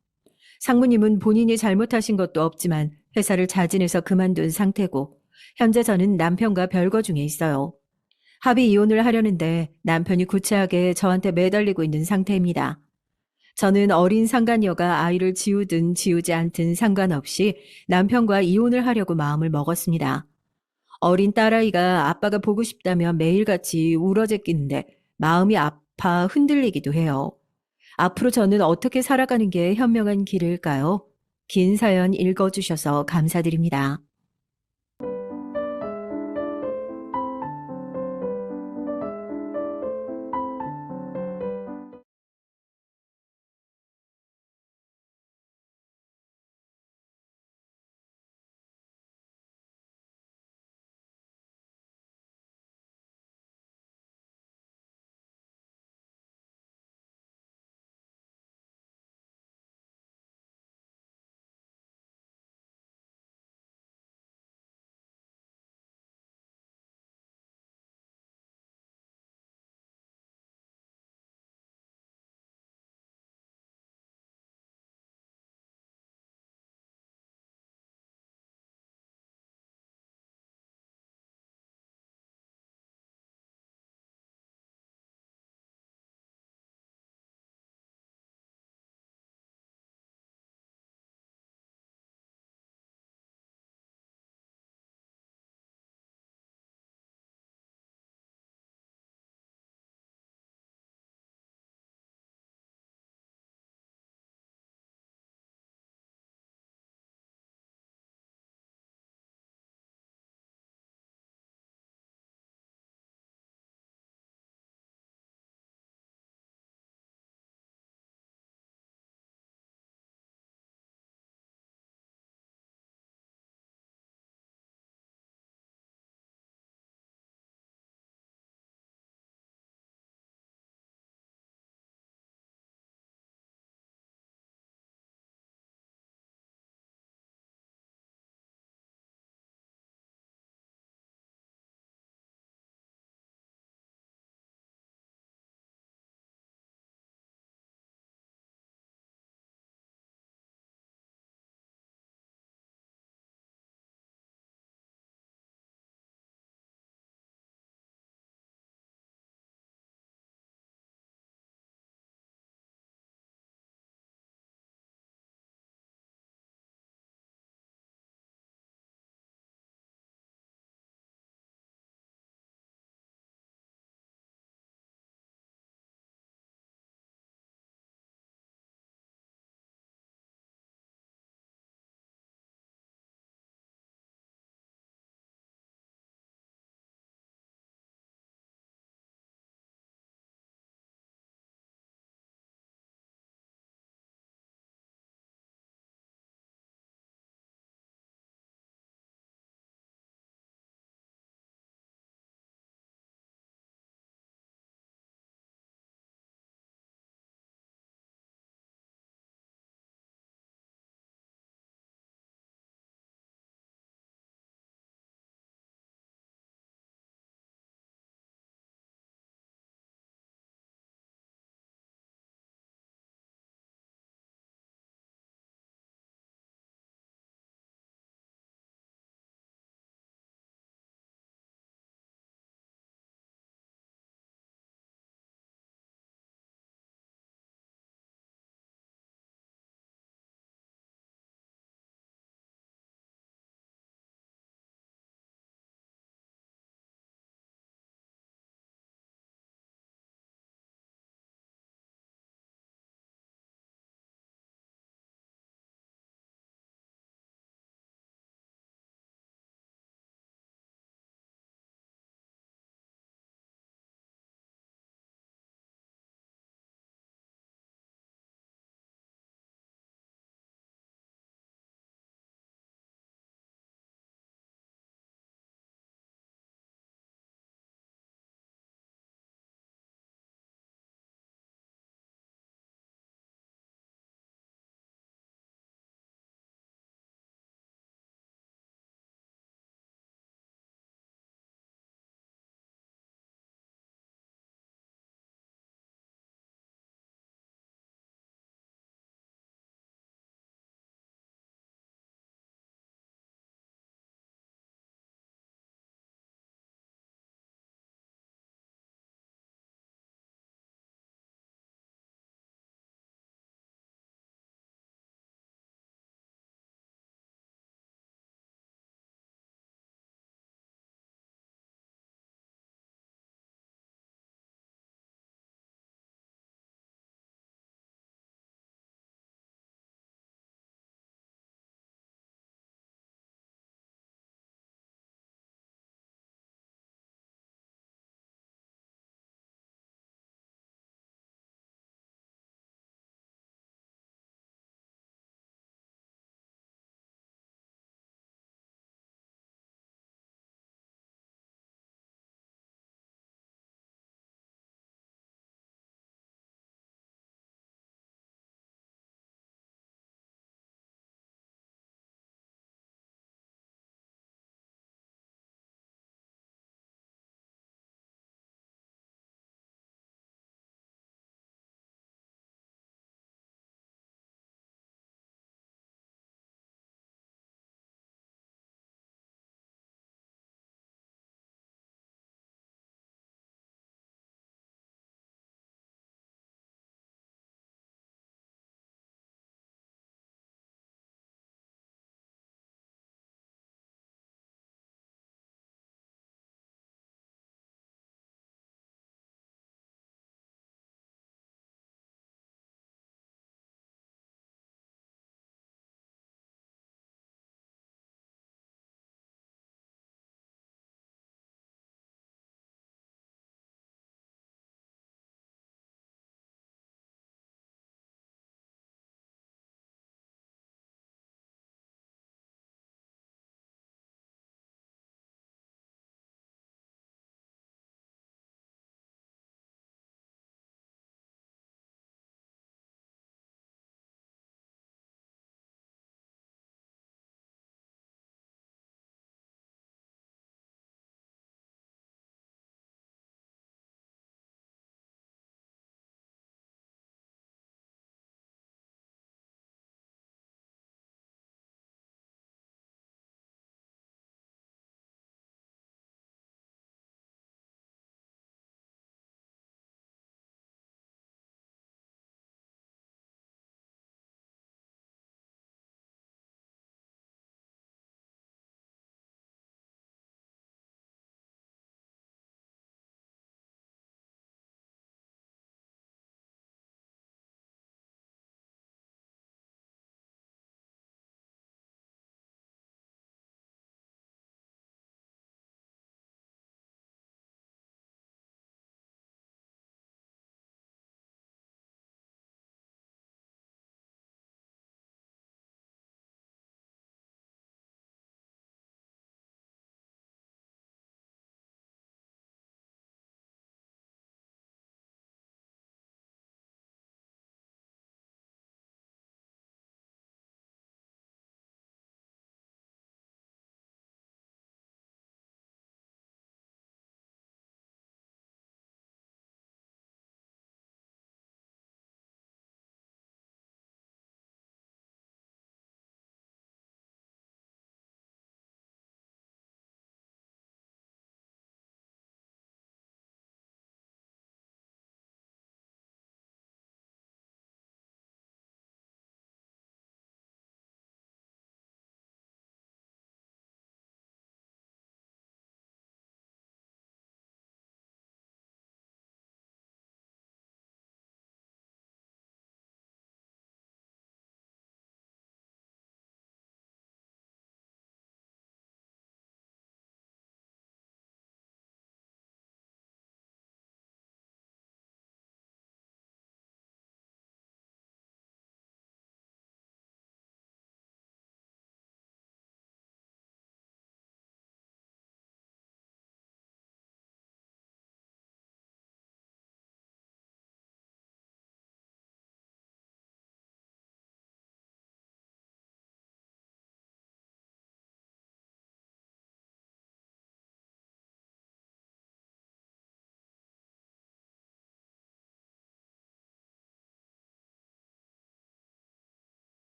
상무님은 본인이 잘못하신 것도 없지만 회사를 자진해서 그만둔 상태고 현재 저는 남편과 별거 중에 있어요. 합의 이혼을 하려는데 남편이 구차하게 저한테 매달리고 있는 상태입니다. 저는 어린 상간녀가 아이를 지우든 지우지 않든 상관없이 남편과 이혼을 하려고 마음을 먹었습니다. 어린 딸아이가 아빠가 보고 싶다면 매일같이 울어제끼는데 마음이 아파 흔들리기도 해요. 앞으로 저는 어떻게 살아가는 게 현명한 길일까요? 긴 사연 읽어주셔서 감사드립니다.